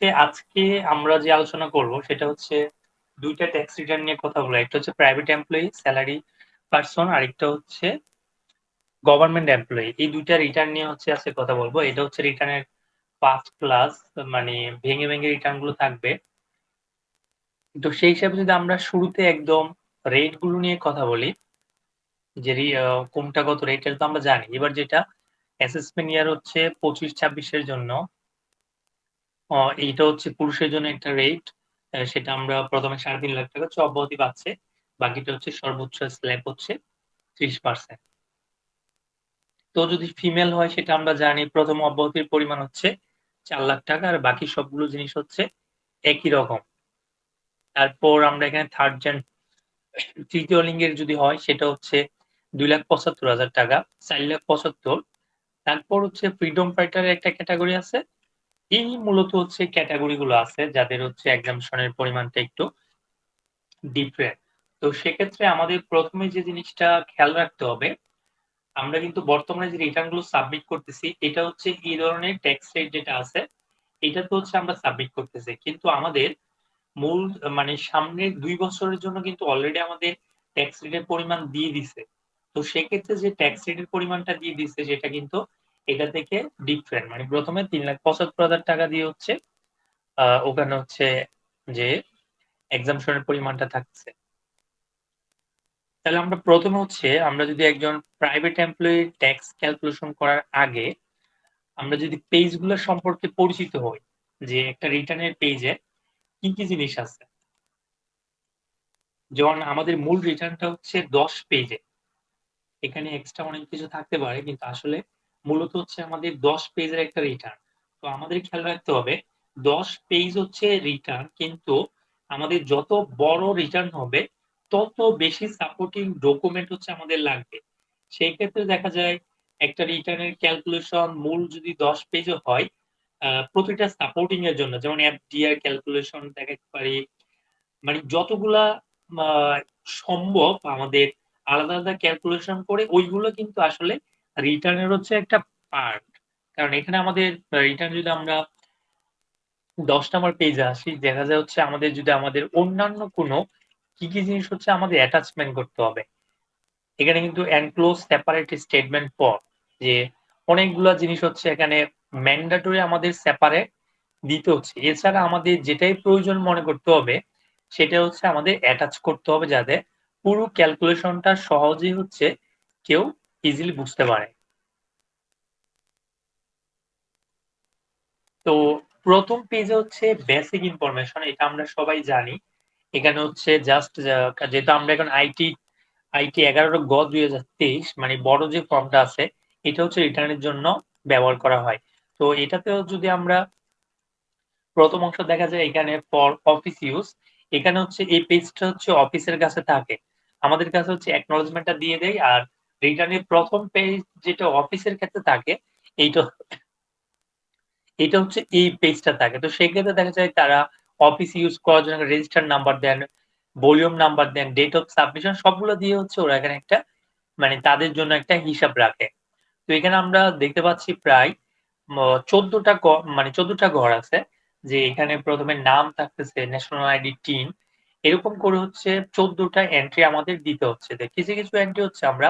হচ্ছে আজকে আমরা যে আলোচনা করব সেটা হচ্ছে ২ টা ট্যাক্স রিটার্ন নিয়ে কথা বলবো। একটা হচ্ছে প্রাইভেট এমপ্লয়ি, সেলারি পারসন আরেকটা হচ্ছে গভর্নমেন্ট এমপ্লয়ি। এই ২ টা রিটার্ন নিয়ে হচ্ছে আজকে কথা বলব। এটা হচ্ছে রিটার্নের ৫ ক্লাস মানে ভেঙে রিটার্ন গুলো থাকবে। তো সেই হিসাবে যদি আমরা শুরুতে একদম রেট গুলো নিয়ে কথা বলি, যে কোনটা কত রেট এটা তো আমরা জানি। এবার যেটা অ্যাসেসমেন্ট ইয়ার হচ্ছে ২৫-২৬ এর জন্য অ এইটা হচ্ছে পুরুষের জন্য একটা রেট। সেটা আমরা ১ম এ ৳৩.৫ লাখ হচ্ছে অব্যাহতি পাচ্ছে। বাকিটা হচ্ছে সর্বোচ্চ স্ল্যাব হচ্ছে ৩০%। তো যদি ফিমেল হয় সেটা আমরা জানি ১ম অব্যাহতির পরিমাণ হচ্ছে ৳৪ লাখ আর বাকি সবগুলো জিনিস হচ্ছে একই রকম। তারপর আমরা এখানে 3rd জেন ৩য় লিঙ্গের যদি হয় সেটা হচ্ছে ৳২,৭৫,০০০, ৳৪,৭৫,০০০। তারপর হচ্ছে ফ্রিডম ফাইটার এর একটা ক্যাটেগরি আছে। এই মূলত হচ্ছে ক্যাটেগরি গুলো আছে যাদের হচ্ছে এক্সাম্পশন এর পরিমাণটা একটু ডিফারেন্ট। তো সেক্ষেত্রে আমাদের ১ম এ যে জিনিসটা খেয়াল রাখতে হবে, আমরা কিন্তু বর্তমানে যে রিটার্ন গুলো সাবমিট করতেছি, এটা হচ্ছে এই ধরনের ট্যাক্স রেট যেটা আছে, এটাতে হচ্ছে আমরা সাবমিট করতেছি। কিন্তু আমাদের মূল মানে সামনের ২ বছরের জন্য কিন্তু অলরেডি আমাদের ট্যাক্স রেটের পরিমাণ দিয়ে দিছে। তো সেক্ষেত্রে যে ট্যাক্স রেটের পরিমাণটা দিয়ে দিছে সেটা কিন্তু এটা থেকে ডিফারেন্ট। মানে ১ম এ ৳৩,৭৫,০০০ দিয়ে হচ্ছে ওখানে হচ্ছে যে এক্সাম্পশন এর পরিমাণটা থাকছে। তাহলে আমরা ১ম এ হচ্ছে আমরা যদি একজন প্রাইভেট এমপ্লয়ির ট্যাক্স ক্যালকুলেশন করার আগে আমরা যদি পেজ গুলো সম্পর্কে পরিচিত হই, যে একটা রিটার্ন এর পেজে কি জিনিস আছে। যেমন আমাদের মূল রিটার্নটা হচ্ছে ১০ পেজে। এখানে এক্সট্রা অনেক কিছু থাকতে পারে কিন্তু আসলে মূলত হচ্ছে আমাদের ১০ পেজের একটা রিটার্ন। তো আমাদের খেয়াল রাখতে হবে ১০ পেজ হচ্ছে রিটার্ন কিন্তু আমাদের যত বড় রিটার্ন হবে তত বেশি সাপোর্টিং ডকুমেন্ট হচ্ছে আমাদের লাগবে। সেই ক্ষেত্রে দেখা যায় একটা রিটার্নের ক্যালকুলেশন মূল যদি ১০ পেজও হয়, প্রতিটা সাপোর্টিং এর জন্য যেমন এফডিআর ক্যালকুলেশন দেখাতে পারি, মানে যতগুলা আ সম্ভব আমাদের আলাদা ক্যালকুলেশন করে ওইগুলো কিন্তু আসলে রিটার্ন এর হচ্ছে একটা পার্ট। কারণ এখানে আমাদের রিটার্ন যদি আমরা ১০ নাম্বার পেজে আসি, দেখা যায় হচ্ছে আমাদের যদি আমাদের অন্যান্য কোনো কি জিনিস হচ্ছে আমাদের অ্যাটাচমেন্ট করতে হবে। এখানে কিন্তু এনক্লোজ সেপারেট স্টেটমেন্ট ফর যে অনেকগুলা জিনিস হচ্ছে এখানে ম্যান্ডেটরি আমাদের সেপারেট দিতে হচ্ছে। এছাড়া আমাদের যেটাই প্রয়োজন মনে করতে হবে, সেটা হচ্ছে আমাদের অ্যাটাচ করতে হবে যাতে পুরো ক্যালকুলেশনটা সহজেই হচ্ছে কেউ ইজিলি বুঝতে পারে। তো ১ম পেজে হচ্ছে বেসিক ইনফরমেশন এটা আমরা সবাই জানি। এখানে হচ্ছে জাস্ট যেহেতু আমরা এখন আইটি ১১/গ/২০২৩ মানে বড় যে ফর্মটা আছে, এটা হচ্ছে রিটার্ন এর জন্য ব্যবহার করা হয়। তো এটাতেও যদি আমরা ১ম অংশ দেখা যায় এখানে ফর অফিস ইউজ। এখানে হচ্ছে এই পেজটা হচ্ছে অফিসের কাছে থাকে। আমাদের কাছে হচ্ছে অ্যাকনলেজমেন্ট টা দিয়ে দেয়। আর রিটার্ন এর ১ম পেজ যেটা অফিসের ক্ষেত্রে থাকে, এইটা এটা হচ্ছে এই পেজটা থাকে। তো সেক্ষেত্রে দেখা যায় তারা অফিস ইউজ করার জন্য রেজিস্টার নাম্বার দেন, ভলিউম নাম্বার দেন, ডেট অফ সাবমিশন সবগুলো দিয়ে হচ্ছে ওরা এখানে একটা মানে তাদের জন্য একটা হিসাব রাখে। তো এখানে আমরা দেখতে পাচ্ছি প্রায় ম ১৪ টা মানে ১৪ টা ঘর আছে। যে এখানে ১ম এ নাম থাকতেছে, ন্যাশনাল আইডি, টিন এরকম করে হচ্ছে ১৪ টা এন্ট্রি আমাদের দিতে হচ্ছে। তো কিছু এন্ট্রি হচ্ছে আমরা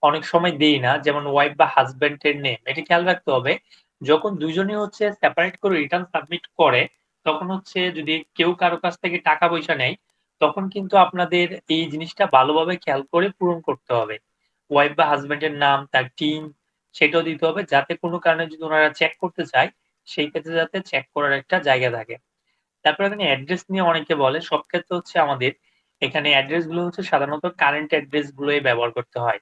অনেক সময় দেই না। যেমন ওয়াইফ বা হাসব্যান্ড এর নেম। এটা খেয়াল রাখতে হবে। যখন ২ জনই হচ্ছে সেপারেট করে রিটার্ন সাবমিট করে, তখন হচ্ছে যদি কেউ কারো কাছ থেকে টাকা-পয়সা নেয়, তখন কিন্তু আপনাদের এই জিনিসটা ভালোভাবে খেয়াল করে পূরণ করতে হবে। ওয়াইফ বা হাসব্যান্ড এর নাম, তার টিন সেটাও দিতে হবে। যাতে কোন কারণে যদি উনারা চেক করতে চায়, সেই ক্ষেত্রে যাতে চেক করার একটা জায়গা থাকে। তারপর এখানে অ্যাড্রেস নিয়ে অনেকে বলে। সব ক্ষেত্রে হচ্ছে আমাদের এখানে অ্যাড্রেস গুলো হচ্ছে সাধারণত কারেন্ট অ্যাড্রেস গুলোই ব্যবহার করতে হয়।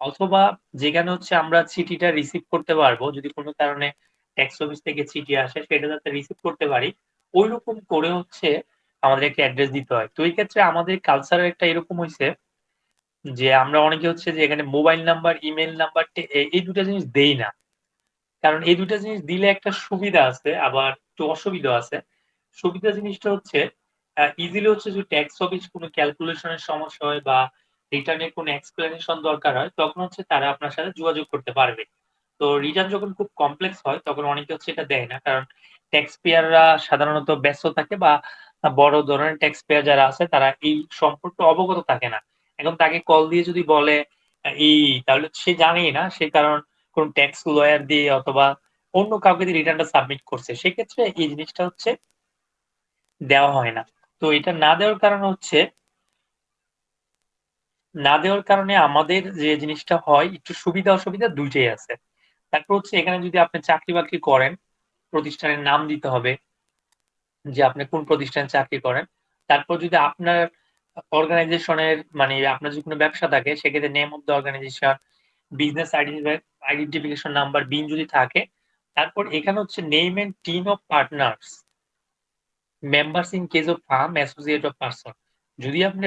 অথবা যেখানে হচ্ছে আমরা চিঠিটা রিসিভ করতে পারবো, যদি কোন কারণে ট্যাক্স অফিস থেকে চিঠি আসে সেটা যাতে রিসিভ করতে পারি, ঐরকম করে হচ্ছে আমাদের একটা অ্যাড্রেস দিতে হয়। তো এই ক্ষেত্রে আমাদের কালচার একটা এরকম হইছে যে আমরা অনেকে হচ্ছে যে এখানে মোবাইল নাম্বার, ইমেইল নাম্বার এই ২ টা জিনিস দেই না। কারণ এই ২ টা জিনিস দিলে একটা সুবিধা আছে, আবার একটু অসুবিধাও আছে। সুবিধা জিনিসটা হচ্ছে ইজিলি হচ্ছে যদি ট্যাক্স অফিস কোন ক্যালকুলেশন এর সমস্যা হয় বা রিটার্ন এর কোন এক্সপ্লেনেশন দরকার হয়, তখন হচ্ছে তারা আপনার সাথে যোগাযোগ করতে পারবে। তো রিটার্ন যখন খুব কমপ্লেক্স হয় তখন অনেকে হচ্ছে এটা দেয় না। কারণ ট্যাক্স পেয়াররা সাধারণত ব্যস্ত থাকে বা বড় ধরনের ট্যাক্স পেয়ার যারা আছে তারা এই সম্পর্কে অবগত থাকে না। এখন তাকে কল দিয়ে যদি বলে তাহলে সে জানেই না সে কারণ কোন ট্যাক্স লয়ার দিয়ে অথবা অন্য কাউকে দিয়ে রিটার্নটা সাবমিট করছে। সেক্ষেত্রে এই জিনিসটা হচ্ছে দেওয়া হয় না। তো এটা না দেওয়ার কারণ হচ্ছে না দেওয়ার কারণে আমাদের যে জিনিসটা হয় একটু সুবিধা-অসুবিধা ২ টাই আছে। তারপর হচ্ছে এখানে যদি আপনি চাকরি-বাকরি করেন, প্রতিষ্ঠানের নাম দিতে হবে যে আপনি কোন প্রতিষ্ঠানে চাকরি করেন। তারপর যদি আপনার অর্গানাইজেশনের মানে আপনার যদি কোন ব্যবসা থাকে সেক্ষেত্রে name of the organisation, business identification number, BIN যদি থাকে, তারপর এখানে হচ্ছে name and team of partners, members in case of firm, associate of person. যদি আপনি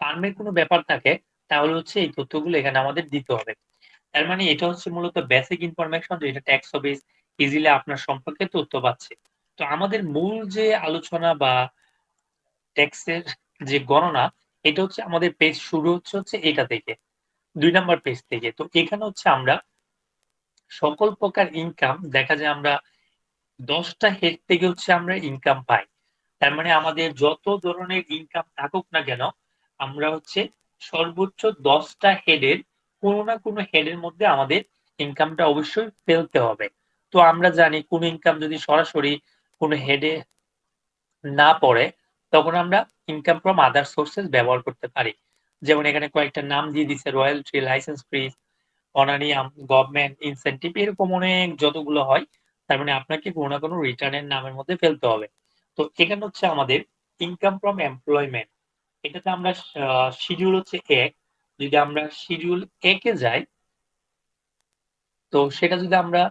ফার্মের কোনো ব্যাপার থাকে তাহলে হচ্ছে এই তথ্যগুলো এখানে আমাদের দিতে হবে। তার মানে এটা হচ্ছে মূলত বেসিক ইনফরমেশন যে এটা ট্যাক্স অফিস ইজিলি আপনার সম্পর্কে তথ্য পাচ্ছে। তো আমাদের মূল যে আলোচনা বা ট্যাক্সের যে গণনা এটা হচ্ছে আমাদের পেজ শুরু হচ্ছে এটা থেকে। ২ নাম্বার পেজ থেকে। তো এখানে হচ্ছে আমরা সকল প্রকার ইনকাম দেখা যায় আমরা ১০ টা হেড থেকে হচ্ছে আমরা ইনকাম পাই। তার মানে আমাদের যত ধরনের ইনকাম থাকুক না কেন, আমরা হচ্ছে সর্বোচ্চ ১০ টা হেডের কোন না কোন হেডের মধ্যে আমাদের ইনকামটা অবশ্যই ফেলতে হবে। তো আমরা জানি কোন ইনকাম যদি সরাসরি কোন হেডে না পড়ে, তখন আমরা ইনকাম ফ্রম আদার সোর্সেস ব্যবহার করতে পারি। যেমন এখানে কয়েকটা নাম দিয়ে দিছে রয়্যালটি, লাইসেন্স ফিস, অনারিয়াম, গভর্নমেন্ট ইনসেনটিভ এরকম অনেক যতগুলো হয়, তার মানে আপনাকে কোন না কোন রিটার্ন এর নামের মধ্যে ফেলতে হবে। তো এখানে হচ্ছে আমাদের ইনকাম ফ্রম এমপ্লয়মেন্ট। এটাতে আমরা শিডিউল হচ্ছে ১ যদি আমরা শিডিউল ১ এ যাই, তো সেটা যদি আমরা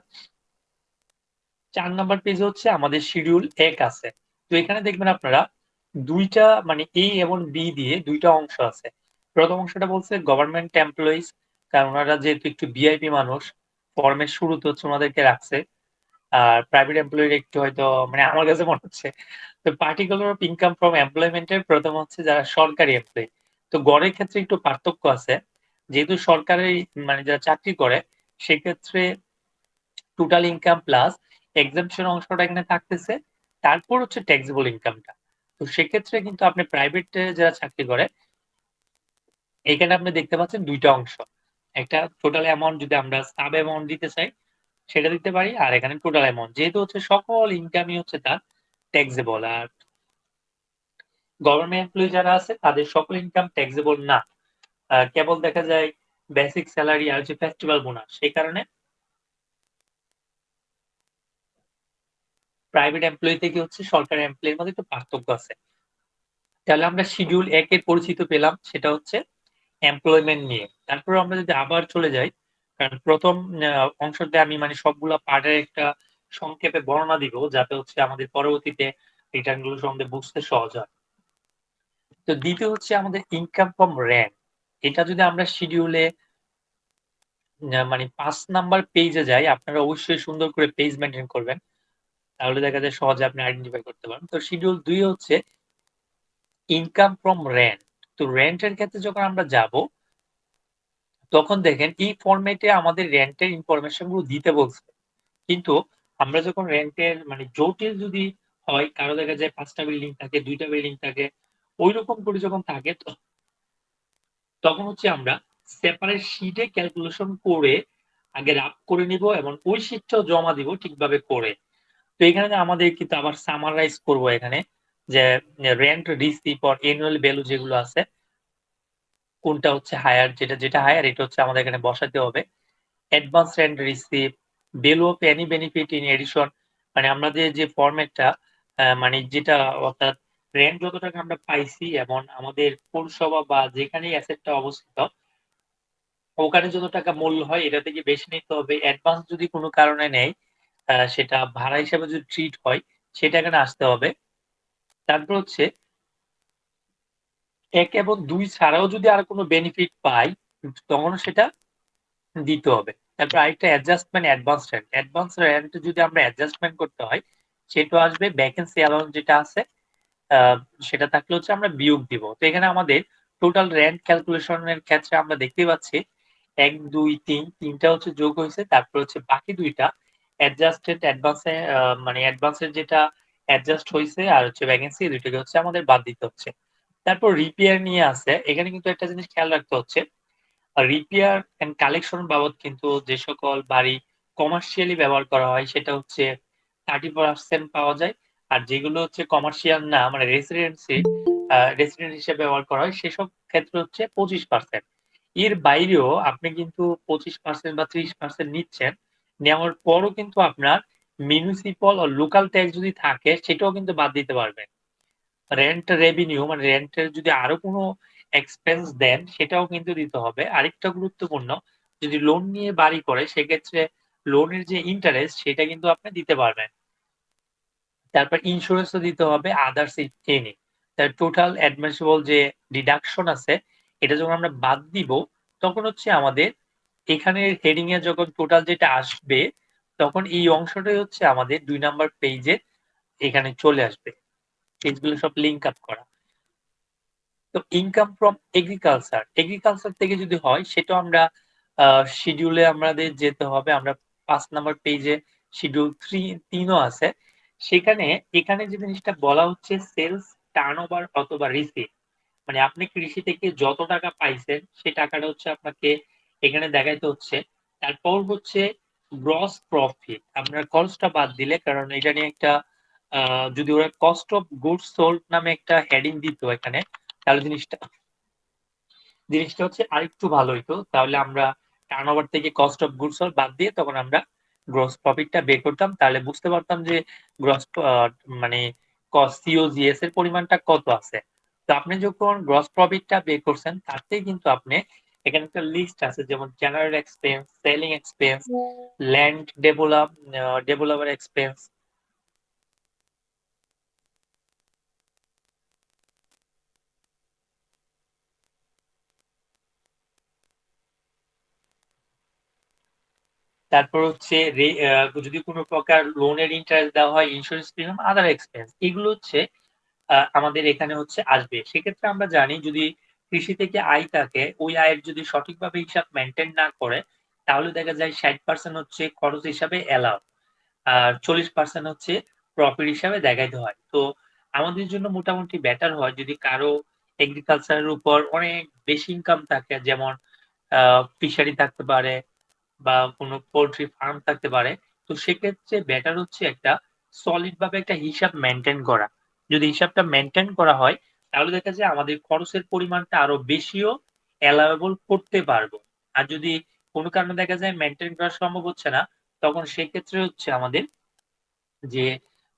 ৪ নাম্বার পেজে হচ্ছে আমাদের শিডিউল ১ আছে। তো এখানে দেখবেন আপনারা ২ টা মানে A এবং B দিয়ে ২ টা অংশ আছে। ১ম অংশটা বলছে গভর্নমেন্ট এমপ্লয়িজ কারণ উনারা যেহেতু একটু ভিআইপি মানুষ, ফর্মের শুরুতে হচ্ছে উনাদেরকে রাখছে। আর প্রাইভেট এমপ্লয়ির একটু হয়তো মানে আমার কাছে মনে হচ্ছে তো particular of income from employment এর ১ম হচ্ছে যারা সরকারি এমপ্লয়ি। তো গড়ের ক্ষেত্রে একটু পার্থক্য আছে। যেহেতু সরকারি মানে যারা চাকরি করে সেক্ষেত্রে টোটাল ইনকাম প্লাস এক্সাম্পশন অংশটা এখানে থাকতেছে। তারপর হচ্ছে ট্যাক্সেবল ইনকামটা। তো সেক্ষেত্রে কিন্তু আপনি প্রাইভেটে যারা চাকরি করে, এখানে আপনি দেখতে পাচ্ছেন ২ টা অংশ। একটা টোটাল অ্যামাউন্ট যদি আমরা সাব অ্যামাউন্ট দিতে চাই, সেটা দিতে পারি। আর এখানে টোটাল অ্যামাউন্ট। যেহেতু হচ্ছে সকল ইনকামই হচ্ছে তার ট্যাক্সেবল। আর গভর্নমেন্ট এমপ্লয়ি যারা আছে তাদের সকল ইনকাম ট্যাক্সেবল না। কেবল দেখা যায় বেসিক সেলারি আর যে ফেস্টিভাল বোনাস সেই কারণে প্রাইভেট এমপ্লয়ি থেকে হচ্ছে সরকারি এমপ্লয়ির মধ্যে একটু পার্থক্য আছে। তাহলে আমরা শিডিউল ১ এর পরিচিত পেলাম সেটা হচ্ছে এমপ্লয়মেন্ট নিয়ে। তারপর আমরা যদি আবার চলে যাই, কারণ ১ম অংশতে আমি মানে সবগুলা পার্টের একটা সংক্ষেপে বর্ণনা দিব যাতে হচ্ছে আমাদের পরবর্তীতে রিটার্ন গুলো সম্বন্ধে বুঝতে সহজ হয়। তো দ্বিতীয় হচ্ছে আমাদের ইনকাম ফ্রম রেন্ট। এটা যদি আমরা শিডিউলে মানে ৫ নাম্বার পেজে যাই, আপনারা অবশ্যই সুন্দর করে পেজ মেইনটেইন করবেন। তাহলে দেখা যায় সহজে আপনি আইডেন্টিফাই করতে পারেন। তো শিডিউল ২ হচ্ছে ইনকাম ফ্রম রেন্ট। তো রেন্ট এর ক্ষেত্রে যখন আমরা যাব, তখন দেখেন এই ফরমেটে আমাদের রেন্টের ইনফরমেশন গুলো দিতে বলছে। কিন্তু আমরা যখন রেন্টের মানে জটিল যদি হয়, কারো দেখা যায় ৫ টা বিল্ডিং থাকে, ২ টা বিল্ডিং থাকে, ঐরকম করে যখন থাকে তখন হচ্ছে আমরা সেপারেট শিটে ক্যালকুলেশন করে আগে রাফ করে নিব এবং ওই শিটটাও জমা দিব ঠিকভাবে করে। তো এখানে আমাদের কিন্তু আবার সামারাইজ করব এখানে যে rent receive or annual value যেগুলো আছে কোনটা হচ্ছে হায়ার যেটা হায়ার এটা হচ্ছে আমাদের এখানে বসাতে হবে। Advance rent receive, value of any benefit in addition মানে আমাদের যে ফরম্যাটটা মানে যেটা অর্থাৎ রেন্ট যত টাকা আমরা পাইছি এবং আমাদের পৌরসভা বা যেখানেই অ্যাসেটটা অবস্থিত ওখানে যত টাকা মূল্য হয় এটা থেকে বেশি নিতে হবে। অ্যাডভান্স যদি কোন কারণে নেয় সেটা ভাড়া হিসেবে যদি ট্রিট হয় সেটা এখানে আসতে হবে। তারপর হচ্ছে ১ এবং ২ ছাড়াও যদি আর কোন বেনিফিট পাই তখনও সেটা দিতে হবে। তারপর আরেকটা adjustment advance rent. Advance rent যদি আমরা অ্যাডজাস্টমেন্ট করতে হয় সেটাও আসবে ভ্যাকেন্সি অ্যালাউন্স যেটা আছে আ সেটা থাকলে হচ্ছে আমরা বিয়োগ দিব। তো এখানে আমাদের টোটাল রেন্ট ক্যালকুলেশন এর ক্ষেত্রে আমরা দেখতেই পাচ্ছি ১, ২, ৩ ৩ টা হচ্ছে যোগ হইছে। তারপর হচ্ছে বাকি ২ টা অ্যাডজাস্টেড অ্যাডভান্সে মানে অ্যাডভান্সের যেটা অ্যাডজাস্ট হইছে আর হচ্ছে ভ্যাকেন্সি ২ টাকে হচ্ছে আমাদের বাদ দিতে হচ্ছে। তারপর রিপেয়ার নিয়ে আছে। এখানে কিন্তু একটা জিনিস খেয়াল রাখতে হচ্ছে। রিপেয়ার অ্যান্ড কালেকশন বাবদ কিন্তু যে সকল বাড়ি কমার্শিয়ালি ব্যবহার করা হয় সেটা হচ্ছে 30% পাওয়া যায়। আর যেগুলো হচ্ছে কমার্শিয়াল না মানে রেসিডেন্ট হিসেবে ব্যবহার করা হয় সেসব ক্ষেত্রে হচ্ছে 25%। এর বাইরেও আপনি কিন্তু 25% বা 30% নিচ্ছেন। নেওয়ার পরও কিন্তু আপনার মিউনিসিপাল ও লোকাল ট্যাক্স যদি থাকে সেটাও কিন্তু বাদ দিতে পারবেন। রেন্ট রেভিনিউ মানে রেন্টের যদি আরো কোনো এক্সপেন্স দেন সেটাও কিন্তু দিতে হবে। আরেকটা গুরুত্বপূর্ণ যদি লোন নিয়ে বাড়ি করে সেক্ষেত্রে লোনের যে ইন্টারেস্ট সেটা কিন্তু আপনি দিতে পারবেন। তারপর ইন্সুরেন্সও দিতে হবে আদার্স এনি। তার টোটাল অ্যাডমিসিবল যে ডিডাকশন আছে এটা যখন আমরা বাদ দিব তখন হচ্ছে আমাদের এখানে হেডিং এ যখন টোটাল যেটা আসবে তখন এই অংশটাই হচ্ছে আমাদের ২ নাম্বার পেইজে এখানে চলে আসবে। পেজগুলো সব লিঙ্ক আপ করা। তো ইনকাম ফ্রম এগ্রিকালচার থেকে যদি হয় সেটাও আমরা শিডিউলে আমাদের যেতে হবে। আমরা ৫ নাম্বার পেজে শিডিউল ৩ ও আছে। সেখানে এখানে যে জিনিসটা বলা হচ্ছে সেলস টার্নওভার অথবা রিসিভ। মানে আপনি কৃষি থেকে যত টাকা পাইছেন সে টাকাটা হচ্ছে আপনাকে এখানে দেখাইতে হচ্ছে। তারপর হচ্ছে গ্রস প্রফিট। আপনার খরচটা বাদ দিলে কারণ এটা নিয়ে একটা যদি ওরা কস্ট অফ গুডস সোল্ড নামে একটা হেডিং দিত এখানে তাহলে জিনিসটা হচ্ছে আরেকটু ভালো হইতো। তাহলে আমরা টার্নওভার থেকে কস্ট অফ গুডস সোল্ড বাদ দিয়ে তখন আমরা গ্রস প্রফিটটা বের করতাম। তাহলে বুঝতে পারতাম যে গ্রস মানে সিওজিএস এর পরিমাণটা কত আছে। তো আপনি যখন গ্রস প্রফিটটা বের করছেন তাতেই কিন্তু আপনি এখানে একটা লিস্ট আছে যেমন general expense, selling expense, land developer expense. তারপর হচ্ছে যদি কোনো প্রকার লোনের ইন্টারেস্ট দেওয়া হয়, ইন্সুরেন্স প্রিমিয়াম, আদার এক্সপেন্স এগুলো হচ্ছে আমাদের এখানে হচ্ছে আসবে। সেক্ষেত্রে আমরা জানি যদি কৃষি থেকে আয় থাকে, ওই আয়ের যদি সঠিকভাবে হিসাব মেইনটেইন না করে, তাহলে দেখা যায় ৬০% হচ্ছে খরচ হিসাবে অ্যালাউ। আর ৪০% হচ্ছে প্রফিট হিসাবে দেখাইতে হয়। তো আমাদের জন্য মোটামুটি বেটার হয় যদি কারো এগ্রিকালচার এর উপর অনেক বেশি ইনকাম থাকে যেমন ফিশারি থাকতে পারে বা কোনো পোল্ট্রি ফার্ম থাকতে পারে। তো সেক্ষেত্রে বেটার হচ্ছে একটা সলিড ভাবে একটা হিসাব মেইনটেইন করা। যদি হিসাবটা মেইনটেইন করা হয়, তাহলে দেখা যায় আমাদের খরচের পরিমাণটা আরো বেশিও এলাওয়েবল করতে পারবো। আর যদি কোনো কারণে দেখা যায় মেইনটেইন করা সম্ভব হচ্ছে না, তখন সেক্ষেত্রে হচ্ছে আমাদের যে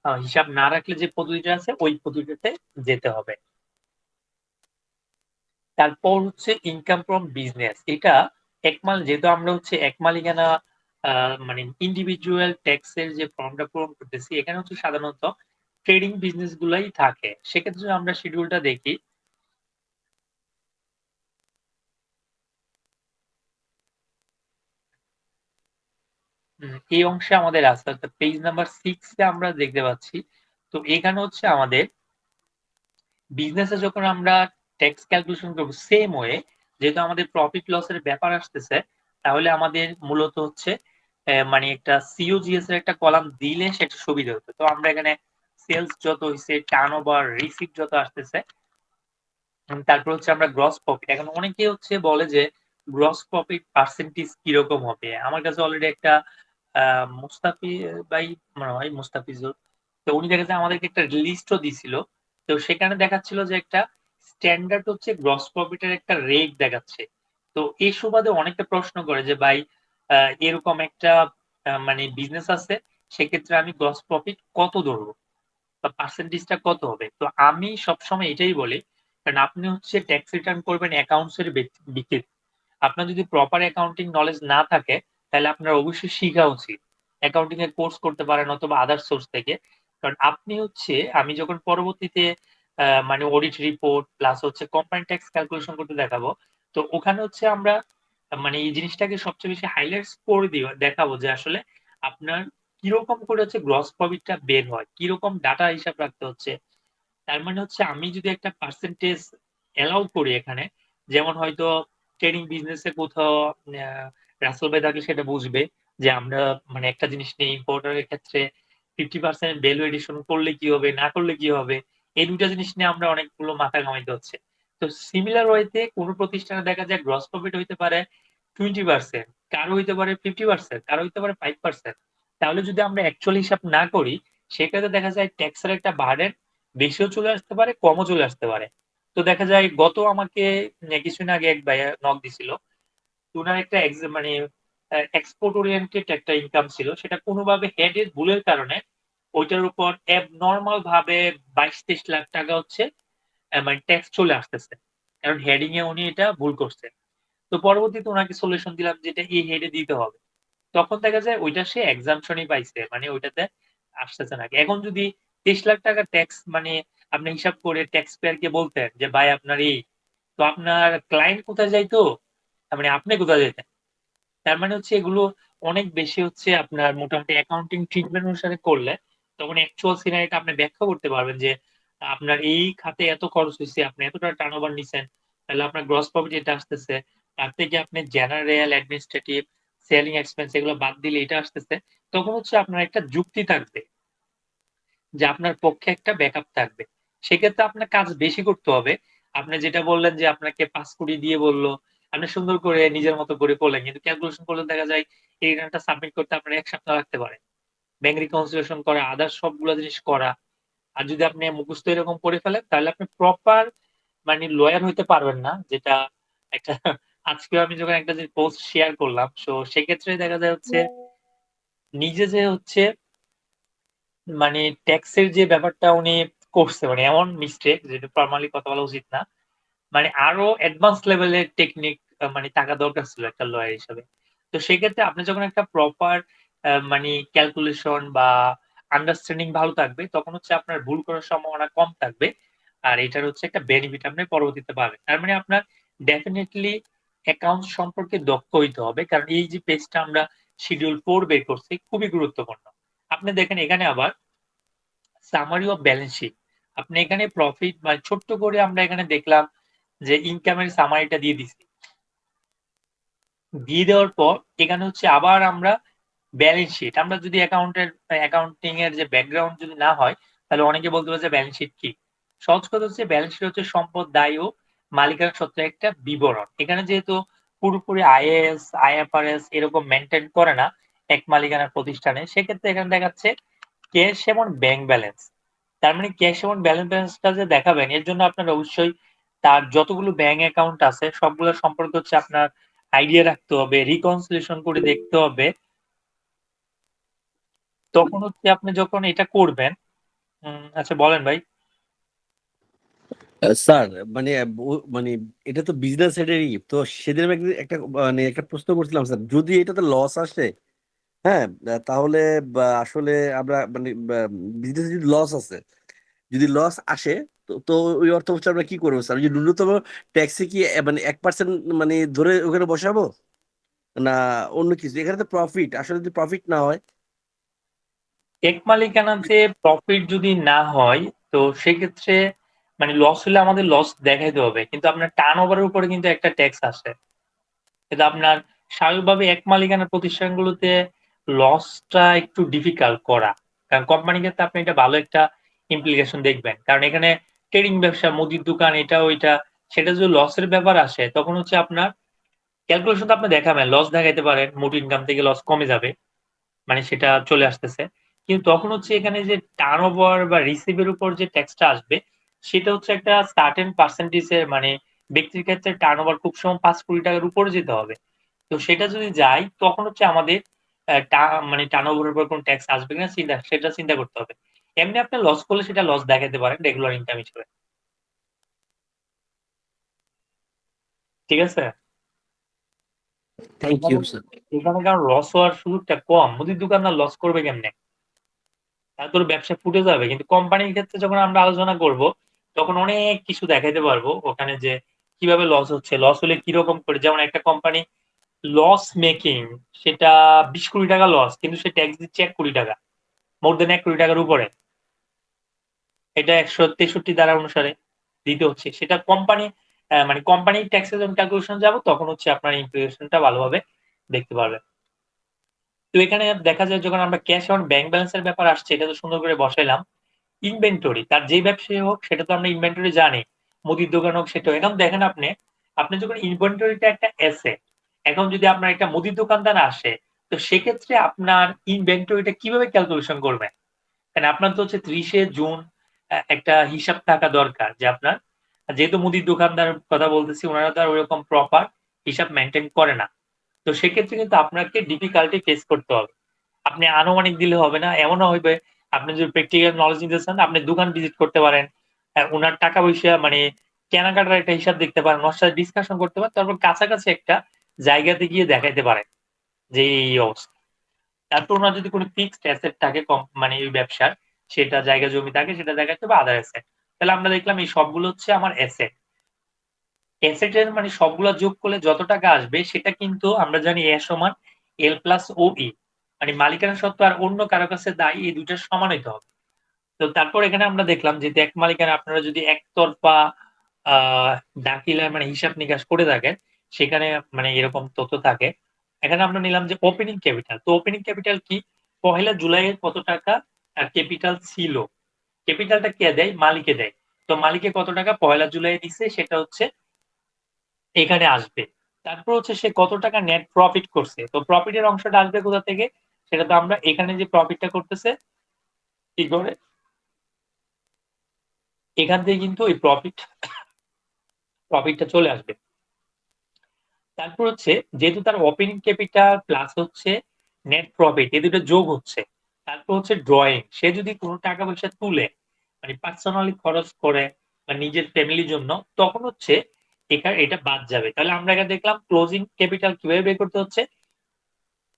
হিসাব না রাখলে যে পদ্ধতিটা আছে, ওই পদ্ধতিতে যেতে হবে। তারপর হচ্ছে ইনকাম ফ্রম বিজনেস। এটা যেহেতু আমরা হচ্ছে এক মালিকানা মানে ইন্ডিভিজুয়াল ট্যাক্স এর যে ফর্মটা পূরণ করতেছি, এখানে হচ্ছে সাধারণত ট্রেডিং বিজনেস গুলাই থাকে। সেক্ষেত্রে যদি আমরা শিডিউলটা দেখি, এই অংশে আমাদের আছে অর্থাৎ পেজ নাম্বার 6 এ আমরা দেখতে পাচ্ছি। তো এখানে হচ্ছে আমাদের বিজনেসে যখন আমরা ট্যাক্স ক্যালকুলেশন করব সেম ওয়ে যেহেতু আমাদের প্রফিট লস এর ব্যাপার আসতেছে, তাহলে আমাদের মূলত হচ্ছে মানে একটা সিওজিএস এর একটা কলাম দিলে সেটা সুবিধা হতো। তো আমরা এখানে সেলস যত হইছে, টার্নওভার, রিসিভ যত আসতেছে, তারপর হচ্ছে আমরা গ্রস প্রফিট। এখন অনেকেই হচ্ছে বলে যে গ্রস প্রফিট পার্সেন্টেজ কিরকম হবে? আমার কাছে অলরেডি একটা মুস্তাফি ভাই মনে হয় মুস্তাফিজুর। তো উনি দেখা যায় আমাদেরকে একটা লিস্টও দিছিল। তো সেখানে দেখাচ্ছিল যে একটা স্ট্যান্ডার্ড হচ্ছে গ্রস প্রফিট এর একটা রেট দেখাচ্ছে। তো এই সুবাদে অনেকটা প্রশ্ন করে যে ভাই এরকম একটা মানে বিজনেস আছে সেক্ষেত্রে আমি গ্রস প্রফিট কত ধরবো? বা পার্সেন্টেজটা কত হবে? তো আমি সবসময় এটাই বলি, কারণ আপনি হচ্ছে ট্যাক্স রিটার্ন করবেন অ্যাকাউন্টস এর ভিত্তিতে। আপনার যদি প্রপার অ্যাকাউন্টিং নলেজ না থাকে, তাহলে আপনার অবশ্যই শিখা উচিত। অ্যাকাউন্টিং এর কোর্স করতে পারেন অথবা আদার সোর্স থেকে। কারণ আপনি হচ্ছে আমি যখন পরবর্তীতে মানে অডিট রিপোর্ট প্লাস হচ্ছে কোম্পানি ট্যাক্স ক্যালকুলেশন করতে দেখাবো, তো ওখানে হচ্ছে আমরা মানে এই জিনিসটাকে সবচেয়ে বেশি হাইলাইটস করে দেখাবো যে আসলে আপনার কিরকম করে হচ্ছে গ্রস প্রফিটটা বের হয়, কিরকম ডাটা হিসাব রাখতে হচ্ছে। তার মানে হচ্ছে আমি যদি একটা পার্সেন্টেজ এলাও করি এখানে, যেমন হয়তো ট্রেডিং বিজনেসে কোথাও রাসেল ভাই থাকলে সেটা বুঝবে। যে আমরা মানে একটা জিনিস নিয়ে ইম্পোর্টারের ক্ষেত্রে 50% ভ্যালু এডিশন করলে কি হবে, না করলে কি হবে? এই ২ টা জিনিস নিয়ে আমরা অনেকগুলো মাথা ঘামাইতে হচ্ছে। তো সিমিলার ওয়েতে কোন প্রতিষ্ঠানে দেখা যায় গ্রস প্রফিট হইতে পারে 20%, কারো হইতে পারে 50%, কারো হইতে পারে 5%। তাহলে যদি আমরা অ্যাকচুয়াল হিসাব না করি, সেক্ষেত্রে দেখা যায় ট্যাক্সের একটা বার্ডেন বেশিও চলে আসতে পারে, কমও চলে আসতে পারে। তো দেখা যায় গত আমাকে কিছুদিন আগে এক ভাইয়া নক দিছিল। উনার একটা মানে এক্সপোর্ট ওরিয়েন্টেড একটা ইনকাম ছিল। সেটা কোনভাবে হেডের ভুলের কারণে ওইটার উপর অ্যাবনরমাল ভাবে ২২-২৩ লাখ টাকা হচ্ছে মানে ট্যাক্স চলে আসতেছে। কারণ হেডিং এ উনি এটা ভুল করছে। তো পরবর্তীতে উনাকে সলিউশন দিলাম যে এটা এই হেডে দিতে হবে। তখন দেখা যায় ওইটা সে এক্সাম্পশনই পাইছে। মানে ওইটাতে আসতেছে না। এখন যদি ২৩ লাখ টাকা ট্যাক্স মানে আপনি হিসাব করে ট্যাক্স পেয়ার কে বলতেন যে ভাই আপনার এই, তো আপনার ক্লায়েন্ট কোথায় যাইতো? মানে আপনি কোথায় যেতেন? তার মানে হচ্ছে এগুলো অনেক বেশি হচ্ছে আপনার মোটামুটি অ্যাকাউন্টিং ট্রিটমেন্ট অনুসারে করলে তখন অ্যাকচুয়াল সিনারিটা আপনি ব্যাখ্যা করতে পারবেন যে আপনার এই খাতে এত খরচ হইছে, আপনি এত টাকা টার্নওভার নিছেন। তাহলে আপনার গ্রস প্রফিট এটা আসতেছে। তার থেকে আপনি জেনারেল, অ্যাডমিনিস্ট্রেটিভ, সেলিং এক্সপেন্স এগুলো বাদ দিলে এটা আসতেছে। তখন হচ্ছে আপনার একটা যুক্তি থাকবে যে আপনার পক্ষে একটা ব্যাকআপ থাকবে। সেক্ষেত্রে আপনার কাজ বেশি করতে হবে। আপনি যেটা বললেন যে আপনাকে ৫ কোটি দিয়ে বলল, আপনি সুন্দর করে নিজের মতো করে করলেন। কিন্তু ক্যালকুলেশন করলে দেখা যায় এই রিটার্নটা সাবমিট করতে আপনার ১ সপ্তাহ লাগতে পারে। ব্যাংক রিকনসিলিয়েশন করা, আদার্স সবগুলা জিনিস করা। আর যদি আপনি মুখস্থ এরকম করে ফেলেন তাহলে আপনি প্রপার মানে লয়ার হইতে পারবেন না। যেটা একটা আজকেও আমি যখন একটা যে পোস্ট শেয়ার করলাম, সেক্ষেত্রে দেখা যায় হচ্ছে নিজে যে হচ্ছে মানে ট্যাক্সের যে ব্যাপারটা উনি করছে মানে এমন মিস্টেক যেটা ফরমালি কথা বলা উচিত না। মানে আরো অ্যাডভান্স লেভেলের টেকনিক মানে থাকা দরকার ছিল একটা লয়ার হিসাবে। তো সেক্ষেত্রে আপনি যখন একটা প্রপার মানে ক্যালকুলেশন বা আন্ডারস্ট্যান্ডিং ভালো থাকবে, তখন হচ্ছে আপনার ভুল করার সম্ভাবনা কম থাকবে। আর এটার হচ্ছে একটা বেনিফিট আপনি পরবর্তীতে পাবেন। তার মানে আপনার ডেফিনিটলি অ্যাকাউন্টস সম্পর্কে দক্ষ হইতে হবে। কারণ এই যে পেজটা আমরা শিডিউল 4 বের করছি খুবই গুরুত্বপূর্ণ। আপনি দেখেন এখানে আবার সামারি অফ ব্যালেন্স শিট। আপনি এখানে প্রফিট মানে ছোট্ট করে আমরা এখানে দেখলাম যে ইনকামের সামারিটা দিয়ে দিছি। দিয়ে দেওয়ার পর এখানে হচ্ছে আবার আমরা ব্যালেন্স শিট। আমরা যদি অ্যাকাউন্টিং এর যে ব্যাকগ্রাউন্ড যদি না হয়, তাহলে অনেকে বলতে পারে যে ব্যালেন্স শিট কি? সহজ কথা হচ্ছে ব্যালেন্স শিট হচ্ছে সম্পদ, দায় ও মালিকানা সত্ত্বের একটা বিবরণ। এখানে যেহেতু পুরোপুরি আইএএস, আইএফআরএস এরকম মেইনটেইন করে না এক মালিকানার প্রতিষ্ঠানে, সেক্ষেত্রে এখানে দেখাচ্ছে ক্যাশ এবং ব্যাংক ব্যালেন্স। তার মানে ক্যাশ এবং ব্যালেন্সটা যে দেখাবেন এর জন্য আপনার অবশ্যই তার যতগুলো ব্যাংক অ্যাকাউন্ট আছে সবগুলো সম্পর্কে হচ্ছে আপনার আইডিয়া রাখতে হবে, রিকনসিলিয়েশন করে দেখতে হবে। তখন হচ্ছে আপনি যখন এটা করবেন আচ্ছা বলেন ভাই। স্যার, মানে মানে এটা তো বিজনেস হেডেরই তো। সেদিন আমি একটা মানে একটা প্রশ্ন করছিলাম স্যার, যদি এটাতে লস আসে, হ্যাঁ, তাহলে আসলে আমরা মানে বিজনেস যদি লস আছে, যদি লস আসে, তো তো ওই অর্থ হচ্ছে আমরা কি করবো স্যার? ওই যে ন্যূনতম ট্যাক্সি কি মানে 1% মানে ধরে ওখানে বসাবো, না অন্য কিছু? এখানে তো প্রফিট, আসলে যদি প্রফিট না হয়। এক মালিকানাতে প্রফিট যদি না হয় তো সেক্ষেত্রে মানে লস হলে আমাদের লস দেখাইতে হবে। কিন্তু আপনার টার্নওভারের উপরে কিন্তু একটা ট্যাক্স আসে। কিন্তু আপনার স্বাভাবিকভাবে এক মালিকানার প্রতিষ্ঠানগুলোতে লসটা একটু ডিফিকাল্ট করা। কারণ কোম্পানির ক্ষেত্রে আপনি এটা ভালো একটা ইমপ্লিকেশন দেখবেন। কারণ এখানে ট্রেডিং ব্যবসা, মুদির দোকান এটা ওইটা, সেটা যদি লসের ব্যাপার আসে তখন হচ্ছে আপনার ক্যালকুলেশন তো আপনি দেখাবেন, লস দেখাইতে পারেন, মোট ইনকাম থেকে লস কমে যাবে। মানে সেটা চলে আসতেছে। কিন্তু তখন হচ্ছে এখানে যে টার্নওভার বা রিসিভ এর উপর যে ট্যাক্সটা আসবে, সেটা হচ্ছে একটা সার্টেন পার্সেন্টেজ এর মানে ব্যক্তির ক্ষেত্রে টার্নওভার খুব সময় ৳৫,০০,০০,০০০ উপরে যেতে হবে। তো সেটা যদি যায় তখন হচ্ছে আমাদের অ্যা টা মানে টার্নওভার এর উপর কোন ট্যাক্স আসবে কিনা সেটা চিন্তা করতে হবে। এমনি আপনি লস করলে সেটা লস দেখাইতে পারেন রেগুলার ইনকাম হিসেবে। ঠিক আছে? থ্যাংক এখানে ইউ স্যার। এখানে কারণ লস হওয়ার সুযোগটা কম। মুদির দোকানদার লস করবে কেমনে? তারপর ব্যবসা ফুটে যাবে। কিন্তু কোম্পানির ক্ষেত্রে যখন আমরা আলোচনা করব, তখন অনেক কিছু দেখাইতে পারবো। ওখানে যে কিভাবে লস হচ্ছে, লস হলে কিরকম করে যেমন একটা কোম্পানি লস মেকিং সেটা ৳২০,০০,০০,০০০ লস। কিন্তু সে ট্যাক্স দিচ্ছে ৳১,০০,০০,০০০ মোর দ্যান ৳১,০০,০০,০০০ উপরে। এটা ১৬৩ ধারা অনুসারে দিতে হচ্ছে। সেটা কোম্পানি মানে কোম্পানির ট্যাক্সে যখন ক্যালকুলেশন যাব তখন হচ্ছে আপনার ইমপ্লিকেশনটা ভালোভাবে দেখতে পারবেন। তো এখানে দেখা যায় যখন আমরা ক্যাশ অন ব্যাংক ব্যালেন্সের ব্যাপার আসছে, এটা তো সুন্দর করে বসাইলাম। ইনভেন্টরি তার যেই ব্যবসায়ী হোক সেটা তো আমরা ইনভেন্টরি জানি, মুদির দোকান হোক সেটাও। এখন দেখেন আপনি, আপনি যখন ইনভেন্টরিটা একটা অ্যাসেট, এখন যদি আপনার একটা মুদির দোকানদার আসে, তো সেক্ষেত্রে আপনার ইনভেন্টরিটা কিভাবে ক্যালকুলেশন করবেন? কারণ আপনার তো হচ্ছে 30 জুন একটা হিসাব থাকা দরকার যে আপনার, যেহেতু মুদির দোকানদার কথা বলতেছি, ওনারা তো আর ওরকম প্রপার হিসাব মেনটেন করে না। তো সেক্ষেত্রে কিন্তু আপনাকে ডিফিকাল্টি ফেস করতে হবে। আপনি আনুমানিক দিলে হবে না। এমনও হইবে আপনি যদি প্র্যাকটিক্যাল নলেজ নিতে চান, আপনি দোকান ভিজিট করতে পারেন। উনার টাকা পয়সা মানে কেনাকাটার একটা হিসাব দেখতে পারেন, ওনার সাথে ডিসকাশন করতে পারেন। তারপর কাছাকাছি একটা জায়গাতে গিয়ে দেখাইতে পারেন যে এই অবস্থা। তারপর উনার যদি কোনো ফিক্সড অ্যাসেট থাকে মানে এই ব্যবসার, সেটা জায়গা জমি থাকে সেটা দেখাইতে হবে আদার অ্যাসেট। তাহলে আমরা দেখলাম এই সবগুলো হচ্ছে আমার অ্যাসেট। অ্যাসেটের মানে সবগুলা যোগ করলে যত টাকা আসবে সেটা কিন্তু আমরা জানি A সমান L প্লাস OE। মানে মালিকানা সত্ত্ব আর অন্য কারো কাছে দায়, এই ২ টার সমান হইতে হবে। তো তারপর এখানে আমরা দেখলাম যে এক মালিকানা আপনারা যদি একতরফা আ দাখিলা মানে হিসাব নিকাশ করে থাকেন, সেখানে মানে এরকম তথ্য থাকে। এখানে আমরা নিলাম যে ওপেনিং ক্যাপিটাল। তো ওপেনিং ক্যাপিটাল কি? পহেলা জুলাইয়ের কত টাকা ক্যাপিটাল ছিল? ক্যাপিটালটা কে দেয়? মালিকে দেয়। তো মালিকে কত টাকা পহেলা জুলাই দিছে সেটা হচ্ছে এখানে আসবে। তারপর হচ্ছে সে কত টাকা নেট প্রফিট করছে। তো প্রফিটের অংশটা আসবে কোথা থেকে? সেটা তো আমরা এখানে যে প্রফিটটা করতেছে কি করে? এখান থেকে কিন্তু ওই প্রফিটটা চলে আসবে। তারপর হচ্ছে যেহেতু তার ওপেনিং ক্যাপিটাল প্লাস হচ্ছে নেট প্রফিট, এই দুটো যোগ হচ্ছে। তারপর হচ্ছে ড্রয়িং, সে যদি কোনো টাকা পয়সা তুলে মানে পার্সোনালি খরচ করে বা নিজের ফ্যামিলির জন্য, তখন হচ্ছে এখানে এটা বাদ যাবে। তাহলে আমরা এখানে দেখলাম ক্লোজিং ক্যাপিটাল কিভাবে বের করতে হচ্ছে,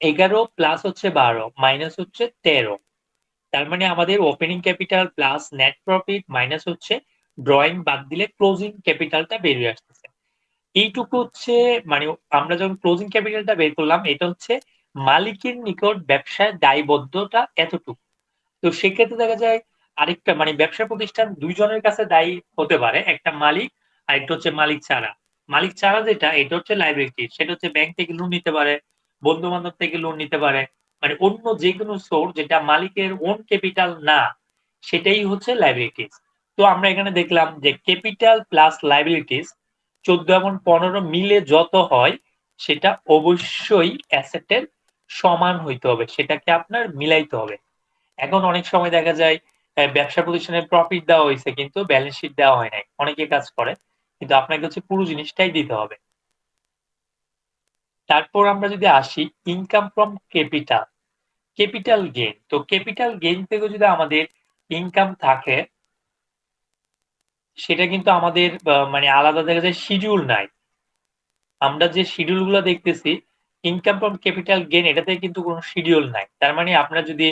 11 প্লাস হচ্ছে 12 মাইনাস হচ্ছে 13। তার মানে আমাদের opening capital plus net profit minus হচ্ছে ড্রয়িং বাদ দিলে ক্লোজিং ক্যাপিটালটা বেরিয়ে আসতেছে। এইটুকু হচ্ছে মানে আমরা যখন ক্লোজিং ক্যাপিটালটা বের করলাম, এটা হচ্ছে মালিকের নিকট ব্যবসায় দায়বদ্ধতা এতটুকু। তো সেক্ষেত্রে দেখা যায় আরেকটা মানে ব্যবসা প্রতিষ্ঠান ২ জনের কাছে দায়ী হতে পারে। একটা মালিক, আরেকটা হচ্ছে মালিক ছাড়া। মালিক ছাড়া যেটা, এটা হচ্ছে লায়াবিলিটি। সেটা হচ্ছে ব্যাংক থেকে লোন নিতে পারে, বন্ধু-বান্ধব থেকে লোন নিতে পারে। মানে অন্য যেকোনো সোর্স যেটা মালিকের ওন ক্যাপিটাল না, সেটাই হচ্ছে লায়াবিলিটিস। তো আমরা এখানে দেখলাম যে ক্যাপিটাল প্লাস লায়াবিলিটিস ১৪ এবং ১৫ মিলে যত হয় সেটা অবশ্যই অ্যাসেটের সমান হইতে হবে। সেটাকে আপনার মিলাইতে হবে। এখন অনেক সময় দেখা যায় ব্যবসা প্রতিষ্ঠানের প্রফিট দেওয়া হইছে কিন্তু ব্যালেন্স শিট দেওয়া হয় নাই। অনেকে কাজ করে। কিন্তু আপনাকে হচ্ছে পুরো জিনিসটাই দিতে হবে। তারপর আমরা যদি আসি income from capital, capital gain. তো ক্যাপিটাল গেইন থেকেও যদি আমাদের ইনকাম থাকে, সেটা কিন্তু আমাদের মানে আলাদা দেখা যায় শিডিউল নাই। আমরা যে শিডিউল গুলো দেখতেছি ইনকাম ফ্রম ক্যাপিটাল গেইন, এটাতে কিন্তু কোনো শিডিউল নাই। তার মানে আপনার যদি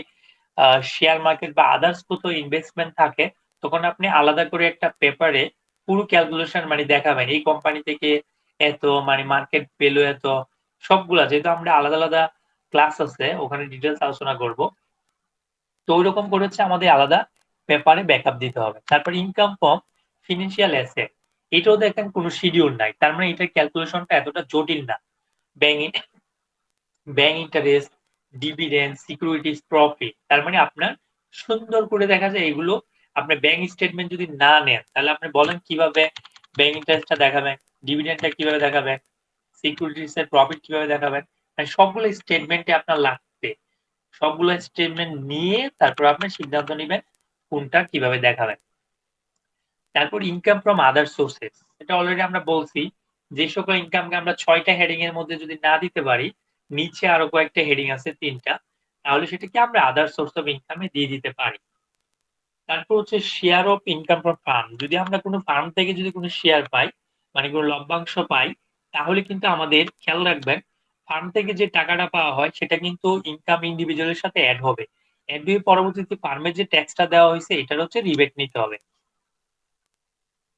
শেয়ার মার্কেট বা আদার্স কোথাও ইনভেস্টমেন্ট থাকে, তখন আপনি আলাদা করে একটা পেপারে পুরো ক্যালকুলেশন মানে দেখাবেন। এই কোম্পানি থেকে এত মানে মার্কেট ভ্যালু এত, সবগুলা যেহেতু আমরা আলাদা, আলাদা ক্লাস আছে ওখানে ডিটেইলস আলোচনা করব। তো ঐরকম করে হচ্ছে আমাদের আলাদা পেপারে ব্যাকআপ দিতে হবে। তারপর ইনকাম ফ্রম ফিন্যান্সিয়াল অ্যাসেট, এটাও দেখেন কোনো শিডিউল নাই। তার মানে এটার ক্যালকুলেশনটা এতটা জটিল না। Bank bank interest, dividend, securities, profit. তার মানে আপনার সুন্দর করে দেখা যায় এগুলো আপনার ব্যাংক স্টেটমেন্ট যদি না নেন, তাহলে আপনি বলেন কিভাবে ব্যাংক ইন্টারেস্টটা দেখাবেন, ডিভিডেন্ডটা কিভাবে দেখাবেন, সিকিউরিটিজ এর প্রফিট কিভাবে দেখাবেন। মানে সবগুলো স্টেটমেন্টে আপনার লাগবে। সবগুলো স্টেটমেন্ট নিয়ে তারপর আপনি সিদ্ধান্ত নিবেন কোনটা কিভাবে দেখাবেন। তারপর ইনকাম ফ্রম আদার সোর্সেস, এটা অলরেডি আমরা বলছি। যে সকল ইনকামকে আমরা ৬টা হেডিং এর মধ্যে যদি না দিতে পারি, নিচে আরো কয়েকটা হেডিং আছে ৩টা, তাহলে সেটাকে আমরা আদার সোর্স অফ ইনকামে দিয়ে দিতে পারি। তারপর হচ্ছে share of income from farm, যদি আমরা কোনো ফার্ম থেকে যদি কোনো শেয়ার পাই মানে কোনো লভ্যাংশ পাই, তাহলে কিন্তু আমাদের খেয়াল রাখবেন ফার্ম থেকে যে টাকাটা পাওয়া হয় সেটা কিন্তু ইনকাম ইন্ডিভিজুয়ালের সাথে অ্যাড হবে। অ্যাড হয়ে পরবর্তীতে ফার্মের যে ট্যাক্সটা দেওয়া হয়েছে এটার হচ্ছে রিবেট নিতে হবে।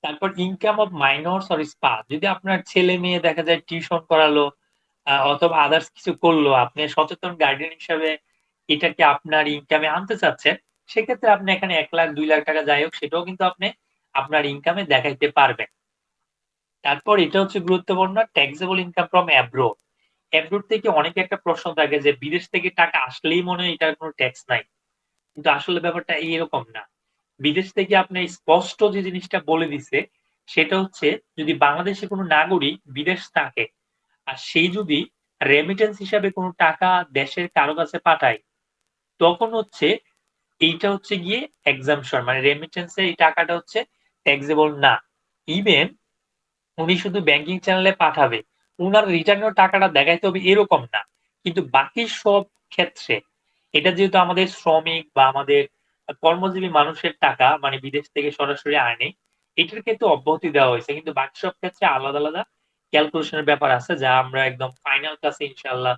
তারপর ইনকাম অফ মাইনরস অর স্পা, যদি আপনার ছেলে মেয়ে দেখা যায় টিউশন করালো অথবা আদার্স কিছু করলো, আপনি সচেতন গার্ডিয়ান হিসাবে এটাকে আপনার ইনকামে আনতে চাচ্ছেন, সেক্ষেত্রে আপনি এখানে ১ লাখ ২ লাখ টাকা যাই হোক সেটাও কিন্তু আপনি আপনার ইনকামে দেখাইতে পারবেন। তারপর এটা হচ্ছে গুরুত্বপূর্ণ taxable income from abroad, abroad থেকে অনেকে একটা প্রশ্ন থাকে যে বিদেশ থেকে টাকা আসলেই মনে হয় এটার কোনো ট্যাক্স নাই। কিন্তু আসলে ব্যাপারটা এরকম না। বিদেশ থেকে আপনি স্পষ্ট যে জিনিসটা বলে দিছে, সেটা হচ্ছে যদি বাংলাদেশে কোনো নাগরিক বিদেশ থাকে, আর সেই যদি রেমিটেন্স হিসাবে কোনো টাকা দেশের কারো কাছে পাঠায়, তখন হচ্ছে এইটা হচ্ছে গিয়ে এক্সাম্পশন, মানে রেমিটেন্স এর এই টাকাটা হচ্ছে ট্যাক্সেবল না। ইভেন উনি শুধু ব্যাংকিং চ্যানেলে পাঠাবে, উনার রিটার্নেও টাকাটা দেখাইতে হবে এরকম না। কিন্তু বাকি সব ক্ষেত্রে এটা যেহেতু আমাদের শ্রমিক বা আমাদের কর্মজীবী মানুষের টাকা, মানে বিদেশ থেকে সরাসরি আনে, এটার ক্ষেত্রে অব্যাহতি দেওয়া হয়েছে। কিন্তু বাকি সব ক্ষেত্রে আলাদা আলাদা ক্যালকুলেশনের ব্যাপার আছে, যা আমরা একদম ফাইনাল ক্লাসে ইনশাআল্লাহ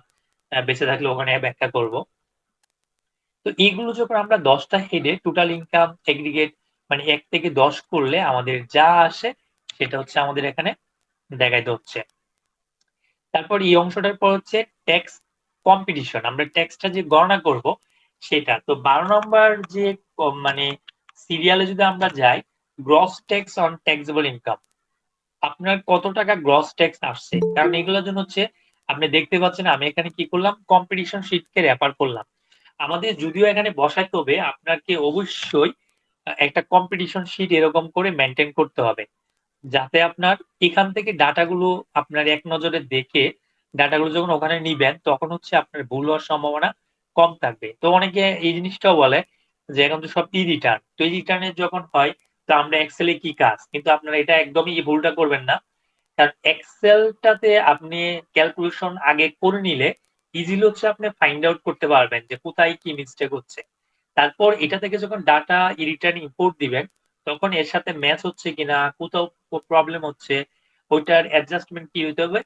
বেঁচে থাকলে ওখানে ব্যাখ্যা করব। তো এইগুলো যখন আমরা ১০ টা হেডে টোটাল ইনকাম এগ্রিগেট মানে ১ থেকে ১০ করলে আমাদের যা আসে সেটা হচ্ছে আমাদের এখানে দেখাইতে হচ্ছে। তারপর এই অংশটার পর হচ্ছে ট্যাক্স কম্পিটিশন। আমরা ট্যাক্সটা যে গণনা করব সেটা। তো ১২ নম্বর যে মানে সিরিয়ালে যদি আমরা যাই, gross tax on taxable income. আপনার কত টাকা গ্রস ট্যাক্স আসছে? কারণ এগুলোর জন্য হচ্ছে আপনি দেখতে পাচ্ছেন আমি এখানে কি করলাম, কম্পিটিশন শিটকে রেফার করলাম। আমাদের যদিও এখানে বসাইতে হবে, আপনাকে অবশ্যই একটা কম্পিটিশন শিট এরকম করে মেইনটেইন করতে হবে। যাতে আপনার এখান থেকে ডাটাগুলো আপনার এক নজরে দেখে ডাটাগুলো যখন ওখানে নিবেন তখন হচ্ছে আপনার ভুল হওয়ার সম্ভাবনা কম থাকবে। তো অনেকে এই জিনিসটাও বলে যে এখন তো সব ই-রিটার্ন। তো ই-রিটার্নের যখন হয় তো আমরা এক্সেলে কি কাজ? কিন্তু আপনারা এটা একদমই এই ভুলটা করবেন না। কারণ এক্সেলটাতে আপনি ক্যালকুলেশন আগে করে নিলে ইজিলি হচ্ছে আপনি ফাইন্ড আউট করতে পারবেন যে কোথায় কি মিস্টেক হচ্ছে। তারপর এটা থেকে যখন ডাটা রিটার্ন ইম্পোর্ট দিবেন তখন এর সাথে ম্যাচ হচ্ছে কিনা, কোথাও প্রবলেম হচ্ছে, ওইটার অ্যাডজাস্টমেন্ট কি হইতে হবে,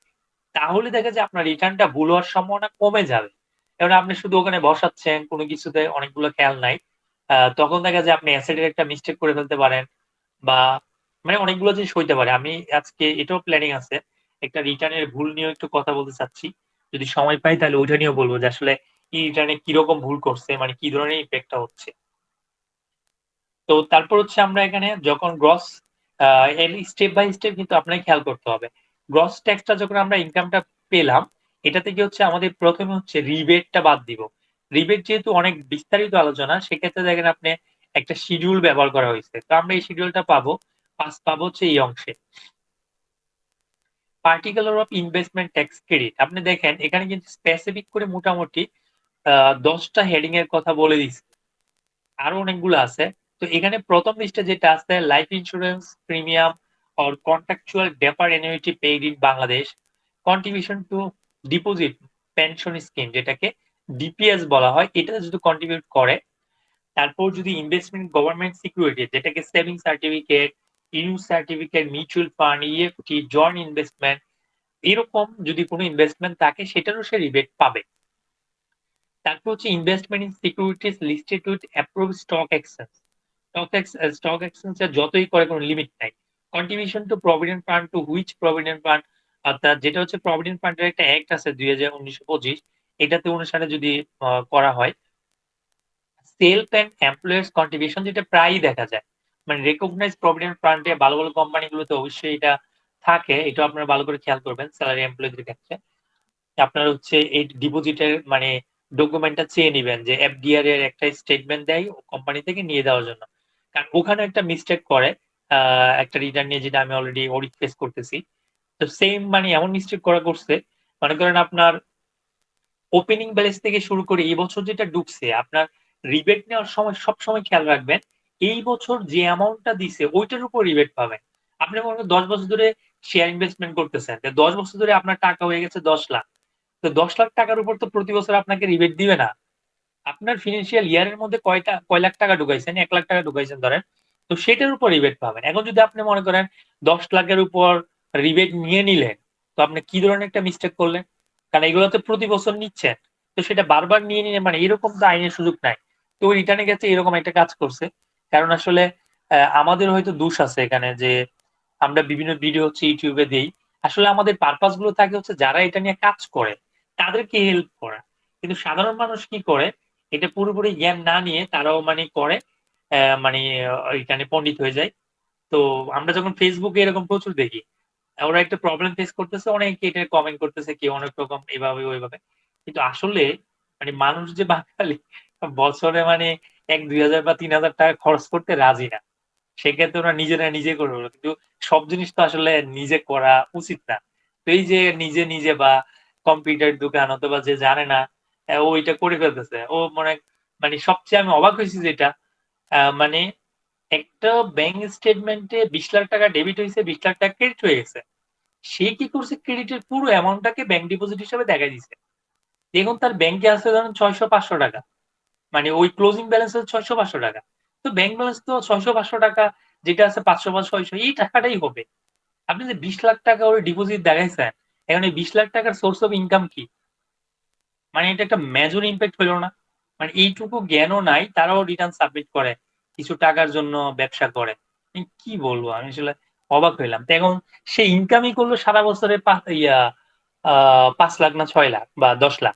তাহলে দেখা যায় আপনার রিটার্নটা ভুল হওয়ার সম্ভাবনা কমে যাবে। এবার আপনি শুধু ওখানে বসাচ্ছেন, কোনো কিছুতে অনেকগুলো খেয়াল নাই। তখন দেখা যায় আপনি অ্যাসেটের একটা মিস্টেক করে ফেলতে পারেন বা মানে অনেকগুলো জিনিস হইতে পারে। আমি আজকে এটাও প্ল্যানিং আছে। একটা রিটার্নের ভুল নিয়েও একটু কথা বলতে চাচ্ছি। যদি সময় পাই তাহলে ওইটা নিয়েও বলব যে আসলে ই-রিটার্ন এ কিরকম ভুল করছে, মানে কি ধরনের ইফেক্টটা হচ্ছে। তো তারপর হচ্ছে আমরা এখানে যখন গ্রস এর স্টেপ বাই স্টেপ কিন্তু আপনাকে খেয়াল করতে হবে। গ্রস ট্যাক্সটা যখন আমরা ইনকামটা পেলাম, এটা থেকে হচ্ছে আমাদের ১ম এ হচ্ছে রিবেটটা বাদ দিব। রিবেট যেহেতু অনেক বিস্তারিত আলোচনা, সেক্ষেত্রে দেখেন আপনি একটা শিডিউল ব্যবহার করা হইছে। তো আমরা এই শিডিউলটা পাবো, পাবো হচ্ছে এই অংশে। Particular of investment tax credit. আপনি দেখেন এখানে কিন্তু স্পেসিফিক করে মোটামুটি ১০ টা হেডিং এর কথা বলে দিছে। আরো অনেকগুলো আছে। তো এখানে ১ম লিস্টে যেটা আছে life insurance premium or contractual defer annuity paid in Bangladesh, contribution to deposit pension scheme যেটাকে ডিপিএস বলা হয়, এটা যদি কন্ট্রিবিউট করে। তারপর যদি ইনভেস্টমেন্ট গভর্নমেন্ট সিকিউরিটি যেটাকে saving certificate, use certificate, mutual fund, EFT, joint investment, এরকম যদি কোনো ইনভেস্টমেন্ট থাকে সেটারও সে রিবেট পাবে। তারপর হচ্ছে investment in securities listed with approve stock exchange. Stock exchange এর যতই করে কোনো লিমিট নাই। Contribution to provident fund to which provident fund, অর্থাৎ যেটা হচ্ছে প্রভিডেন্ট ফান্ডের একটা অ্যাক্ট আছে ২০১৯-২৫, এটাতে অনুসারে যদি করা হয়। সেলফ অ্যান্ড এমপ্লয়ার্স কন্ট্রিবিউশন যেটা প্রায়ই দেখা যায়। মানে রেকগনাইজড প্রভিডেন্ট ফান্ডে ভালো, ভালো কোম্পানিগুলোতে অবশ্যই এটা থাকে। এটা আপনারা ভালো করে খেয়াল করবেন স্যালারি এমপ্লয়িদের ক্ষেত্রে। আপনার হচ্ছে এই ডিপোজিটের মানে ডকুমেন্টটা চেয়ে নিবেন যে এফডিআর এর একটা স্টেটমেন্ট দেয় কোম্পানি থেকে নিয়ে দেওয়ার জন্য। কারণ ওখানে একটা মিস্টেক করে একটা রিটার্ন নিয়ে, যেটা আমি অলরেডি অডিট ফেস করতেছি। তো সেম মানে এমন মিস্টেক করছে, মনে করেন আপনার ওপেনিং ব্যালেন্স থেকে শুরু করে এই বছর যেটা ঢুকছে, আপনার রিবেট নেওয়ার সময় সবসময় খেয়াল রাখবেন এই বছর যে অ্যামাউন্টটা দিছে ওইটার উপর রিবেট পাবেন। আপনি মনে করেন ১০ বছর ধরে শেয়ার ইনভেস্টমেন্ট করতেছেন, ১০ বছর ধরে আপনার টাকা হয়ে গেছে ১০ লাখ। তো ১০ লাখ টাকার উপর তো প্রতি বছর আপনাকে রিবেট দিবে না। আপনার ফিনান্সিয়াল ইয়ার এর মধ্যে কয় লাখ টাকা ঢুকাইছেন, ১ লাখ টাকা ঢুকাইছেন ধরেন, তো সেটার উপর রিবেট পাবেন। এখন যদি আপনি মনে করেন ১০ লাখের উপর রিবেট নিয়ে নিলেন, তো আপনি কি ধরনের একটা মিস্টেক করলেন? কারণ এগুলো তো প্রতি বছর নিচ্ছেন। তো সেটা বারবার নিয়ে নিলে মানে এরকম তো আইনের সুযোগ নাই। তো ওই রিটার্নে গেছে এরকম একটা কাজ করছে। কারণ আসলে আমাদের হয়তো দোষ আছে এখানে যে আমরা বিভিন্ন ভিডিও হচ্ছে ইউটিউবে দেই। আসলে আমাদের পারপাস গুলো থাকে হচ্ছে যারা এটা নিয়ে কাজ করে তাদেরকে হেল্প করা। কিন্তু সাধারণ মানুষ কি করে, এটা পুরোপুরি জ্ঞান না নিয়ে তারাও মানে করে মানে এখানে পণ্ডিত হয়ে যায়। তো আমরা যখন ফেসবুকে এরকম প্রচুর দেখি ওরা একটা প্রবলেম ফেস করতেছে, অনেকে এটা কমেন্ট করতেছে, কেউ অনেক রকম এভাবে ওইভাবে। কিন্তু আসলে মানে মানুষ যে বাঙালি বছরে মানে ১-২ হাজার বা ৩,০০০ টাকা খরচ করতে রাজি না। সেক্ষেত্রে ওরা নিজেরা নিজে করে ফেলল। কিন্তু সব জিনিস তো আসলে নিজে করা উচিত না। তো এই যে নিজে বা কম্পিউটার দোকান অথবা যে জানে না, ও এটা করে ফেলতেছে। ও মানে সবচেয়ে আমি অবাক হইছি যেটা, মানে একটা ব্যাংক স্টেটমেন্টে ৳২০,০০,০০০ ডেবিট হইছে, ৳২০,০০,০০০ ক্রেডিট হয়ে গেছে। সে কি করছে, ক্রেডিটের পুরো অ্যামাউন্টটাকে ব্যাংক ডিপোজিট হিসেবে দেখায় দিছে। দেখুন তার ব্যাংকে আছে ধরেন ৳৬০০-৫০০, মানে ওই ক্লোজিং ব্যালেন্স হচ্ছে ৳৬০০-৫০০। তো ব্যাংক ব্যালেন্স তো ৳৬০০-৫০০, যেটা আছে ৫০০ বা ৬০০ এই টাকাটাই হবে। আপনি যে ৳২০,০০,০০০ ওর ডিপোজিট দেখাইছেন, এখন এই ৳২০,০০,০০০ সোর্স অফ ইনকাম কি? মানে এটা একটা মেজর ইমপ্যাক্ট হইল না? মানে এইটুকু জ্ঞানও নাই, তারাও রিটার্ন সাবমিট করে। কিছু টাকার জন্য ব্যবসা করে। কি বলবো? আমি আসলে অবাক হইলাম। তো এখন সে ইনকামই করলো সারা বছরে আ ৫,০০,০০০ না ৬,০০,০০০ বা ১০,০০,০০০।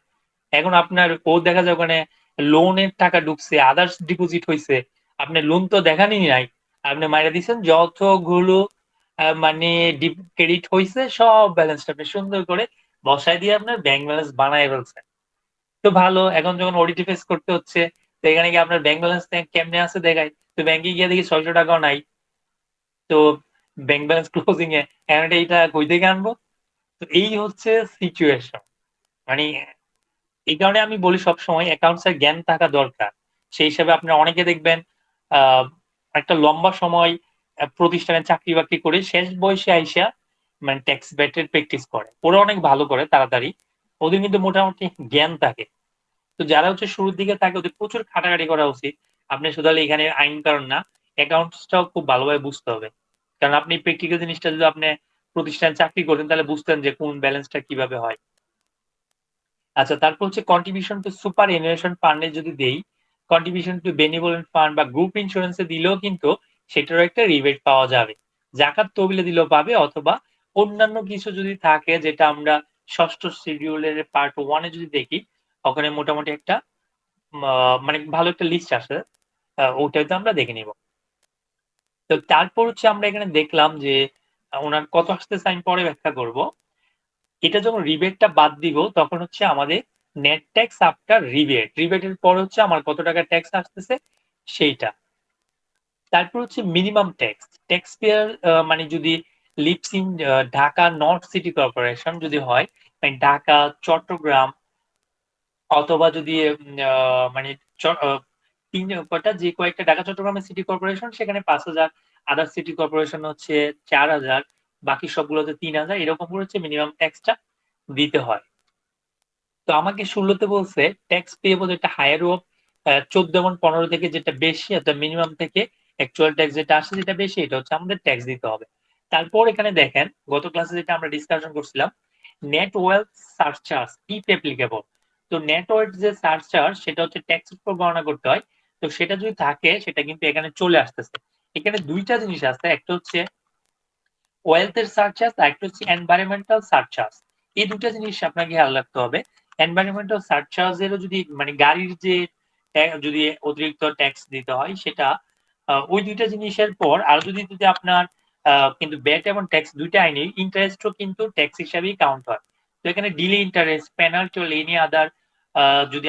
এখন আপনার ও দেখা যায় ওখানে লোনের টাকা ঢুকছে, আদার্স ডিপোজিট হইছে। আপনি লোন তো দেখানই নাই। আপনি মাইরা দিছেন যতগুলো মানে ক্রেডিট হইছে সব ব্যালেন্সটা আপনি সুন্দর করে বসায় দিয়ে আপনার ব্যাংক ব্যালেন্স বানায় ফেলছেন। তো ভালো। এখন যখন অডিট ফেস করতে হচ্ছে, তো এখানে গিয়ে আপনার ব্যাংক ব্যালেন্স কেমনে আছে দেখাই। তো ব্যাংকে গিয়ে দেখি ৳৬০০ ও নাই। তো ব্যাংক ব্যালেন্স ক্লোজিং এ এখন এইটা কই থেকে আনবো? তো এই হচ্ছে সিচুয়েশন। মানে এই কারণে আমি বলি সবসময় অ্যাকাউন্টস এর জ্ঞান থাকা দরকার। সেই হিসাবে আপনারা অনেকে দেখবেন আ একটা লম্বা সময় প্রতিষ্ঠানে চাকরি-বাকরি করে শেষ বয়সে আইসা মানে ট্যাক্স ব্যাটের প্র্যাকটিস করে। ওরা অনেক ভালো করে তাড়াতাড়ি। ওদের কিন্তু মোটামুটি জ্ঞান থাকে। তো যারা হচ্ছে শুরুর দিকে থাকে ওদের প্রচুর খাটাখাটি করা উচিত। আপনি শুধু খালি এখানে আইন কানুন না, অ্যাকাউন্টসটাও খুব ভালোভাবে বুঝতে হবে। কারণ আপনি প্র্যাকটিক্যাল জিনিসটা যদি আপনি প্রতিষ্ঠানে চাকরি করেন তাহলে বুঝতেন যে কোন ব্যালেন্সটা কিভাবে হয়। আচ্ছা, তারপর হচ্ছে কন্ট্রিবিউশন টু সুপার এনুয়েশন ফান্ড এ যদি দেই, কন্ট্রিবিউশন টু বেনিভোলেন্ট ফান্ড বা গ্রুপ ইন্সুরেন্স এ দিলেও কিন্তু সেটারও একটা রিবেট পাওয়া যাবে। জাকাত তহবিলে দিলেও পাবে, অথবা অন্যান্য কিছু যদি থাকে যেটা আমরা ৬ষ্ঠ শিডিউলের পার্ট 1 এ যদি দেখি, ওখানে মোটামুটি একটা মানে ভালো একটা লিস্ট আছে। ওটাতে আমরা দেখে নিব। তো তারপর হচ্ছে আমরা এখানে দেখলাম যে উনার কত আসতেছে আমি পরে ব্যাখ্যা করব। এটা যখন রিবেটটা বাদ দিব তখন হচ্ছে আমাদের নেট ট্যাক্স আফটার রিবেট। রিবেটের পর হচ্ছে আমার কত টাকা ট্যাক্স আসতেছে সেইটা। তারপর হচ্ছে মিনিমাম ট্যাক্স। ট্যাক্স পেয়ার মানে যদি lives in Dhaka north city corporation যদি হয়, মানে ঢাকা, চট্টগ্রাম অথবা যদি মানে চ আ ৩ কয়টা যে কয়েকটা ঢাকা, চট্টগ্রামের সিটি কর্পোরেশন সেখানে ৫,০০০, আদার সিটি কর্পোরেশন হচ্ছে ৪,০০০, বাকি সবগুলোতে ৩,০০০, এরকম করে হচ্ছে মিনিমাম ট্যাক্সটা দিতে হয়। তো আমাকে ১৬ তে বলছে ট্যাক্স পেয়েবল যেটা হায়ার অফ ১৪ এবং ১৫ থেকে যেটা বেশি অর্থাৎ মিনিমাম থেকে অ্যাকচুয়াল ট্যাক্স যেটা আসে যেটা বেশি এটা হচ্ছে আমাদের ট্যাক্স দিতে হবে। তারপর এখানে দেখেন গত ক্লাসে যেটা আমরা ডিসকাশন করছিলাম, net wealth surcharge if applicable. তো নেট ওয়েলথ যে সারচার্জ সেটা হচ্ছে ট্যাক্স এর উপর গণনা করতে হয়। তো সেটা যদি থাকে সেটা কিন্তু এখানে চলে আসতেছে। এখানে ২ টা জিনিস আছে। একটা হচ্ছে ওয়েলথ এর সারচার্জ, আরেকটা হচ্ছে এনভায়রনমেন্টাল সারচার্জ। এই ২ টা জিনিস আপনাকে খেয়াল রাখতে হবে। এনভায়রনমেন্টাল সারচার্জ এরও যদি মানে গাড়ির যে যদি অতিরিক্ত ট্যাক্স দিতে হয় সেটা ওই ২ টা জিনিসের পর আর যদি আপনার কিন্তু ভ্যাট এবং ট্যাক্স ২ টা আইনেই ইন্টারেস্টও কিন্তু ট্যাক্স হিসাবেই কাউন্ট হয়। তো এখানে delay interest, penalty or any other যদি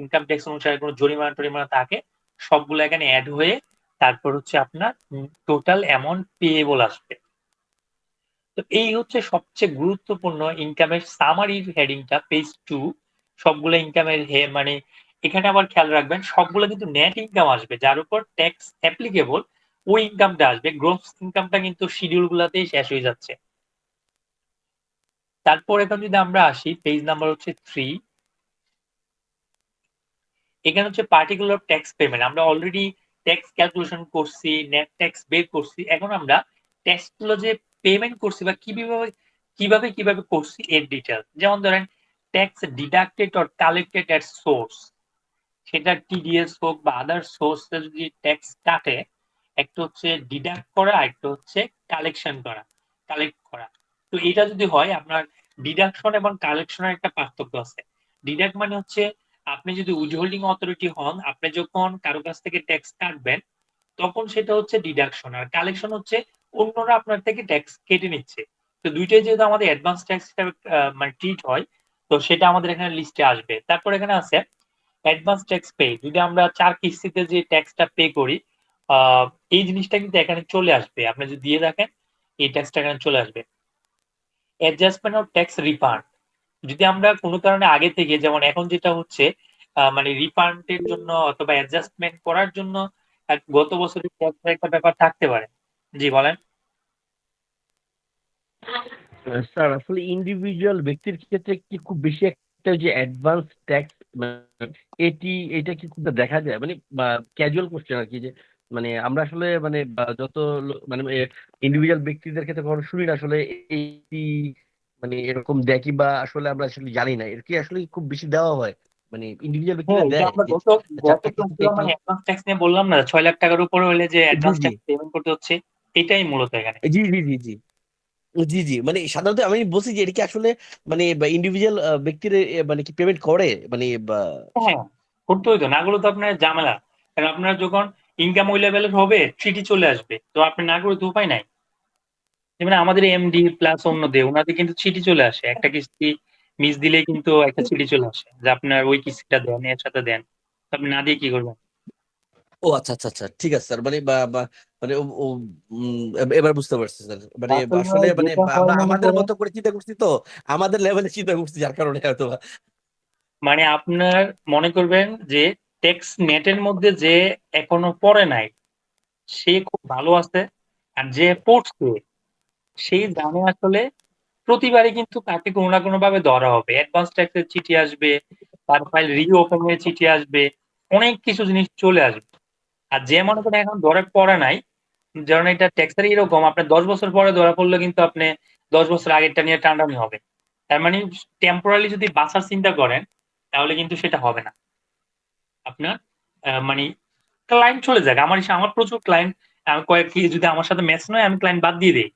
ইনকাম ট্যাক্স অনুসারে কোনো জরিমানা-টরিমানা থাকে সবগুলো এখানে এড হয়ে তারপর হচ্ছে আপনার টোটাল অ্যামাউন্ট পেয়েবল আসবে। তো এই হচ্ছে সবচেয়ে গুরুত্বপূর্ণ ইনকামের সামারির হেডিংটা পেজ 2 সবগুলো ইনকামের মানে এখানে আবার খেয়াল রাখবেন সবগুলো কিন্তু নেট ইনকাম আসবে যার উপর ট্যাক্স অ্যাপ্লিকেবল ওই ইনকামটা আসবে। গ্রস ইনকামটা কিন্তু শিডিউল গুলাতেই শেষ হয়ে যাচ্ছে। তারপর এখন যদি আমরা আসি পেজ নাম্বার হচ্ছে 3, এখানে হচ্ছে পার্টিকুলার ট্যাক্স পেমেন্ট। আমরা অলরেডি ট্যাক্স ক্যালকুলেশন করছি, নেট ট্যাক্স বের করছি। এখন আমরা ট্যাক্স গুলো যে পেমেন্ট করছি বা কিভাবে করছি এর ডিটেইল। যেমন ধরেন tax deducted or collected at source, সেটা টিডিএস হোক বা আদার সোর্স এ যদি ট্যাক্স কাটে, একটা হচ্ছে ডিডাক্ট করা, আরেকটা হচ্ছে কালেকশন করা, কালেক্ট করা। তো এটা যদি হয় আপনার ডিডাকশন এবং কালেকশনের একটা পার্থক্য আছে। ডিডাক্ট মানে হচ্ছে আপনি যদি উইথহোল্ডিং অথরিটি হন, আপনি যখন কারো কাছ থেকে ট্যাক্স কাটবেন তখন সেটা হচ্ছে ডিডাকশন। আর কালেকশন হচ্ছে অন্যরা আপনার থেকে ট্যাক্স কেটে নিচ্ছে। তো দুইটাই যেহেতু আমাদের অ্যাডভান্স ট্যাক্স হিসাবে মানে ট্রিট হয়, তো সেটা আমাদের এখানে লিস্টে আসবে। তারপর এখানে আছে অ্যাডভান্স ট্যাক্স পে। যদি আমরা ৪ কিস্তিতে যে ট্যাক্সটা পে করি, আ এই জিনিসটা কিন্তু এখানে চলে আসবে। আপনি যদি দিয়ে রাখেন, এই ট্যাক্সটা এখানে চলে আসবে। Adjustment of tax refund. যদি আমরা কোনো কারণে আগে থেকে, যেমন এখন যেটা হচ্ছে মানে রিফান্ডের জন্য অথবা অ্যাডজাস্টমেন্ট করার জন্য গত বছরের ট্যাক্সের একটা ব্যাপার থাকতে পারে। জি বলেন। স্যার আসলে ইন্ডিভিজুয়াল ব্যক্তির ক্ষেত্রে কি খুব বেশি একটা যে অ্যাডভান্স ট্যাক্স এটি এটা কি খুব দেখা যায়, মানে ক্যাজুয়াল কোশ্চেন আর কি, যে মানে আমরা আসলে মানে যত মানে ইন্ডিভিজুয়াল ব্যক্তিদের ক্ষেত্রে কখনো শুনি না আসলে এইটি মানে এরকম দেখি, বা আসলে আমরা আসলে জানি না এর কি আসলে খুব বেশি দেওয়া হয়, মানে ইন্ডিভিজুয়াল হ্যাঁ, ব্যক্তিদের এই যে দেয় আমরা যে গত গত 4টা কিস্তিতে ক্লাসগুলো একটু। মানে অ্যাডভান্স ট্যাক্স নিয়ে বললাম না, ৬ লাখ টাকার উপরে হলে যে জি অ্যাডভান্স জি ট্যাক্স পেমেন্ট করতে হচ্ছে, এটাই মূলত এখানে। জি জি জি জি জি জি, মানে সাধারণত আমি বলছি যে এটা কি আসলে মানে ইন্ডিভিজুয়াল ব্যক্তির মানে কি পেমেন্ট করে, মানে হ্যাঁ, করতে হইতো না করলে তো আপনার ঝামেলা। কারণ আপনার যখন ইনকাম ওই লেভেলের হবে, চিঠি চলে আসবে। তো আপনি না করে তো উপায় নাই। যেমন আমাদের এমডি প্লাস অন্যদের উনাদের কিন্তু চিঠি চলে আসে। একটা কিস্তি মিস দিলেই কিন্তু একটা চিঠি চলে আসে যে আপনার ওই কিস্তিটা দেন, এর সাথে দেন। তো আপনি না দিয়ে কি করবেন? ও আচ্ছা আচ্ছা আচ্ছা, ঠিক আছে স্যার, মানে মানে এবার বুঝতে পারছি স্যার, মানে আসলে আসলে মানে যেটা হয় আমরা মনে আমাদের করেন, মতো করে চিন্তা করছি, তো আমাদের লেভেলে চিন্তা করছি যার কারণে হয়তো মানে আপনার মনে করবেন যে টেক্স নেটের মধ্যে যে এখনো পড়ে নাই, সে খুব ভালো আছে। আর যে পড়ছে, সে জানে আসলে প্রতিবারই কিন্তু তাকে কোনো না কোনোভাবে ধরা হবে। অ্যাডভান্স ট্যাক্স এর চিঠি আসবে, তার ফাইল রিওপেন হয়ে চিঠি আসবে, অনেক কিছু জিনিস চলে আসবে। আর যে মনে করেন এখন ধরা পড়ে নাই, যেমন এটা ট্যাক্সের এরকম আপনার ১০ বছর পরে ধরা পড়লে কিন্তু আপনি ১০ বছর আগেরটা নিয়ে টানাটানি হবে। তার মানে টেম্পোরারি যদি বাঁচার চিন্তা করেন, তাহলে কিন্তু সেটা হবে না। আপনার মানে ক্লায়েন্ট চলে যাক। আমার প্রচুর ক্লায়েন্ট, আমি কয়েক যদি আমার সাথে ম্যাচ নয় আমি ক্লায়েন্ট বাদ দিয়ে দেই।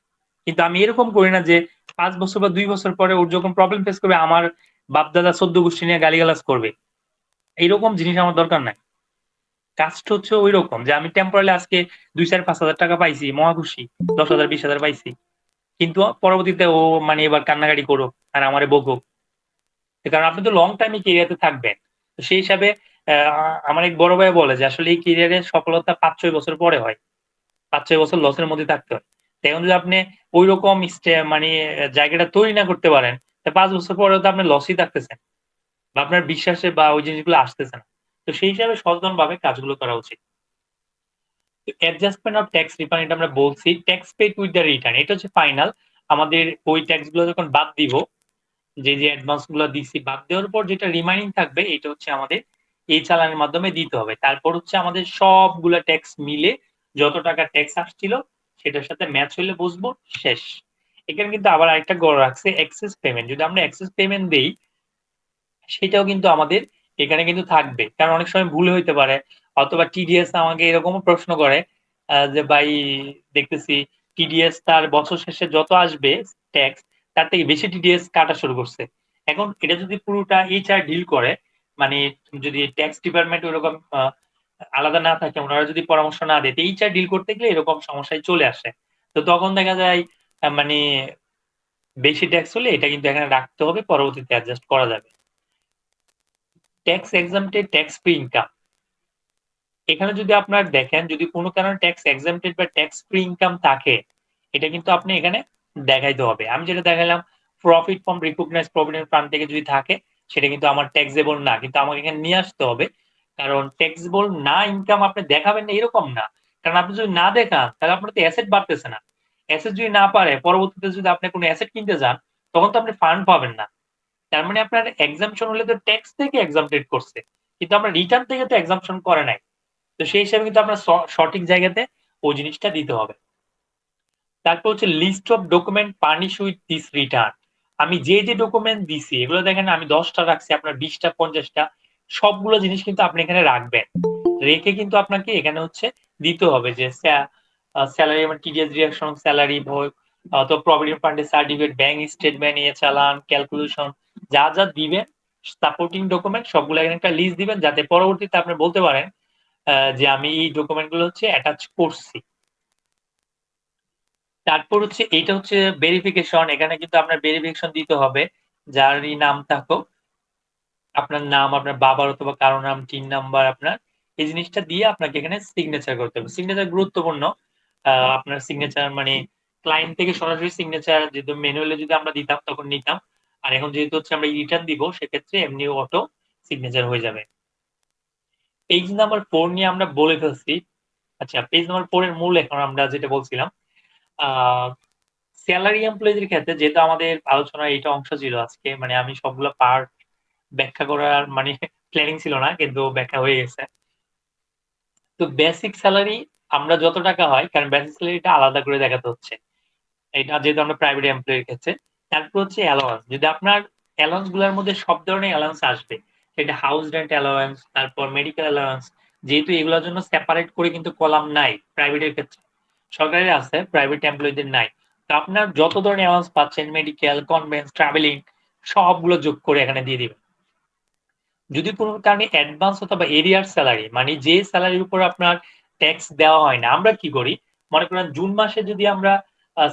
কিন্তু আমি এরকম করি না যে ৫ বছর বা ২ বছর পরে ওর যখন প্রবলেম ফেস করবে আমার বাপ-দাদা ১৪ গোষ্ঠী নিয়ে গালিগালাজ করবে। এইরকম জিনিস আমার দরকার নাই। কাজটা হচ্ছে ঐরকম যে আমি টেম্পোরারি আজকে ২, ৪, ৫,০০০ টাকা পাইছি, মহা খুশি। ১০,০০০, ২০,০০০ পাইছি। কিন্তু পরবর্তীতে ও মানে এবার কান্নাকাটি করুক আর আমারে বকুক। কারণ আপনি তো লং টাইম এই ক্যারিয়ারে থাকবেন। তো সেই হিসাবে আমার এক বড় ভাই বলে যে আসলে এই ক্যারিয়ারে সফলতা ৫-৬ বছর পরে হয়। ৫-৬ বছর লসের মধ্যে থাকতে হয়। তো এখন যদি আপনি ঐরকম মানে জায়গাটা তৈরি না করতে পারেন, তা ৫ বছর পরেও তো আপনি লসেই থাকতেছেন। বা আপনার বিশ্বাসে বা ওই জিনিসগুলো আসতেছে না। তো সেই হিসাবে সচেতনভাবে কাজগুলো করা উচিত। অ্যাডজাস্টমেন্ট অফ ট্যাক্স রিফান্ড এটা আমরা বলছি। Tax paid with the return এটা হচ্ছে ফাইনাল। আমাদের ওই ট্যাক্স গুলো যখন বাদ দিব, যে অ্যাডভান্স গুলো দিছি বাদ দেওয়ার পর যেটা রিমাইনিং থাকবে এটা হচ্ছে আমাদের এই চালানের মাধ্যমে দিতে হবে। তারপর হচ্ছে আমাদের সবগুলা ট্যাক্স মিলে যত টাকা ট্যাক্স আসছিল সেটার সাথে ম্যাচ হইলে বুঝবো শেষ। এখানে কিন্তু আবার আরেকটা গড় রাখছে এক্সেস পেমেন্ট। যদি আমরা এক্সেস পেমেন্ট দেই সেটাও কিন্তু আমাদের এখানে কিন্তু থাকবে। কারণ অনেক সময় ভুল হইতে পারে। অথবা টিডিএস আমাকে এরকমও প্রশ্ন করে যে ভাই দেখতেছি টিডিএস তার বছর শেষে যত আসবে ট্যাক্স তার থেকে বেশি টিডিএস কাটা শুরু করছে। এখন এটা যদি পুরোটা এইচআর ডিল করে, মানে যদি ট্যাক্স ডিপার্টমেন্ট ওরকম আলাদা না থাকে, ওনারা যদি পরামর্শ না দেয়, এইচআর ডিল করতে গেলে এরকম সমস্যায় চলে আসে। তো তখন দেখা যায় মানে বেশি ট্যাক্স হলে এটা কিন্তু এখানে রাখতে হবে, পরবর্তীতে অ্যাডজাস্ট করা যাবে। Tax এক্সাম্পটেড tax free income. এখানে যদি আপনার দেখেন যদি কোনো কারণে ট্যাক্স এক্সাম্পটেড বা ট্যাক্স ফ্রি ইনকাম থাকে, এটা কিন্তু আপনি এখানে দেখাইতে হবে। আমি যেটা দেখাইলাম profit from recognized provident fund থেকে যদি থাকে সেটা কিন্তু আমার ট্যাক্সেবল না। কিন্তু আমাকে এখানে নিয়ে আসতে হবে। কারণ ট্যাক্সেবল না ইনকাম আপনি দেখাবেন না এরকম না। কারণ আপনি যদি না দেখান তাহলে আপনার তো অ্যাসেট বাড়তেছে না। অ্যাসেট যদি না পারে পরবর্তীতে যদি আপনি কোনো অ্যাসেট কিনতে যান তখন তো আপনি ফান্ড পাবেন না। তার মানে আপনার এক্সাম্পশন হলে তো ট্যাক্স থেকে এক্সাম্পটেড করছে। কিন্তু আমরা রিটার্ন থেকে তো এক্সাম্পশন করে নাই। তো সেই হিসাবে কিন্তু আপনার সঠিক জায়গাতে ওই জিনিসটা দিতে হবে। তারপর হচ্ছে list of document furnish with this return. আমি যে ডকুমেন্ট দিছি এগুলো দেখেন আমি ১০টা রাখছি, আপনার ২০টা ৫০টা সবগুলো জিনিস কিন্তু আপনি এখানে রাখবেন। রেখে কিন্তু আপনাকে এখানে হচ্ছে দিতে হবে যে স্যালারি আমার টিডিএস রিয়াকশন স্যালারি অথবা প্রভিডেন্ট ফান্ডের সার্টিফিকেট ব্যাংক স্টেটমেন্ট এ চালান ক্যালকুলেশন যা যা দিবেন সাপোর্টিং ডকুমেন্ট সবগুলো এখানে একটা লিস্ট দিবেন যাতে পরবর্তীতে আপনি বলতে পারেন যে আমি এই ডকুমেন্ট গুলো হচ্ছে অ্যাটাচ করছি। তারপর হচ্ছে এইটা হচ্ছে ভেরিফিকেশন। এখানে কিন্তু আপনার ভেরিফিকেশন দিতে হবে, যারই নাম থাকুক, আপনার নাম, আপনার বাবার অথবা কারো নাম, টিন নাম্বার আপনার, এই জিনিসটা দিয়ে আপনাকে এখানে সিগনেচার করতে হবে। সিগনেচার গুরুত্বপূর্ণ। আপনার সিগনেচার মানে ক্লায়েন্ট থেকে সরাসরি সিগনেচার যেহেতু ম্যানুয়ালি যদি আমরা দিতাম তখন নিতাম, আর এখন যেহেতু হচ্ছে আমরা রিটার্ন দিব সেক্ষেত্রে এমনি অটো সিগনেচার হয়ে যাবে। পেজ নাম্বার 4 নিয়ে আমরা বলে ফেলছি। আচ্ছা, পেজ নাম্বার 4 এর মূল এখন আমরা যেটা বলছিলাম, আহ স্যালারি এমপ্লয়ীদের ক্ষেত্রে যেহেতু আমাদের আলোচনার এইটা অংশ ছিল আজকে, মানে আমি সবগুলো পার্ট ব্যাখ্যা করার মানে প্ল্যানিং ছিল না, কিন্তু ব্যাখ্যা হয়ে গেছে। তো বেসিক স্যালারি আমরা যত টাকা হয়, কারণ বেসিক স্যালারিটা আলাদা করে দেখাতে হচ্ছে, এটা যেহেতু আমরা প্রাইভেট এমপ্লয়ির ক্ষেত্রে। তারপর হচ্ছে অ্যালাওয়েন্স, যদি আপনার অ্যালাওয়েন্স গুলোর মধ্যে সব ধরনের অ্যালাওয়েন্স আসবে, এটা হাউস রেন্ট অ্যালাওয়েন্স, তারপর মেডিকেল অ্যালাওয়েন্স, যেহেতু এগুলোর জন্য সেপারেট করে কিন্তু কলাম নাই প্রাইভেটের ক্ষেত্রে, সরকারের আছে, প্রাইভেট এমপ্লয়ীদের নাই। তো আপনার যত ধরনের অ্যালাওয়েন্স পাচ্ছেন, মেডিকেল, কনভেন্স, ট্রাভেলিং, সবগুলো যোগ করে এখানে দিয়ে দিবেন। যদি কোনো কারণে অ্যাডভান্স অথবা এরিয়ার স্যালারি, মানে যে স্যালারির উপর আপনার ট্যাক্স দেওয়া হয় না, আমরা কি করি, মনে করেন জুন মাসে যদি আমরা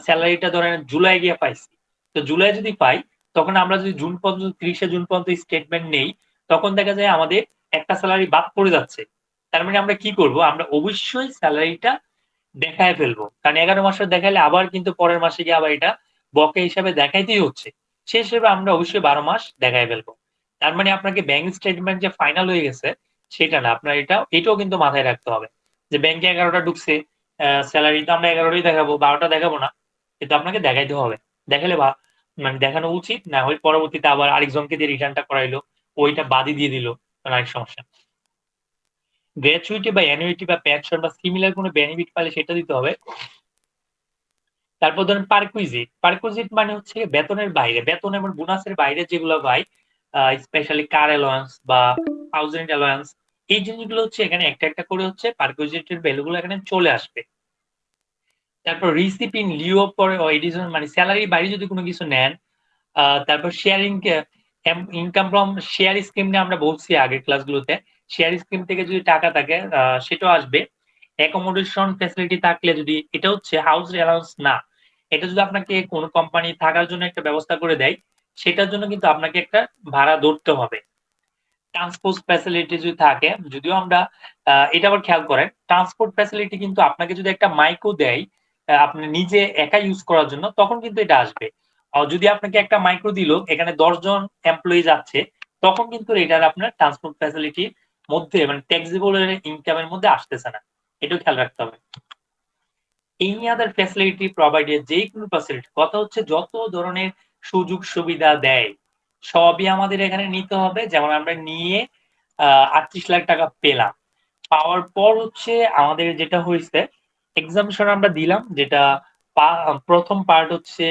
স্যালারিটা ধরেন জুলাই গিয়ে পাইছি, তো জুলাই যদি পাই, তখন আমরা যদি জুন পর্যন্ত 30 জুন পর্যন্ত স্টেটমেন্ট নেই, তখন দেখা যায় আমাদের একটা স্যালারি বাদ পড়ে যাচ্ছে। তার মানে আমরা কি করব, আমরা অবশ্যই স্যালারিটা দেখায় ফেলবো, কারণ 11 মাসের দেখাইলে আবার কিন্তু পরের মাসে গিয়ে আবার এটা বকে হিসাবে দেখাইতেই হচ্ছে। সে হিসেবে আমরা অবশ্যই 12 মাস দেখায় ফেলবো। তার মানে আপনাকে ব্যাংক স্টেটমেন্ট যে ফাইনাল হয়ে গেছে সেটা না, আপনার এটাও কিন্তু মাথায় রাখতে হবে যে ব্যাংকে 11টা ঢুকছে, স্যালারি তো আমরা 11টাই দেখাবো, 12টা দেখাবো না, কিন্তু আপনাকে দেখাইতে হবে। দেখালে মানে দেখানো উচিত, না হয় পরবর্তীতে আবার আরেকজনকে দিয়ে রিটার্নটা করাইলো, ওইটা বাদই দিয়ে দিল, আরেক সমস্যা। গ্র্যাচুইটি বা অ্যানুইটি বা পেনশন বা সিমিলার কোনো বেনিফিট পাইলে সেটা দিতে হবে। তারপর ধরেন পারকুইজিট, পারকুইজিট মানে হচ্ছে বেতনের বাইরে, বেতন এবং বোনাসের বাইরে যেগুলো পাই, স্পেশালি কার অ্যালাওয়েন্স বা হাউজিং অ্যালাওয়েন্স, এই জিনিসগুলো হচ্ছে এখানে একটা একটা করে হচ্ছে পারকুইজিটের ভ্যালুগুলো এখানে চলে আসবে। তারপর রিসিপ ইন লিউ অফ পরে এডিশন, মানে স্যালারির বাইরে যদি কোনো কিছু নেন। তারপর sharing income from share scheme নিয়ে আমরা বলছি আগের ক্লাসগুলোতে, শেয়ার স্কিম থেকে যদি টাকা থাকে সেটাও আসবে। অ্যাকোমোডেশন ফ্যাসিলিটি থাকলে, যদি এটা হচ্ছে হাউস অ্যালাউন্স না, এটা যদি আপনাকে কোনো কোম্পানি থাকার জন্য একটা ব্যবস্থা করে দেয়, সেটার জন্য কিন্তু আপনাকে একটা ভাড়া ধরতে হবে। ট্রান্সপোর্ট ফ্যাসিলিটি যদি থাকে, যদিও আমরা এটা আবার খেয়াল করেন, ট্রান্সপোর্ট ফ্যাসিলিটি কিন্তু আপনাকে যদি একটা মাইকও দেয় আপনি নিজে একা ইউজ করার জন্য, তখন কিন্তু এটা আসবে। যদি আপনাকে একটা মাইক্রো দিল, এখানে 10 জন এমপ্লয়ি যাচ্ছে, তখন কিন্তু এটার আপনার ট্রান্সপোর্ট ফ্যাসিলিটির মধ্যে মানে ট্যাক্সেবল ইনকামের মধ্যে আসতেছে না, এটাও খেয়াল রাখতে হবে। এনি আদার ফ্যাসিলিটি প্রোভাইডেড, যে কোনো ফ্যাসিলিটি, কথা হচ্ছে যত ধরনের সুযোগ সুবিধা দেয় সবই আমাদের এখানে নিতে হবে। যেমন আমরা নিয়ে 38 লাখ টাকা পেলাম, পাওয়ার পর হচ্ছে আমাদের যেটা হয়েছে, এক্সাম্পশন আমরা দিলাম, যেটা প্রথম পার্ট হচ্ছে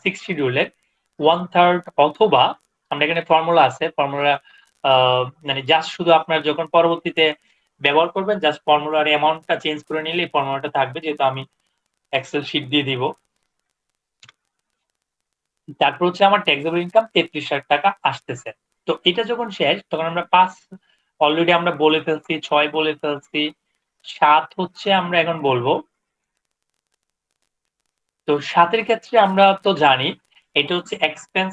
6 শিডিউলের 1/3, অথবা আমরা এখানে ফর্মুলা আছে, ফর্মুলা মানে জাস্ট শুধু আপনার যখন পরবর্তীতে ব্যবহার করবেন, জাস্ট ফর্মুলার অ্যামাউন্টটা চেঞ্জ করে নিলে ফর্মুলাটা থাকবে, যেহেতু আমি এক্সেল শিট দিয়ে দিব। তারপর হচ্ছে আমার ট্যাক্সেবল ইনকাম 33 লাখ টাকা আসতেছে। তো এটা যখন শেষ, তখন আমরা 5 অলরেডি আমরা বলে ফেলছি, 6 বলে ফেলছি, 7 হচ্ছে আমরা এখন বলবো। তো 7 এর ক্ষেত্রে আমরা তো জানি এটা হচ্ছে এক্সপেন্স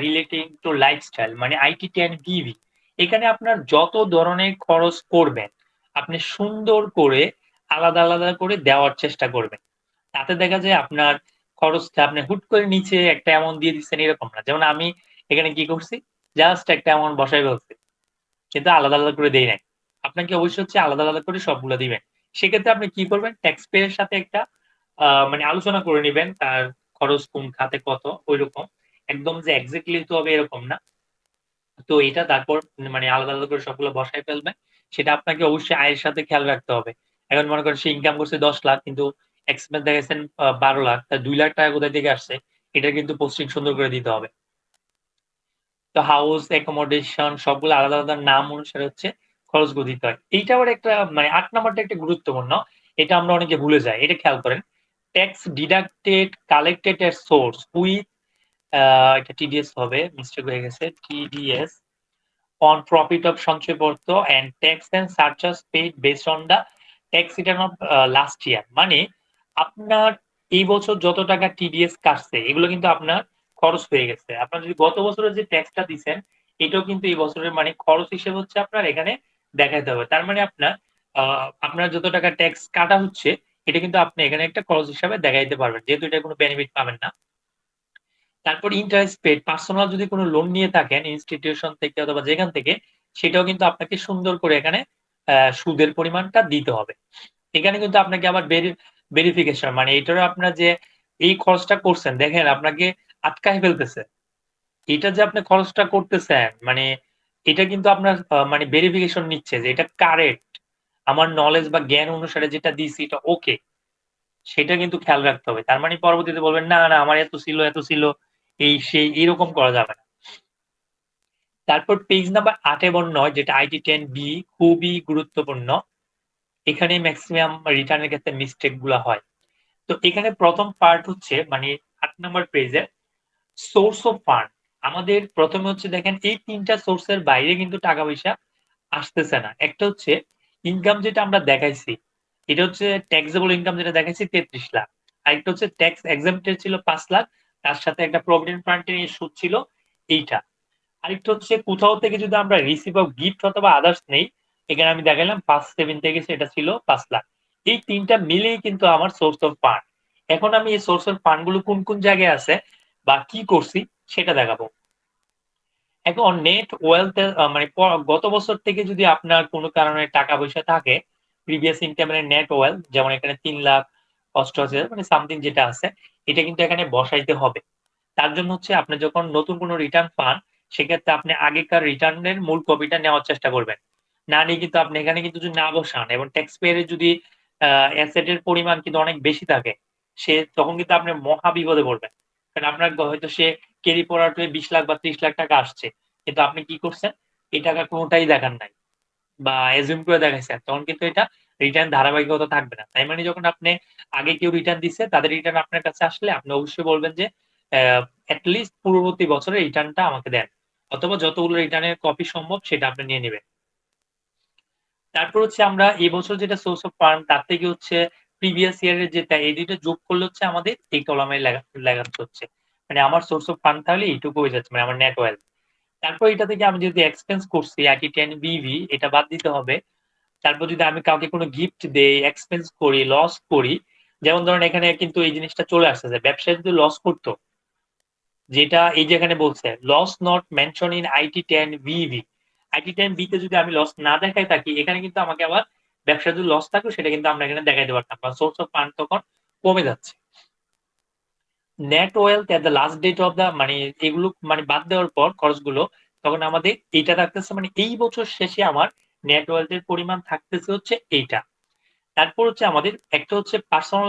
রিলেটিং টু লাইফস্টাইল, মানে IT10 DV। এখানে আপনার যত ধরনের খরচ করবেন, আপনি সুন্দর করে আলাদা আলাদা করে দেওয়ার চেষ্টা করবেন। তাতে দেখা যায় আপনার খরচটা আপনি হুট করে নিচে একটা অ্যামাউন্ট দিয়ে দিচ্ছেন এরকম না। যেমন আমি এখানে কি করছি, জাস্ট একটা অ্যামাউন্ট বসাই ফেলছি, কিন্তু আলাদা আলাদা করে দেই নাই। আপনাকে অবশ্যই হচ্ছে আলাদা আলাদা করে সবগুলো দিবেন। সেক্ষেত্রে আপনি কি করবেন, ট্যাক্স পেয়ার সাথে একটা মানে আলোচনা করে নিবেন, তার খরচ কোন খাতে কত, ঐরকম। একদম যে এক্সাক্টলি দিতে হবে এরকম না। তো এটা তারপর মানে আলাদা আলাদা করে সবগুলো বসায় ফেলবেন। সেটা আপনাকে অবশ্যই আয়ের সাথে খেয়াল রাখতে হবে। এখন মনে করেন সে ইনকাম করছে 10 লাখ, কিন্তু এক্সপেন্স দেখাচ্ছেন 12 লাখ, তার 2 লাখ টাকা কোথায় থেকে আসছে, এটা কিন্তু পোস্টিং সুন্দর করে দিতে হবে। তো হাউস অ্যাকোমোডেশন সবগুলো আলাদা আলাদা নাম অনুসারে হচ্ছে খরচগুলো দিতে হয়। এইটা আবার একটা মানে ৮ নাম্বারটা একটা গুরুত্বপূর্ণ। এটা আমরা অনেকে ভুলে যাই। এটা খেয়াল করেন। Tax deducted collected at source with এটা টিডিএস হবে, মিস্টেক হয়ে গেছে। টিডিএস অন প্রফিট অফ সঞ্চয়পত্র and tax and surcharge paid based on the tax return of last year. মানে আপনার এই বছর যত টাকা টিডিএস কাটছে এগুলো কিন্তু আপনার খরচ হয়ে গেছে। আপনার যদি গত বছরের যে ট্যাক্সটা দিচ্ছেন এটাও কিন্তু এই বছরের মানে খরচ হিসেবে হচ্ছে আপনার এখানে দেখাইতে হবে। তার মানে আপনার যত টাকা ট্যাক্স কাটা হচ্ছে এটা কিন্তু আপনি এখানে একটা খরচ হিসাবে দেখাইতে পারবেন, যেহেতু এটা কোনো বেনিফিট পাবেন না। তারপর ইন্টারেস্ট পেড, পার্সোনাল যদি কোনো লোন নিয়ে থাকেন ইনস্টিটিউশন থেকে অথবা যেখান থেকে, সেটাও কিন্তু আপনাকে সুন্দর করে এখানে সুদের পরিমাণটা দিতে হবে। এখানে কিন্তু আপনাকে আবার ভেরিফিকেশন মানে এটারও আপনার যে এই খরচটা করছেন দেখেন আপনাকে আটকায় ফেলতেছে। এটা যে আপনি খরচটা করতেছেন মানে এটা কিন্তু আপনার মানে ভেরিফিকেশন নিচ্ছে যে এটা কারেক্ট। আমার নলেজ বা জ্ঞান অনুসারে যেটা দিছি এটা ওকে। সেটা কিন্তু খেয়াল রাখতে হবে। তার মানে পরবর্তীতে বলবেন, "না, না আমার এত ছিল।" এই সেই এরকম করা যাবে না। তারপর পেজ নাম্বার ৮ এবং ৯ যেটা IT10B খুবই গুরুত্বপূর্ণ। এখানে মেক্সিমাম রিটার্ন এর ক্ষেত্রে মিস্টেক গুলা হয়। তো এখানে ১ম পার্ট হচ্ছে মানে ৮ নাম্বার পেজে সোর্স অফ ফান্ড। আমাদের ১ম এ হচ্ছে দেখেন এই ৩ টা সোর্স এর বাইরে কিন্তু টাকা-পয়সা আসতেছে না। একটা হচ্ছে ইনকাম যেটা আমরা দেখাইছি। এটা হচ্ছে ট্যাক্সেবল ইনকাম যেটা দেখাইছি ৩৩ লাখ। আরেকটা হচ্ছে ট্যাক্স এক্সাম্পটেড ছিল ৫ লাখ। তার সাথে একটা প্রভিডেন্ট ফান্ড এর সুদ ছিল এইটা। আরেকটা হচ্ছে কোথাও থেকে যদি আমরা রিসিভ অফ গিফট অথবা আদার্স নেই, এখানে আমি দেখাইলাম ৫-৭ থেকে সেটা ছিল ৫ লাখ। এই ৩ টা মিলেই কিন্তু আমার সোর্স অফ ফান্ড। এখন আমি এই সোর্স অফ ফান্ড গুলো কোন জায়গায় আছে বা কি করছি সেটা দেখাবো। এখন নেট ওয়েলথ মানে গত বছর থেকে যদি আপনার কোনো কারণে টাকা-পয়সা থাকে, প্রিভিয়াস ইনকাম এর নেট ওয়েলথ যেমন এখানে ৩,৮৮,০০০ মানে সামথিং যেটা আছে, এটা কিন্তু এখানে বসাইতে হবে। তার জন্য হচ্ছে আপনি যখন নতুন কোনো রিটার্ন পান, সেক্ষেত্রে আপনি আগেকার রিটার্নের মূল কপিটা নেওয়ার চেষ্টা করবেন। না নিয়ে কিন্তু আপনি এখানে কিন্তু যদি না বসান এবং ট্যাক্স পেয়ার এর যদি অ্যাসেট এর পরিমাণ কিন্তু অনেক বেশি থাকে, তখন কিন্তু আপনি মহা বিপদে পড়বেন। কারণ আপনার হয়তো সে ক্যারি ফরওয়ার্ড হয়ে ২০ লাখ বা ৩০ লাখ টাকা আসছে। কিন্তু আপনি কি করছেন? এই টাকা কোনটাই দেখান নাই। বা অ্যাজিউম করে দেখাইছেন। তখন কিন্তু এটা রিটার্ন ধারাবাহিকতা থাকবে না। তাই মানে যখন আপনি আগে কেউ রিটার্ন দিচ্ছে তাদের রিটার্ন আপনার কাছে আসলে আপনি অবশ্যই বলবেন যে এট লিস্ট পূর্ববর্তী বছরের রিটার্নটা আমাকে দেন। অথবা যতগুলো রিটার্নের কপি সম্ভব সেটা আপনি নিয়ে নিবেন। তারপর হচ্ছে আমরা এই বছর যেটা সোর্স অফ ফান্ড তার থেকে হচ্ছে প্রিভিয়াস ইয়ার এর যেটা এই ২ টা যোগ করলে হচ্ছে আমাদের এই কলামে লেখাতে হচ্ছে। মানে আমার সোর্স অফ ফান্ড তাহলে এইটুকু হয়ে যাচ্ছে মানে আমার নেট ওয়েলথ। তারপর এটা থেকে আমি যদি এক্সপেন্স করছি IT10BV এটা বাদ দিতে হবে। তারপর যদি আমি কাউকে কোনো গিফট দেই, এক্সপেন্স করি, লস করি, যেমন ধরেন এখানে কিন্তু এই জিনিসটা চলে আসছে যে ব্যবসায়ী যদি লস করত, যেটা এই যে এখানে বলছে loss not mention in IT10BV। IT10B তে যদি আমি লস না দেখাই থাকি, এখানে কিন্তু আমাকে আবার ব্যবসায় যদি লস থাকতো সেটা কিন্তু আমরা এখানে দেখাইতে পারতাম। বা সোর্স অফ ফান্ড তখন কমে যাচ্ছে। Net wealth at the last date of the মানে এগুলো মানে বাদ দেওয়ার পর খরচগুলো তখন আমাদের এইটা থাকতেছে মানে এই বছর শেষে আমার নেট ওয়েলথ এর পরিমাণ থাকতেছে হচ্ছে এইটা। তারপর হচ্ছে আমাদের একটা হচ্ছে পার্সোনাল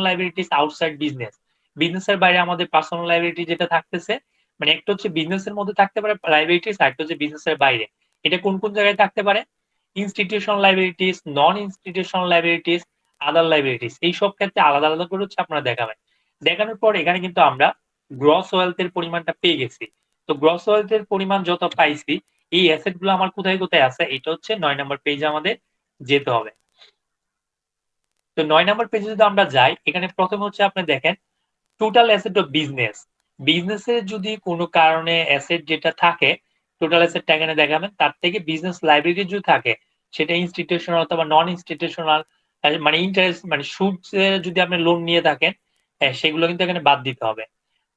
লাইবিলিটিস আউটসাইড বিজনেস। বিজনেসের বাইরে আমাদের পার্সোনাল লাইবিলিটি যেটা থাকতেছে মানে একটা হচ্ছে বিজনেসের মধ্যে থাকতে পারে লাইবিলিটিস, আর একটা হচ্ছে বিজনেসের বাইরে। এটা কোন জায়গায় থাকতে পারে? ইনস্টিটিউশনাল লাইবিলিটিস, নন ইনস্টিটিউশনাল লাইবিলিটিস, আদার লাইবিলিটিস। এই সব ক্ষেত্রে আলাদা করে হচ্ছে আপনারা দেখাবেন। দেখানোর পর এখানে কিন্তু আমরা গ্রস ওয়েলথ এর পরিমাণটা পেয়ে গেছি। তো গ্রস ওয়েলথ এর পরিমাণ যত পাইছি, এই অ্যাসেট গুলো আমার কোথায় আছে এটা হচ্ছে ৯ নম্বর পেজে আমাদের যেতে হবে। তো ৯ নম্বর পেজে যদি আমরা যাই, এখানে ১ম হচ্ছে আপনি দেখেন টোটাল অ্যাসেট অফ বিজনেস। বিজনেসের যদি কোনো কারণে অ্যাসেট যেটা থাকে, টোটাল অ্যাসেটটা এখানে দেখাবেন। তার থেকে বিজনেস লায়াবিলিটি যদি থাকে, সেটা ইনস্টিটিউশনাল অথবা নন ইনস্টিটিউশনাল মানে ইন্টারেস্ট মানে সুদ যদি আপনি লোন নিয়ে থাকেন, সেগুলো কিন্তু এখানে বাদ দিতে হবে।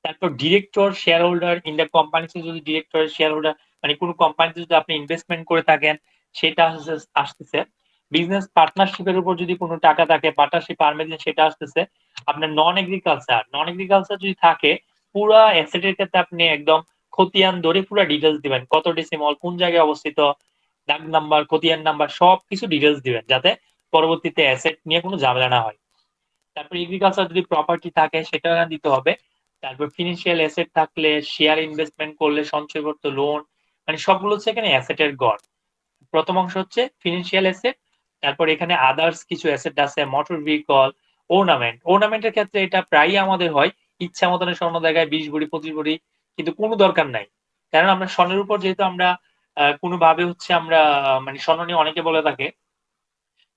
তারপর director, share holder in the কোম্পানিতে যদি ডিরেক্টর, শেয়ার হোল্ডার মানে কোনো কোম্পানিতে যদি আপনি ইনভেস্টমেন্ট করে থাকেন, সেটা আসতেছে। বিজনেস পার্টনারশিপের উপর যদি কোনো টাকা থাকে, পার্টনারশিপ পারমিশন সেটা আসতেছে। আপনার নন এগ্রিকালচার যদি থাকে, পুরা অ্যাসেটের ক্ষেত্রে আপনি একদম খতিয়ান ধরে পুরা ডিটেলস দিবেন। কত ডেসিমল, কোন জায়গায় অবস্থিত, দাগ নাম্বার, খতিয়ান নাম্বার সবকিছু ডিটেলস দিবেন যাতে পরবর্তীতে অ্যাসেট নিয়ে কোনো ঝামেলা না হয়। তারপর এগ্রিকালচার যদি প্রপার্টি থাকে সেটা দিতে হবে। তারপর ফিনান্সিয়াল অ্যাসেট থাকলে, শেয়ার ইনভেস্টমেন্ট করলে সঞ্চয়পত্র, লোন মানে সবগুলো হচ্ছে এখানে অ্যাসেটের গড়। প্রথম অংশ হচ্ছে ফিনান্সিয়াল অ্যাসেট। তারপর এখানে আদার্স কিছু অ্যাসেট আছে, মোটর ভেহিকল, অর্নামেন্টের ক্ষেত্রে এটা প্রায়ই আমাদের হয় ইচ্ছা মতন স্বর্ণ জায়গায় ২০ ভরি ২৫ ভরি, কিন্তু কোনো দরকার নাই। কারণ আমরা স্বর্ণের উপর যেহেতু আমরা কোনোভাবে হচ্ছে আমরা মানে স্বর্ণ নিয়ে অনেকে বলে থাকে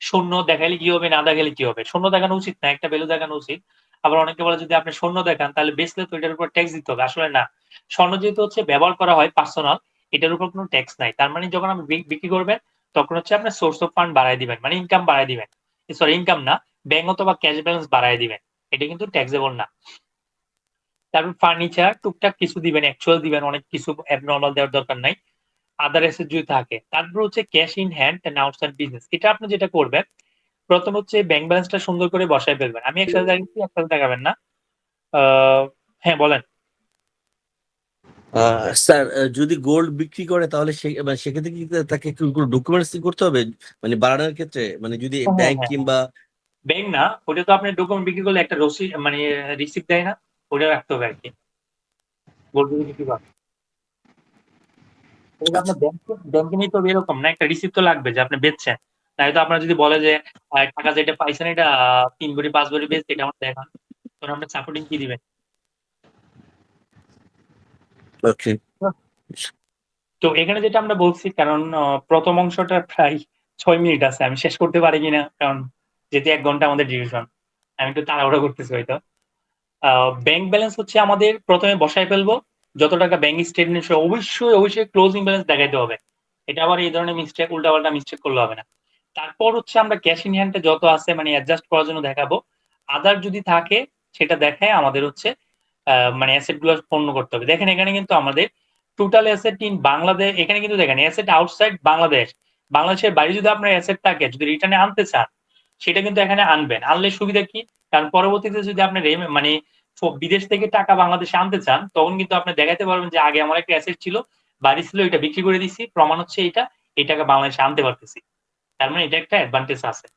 শূন্য দেখাইলে কি হবে, না দেখাইলে কি হবে। শূন্য দেখানো উচিত না, একটা ভ্যালু দেখানো উচিত। আবার অনেকে বলে যদি আপনি স্বর্ণ দেখান তাহলে বেচলে তো এটার উপর ট্যাক্স দিতে হবে। আসলে না। স্বর্ণ যেহেতু হচ্ছে ব্যবহার করা হয় পার্সোনাল, এটার উপর কোনো ট্যাক্স নাই। তার মানে যখন আপনি বিক্রি করবেন তখন হচ্ছে আপনার সোর্স অফ ফান্ড বাড়ায় দিবেন। মানে ইনকাম বাড়ায় দিবেন। সরি, ইনকাম না, ব্যাংক অথবা ক্যাশ ব্যালেন্স বাড়ায় দিবেন। এটা কিন্তু ট্যাক্সেবল না। তারপর ফার্নিচার টুকটাক কিছু দিবেন, অ্যাকচুয়াল দিবেন, অনেক কিছু অ্যাবনরমাল দেওয়ার দরকার নাই। আদার অ্যাসেট যদি থাকে। তারপর হচ্ছে cash in hand and outside business. এটা আপনি যেটা করবেন, প্রথম হচ্ছে ব্যাংক ব্যালেন্সটা সুন্দর করে বসায় ফেলবেন। আমি একসাথে দেখাচ্ছি, একসাথে দেখাবেন না। হ্যাঁ, বলেন। স্যার, যদি গোল্ড বিক্রি করে তাহলে মানে সেক্ষেত্রে কি তাকে কোনো ডকুমেন্টস করতে হবে মানে বাড়ানোর ক্ষেত্রে, মানে যদি হ্যাঁ, ব্যাংক হ্যাঁ, হ্যাঁ। কিংবা ব্যাংক না, ওটা তো আপনি ডকুমেন্ট বিক্রি করলে একটা রসিদ মানে রিসিপ্ট দেয় না, ওটা রাখতে হবে আর কি। গোল্ড যদি বিক্রি করেন, এটা আচ্ছা। আপনার ব্যাংকে নিতে হবে এরকম না, একটা রিসিপ্ট তো লাগবে যে আপনি বেচছেন। তাই তো আপনার যদি বলে যে টাকা যেটা পাইছেন এটা 3 ভরি 5 ভরি বেচছে, এটা আমার দেখান, তখন আপনি সাপোর্টিং কি দিবেন? ওকে। তো এখানে যেটা আমরা বলছি, কারণ প্রথম অংশটা প্রায় 6 মিনিট আছে, আমি শেষ করতে পারি কিনা, কারণ যেহেতু 1 ঘন্টা আমাদের ডিউরেশন, আমি একটু তাড়াহুড়া করতেছি হয়তো। ব্যাংক ব্যালেন্স হচ্ছে আমাদের প্রথমে বসায় ফেলবো, যত টাকা ব্যাংক স্টেটমেন্ট অবশ্যই অবশ্যই ক্লোজিং ব্যালেন্স দেখাইতে হবে। এটা আবার এই ধরনের মিস্টেক, উল্টাপাল্টা মিস্টেক করলে হবে না। তারপর হচ্ছে আমরা ক্যাশ ইন হ্যান্ডে যত আছে মানে অ্যাডজাস্ট করার জন্য দেখাবো। আদার যদি থাকে সেটা দেখায় আমাদের হচ্ছে মানে অ্যাসেট গুলো পূর্ণ করতে হবে। দেখেন এখানে কিন্তু আমাদের টোটাল অ্যাসেট ইন বাংলাদেশ, এখানে কিন্তু দেখেন অ্যাসেট আউটসাইড বাংলাদেশ, বাংলাদেশের বাইরে যদি আপনার অ্যাসেট থাকে, যদি রিটার্নে আনতে চান, সেটা কিন্তু এখানে আনবেন। আনলে সুবিধা কি? কারণ পরবর্তীতে যদি আপনি মানে বিদেশ থেকে টাকা বাংলাদেশে আনতে চান, তখন কিন্তু আপনি দেখাতে পারবেন যে আগে আমার একটা অ্যাসেট ছিল, বাড়ি ছিল, এটা বিক্রি করে দিছি, প্রমাণ হচ্ছে এটা, এই টাকা বাংলাদেশে আনতে পারতেছি। তার মানে এটা একটা অ্যাডভান্টেজ আছে।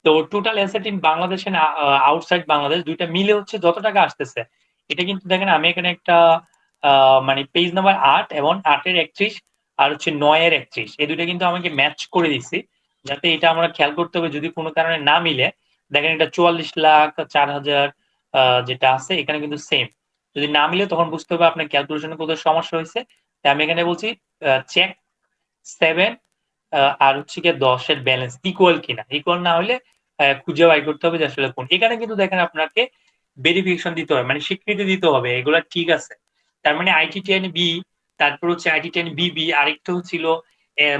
তো total asset in Bangladesh and outside Bangladesh দুইটা মিলে হচ্ছে যত টাকা আসতেছে, এটা কিন্তু দেখেন আমি এখানে একটা মানে পেজ নাম্বার 8 এবং 8-এর 31 আর হচ্ছে 9-এর 31, এই দুইটা কিন্তু আমাকে ম্যাচ করে দিছি, যাতে এটা আমরা খেয়াল করতে হবে যদি কোনো কারণে না মিলে। দেখেন এটা 44,04,000 যেটা আছে এখানে কিন্তু সেম। যদি না মিলে তখন বুঝতে হবে আপনার ক্যালকুলেশনে কোথাও সমস্যা হয়েছে। তাই আমি এখানে বলছি চেক 7 আর হচ্ছে গিয়ে 10-এর ব্যালেন্স ইকুয়াল কিনা। ইকুয়াল না হলে খুঁজে বাই করতে হবে যে আসলে কোন। এখানে কিন্তু দেখেন আপনাকে ভেরিফিকেশন দিতে হবে, মানে স্বীকৃতি দিতে হবে এগুলা ঠিক আছে। তার মানে IT10B, তারপর হচ্ছে IT10BB, আরেকটা হচ্ছিল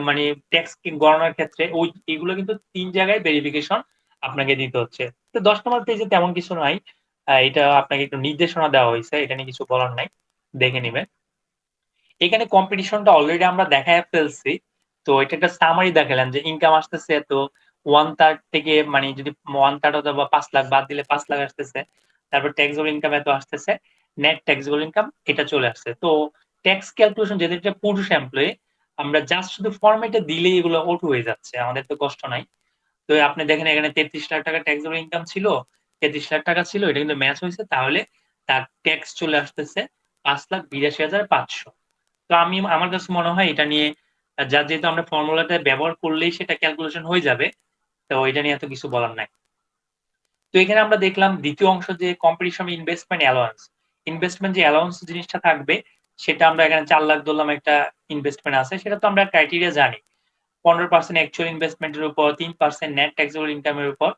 মানে ট্যাক্স গণনার ক্ষেত্রে ওই এগুলো কিন্তু 3 জায়গায় ভেরিফিকেশন আপনাকে দিতে হচ্ছে। তো 10 নম্বর পেজে তেমন কিছু নাই। এটা আপনাকে একটু নির্দেশনা দেওয়া হয়েছে, এটা নিয়ে কিছু বলার নাই, দেখে নিবেন। এখানে কম্পিটিশনটা অলরেডি আমরা দেখায় ফেলছি। তো এটা একটা সামারি দেখালাম যে ইনকাম আসতেছে তো 1/3 থেকে, মানে যদি 1/3 অথবা 5 লাখ বাদ দিলে 5 লাখ আসতেছে। তারপর ট্যাক্সেবল ইনকাম এত আসতেছে, নেট ট্যাক্সেবল ইনকাম এটা চলে আসছে। তো ট্যাক্স ক্যালকুলেশন যেহেতু এটা পুরুষ এমপ্লয়ি, আমরা জাস্ট শুধু ফরম্যাটে দিলেই এগুলো অটো হয়ে যাচ্ছে, আমাদের তো কষ্ট নাই। তো আপনি দেখেন এখানে 33 লাখ টাকা ট্যাক্সেবল ইনকাম ছিল, 33 লাখ টাকা ছিল, এটা কিন্তু ম্যাচ হয়েছে, তাহলে তার ট্যাক্স চলে আসতেছে 5,82,500। তো আমার কাছে মনে হয় এটা নিয়ে যেহেতু আমরা ফর্মুলাটা ব্যবহার করলেই সেটা ক্যালকুলেশন হয়ে যাবে, তো এটা নিয়ে এত কিছু বলার নাই। তো এখানে আমরা দেখলাম দ্বিতীয় অংশ যে কম্পিটিশন ইনভেস্টমেন্ট অ্যালাউন্স। ইনভেস্টমেন্ট যে অ্যালাউন্স জিনিসটা থাকবে, সেটা আমরা এখানে 4 লাখ ধরলাম একটা ইনভেস্টমেন্ট আছে, সেটা তো আমরা ক্রাইটেরিয়া জানি। 15% অ্যাকচুয়াল ইনভেস্টমেন্টের উপর, 3% নেট ট্যাক্সেবল ইনকামের উপর,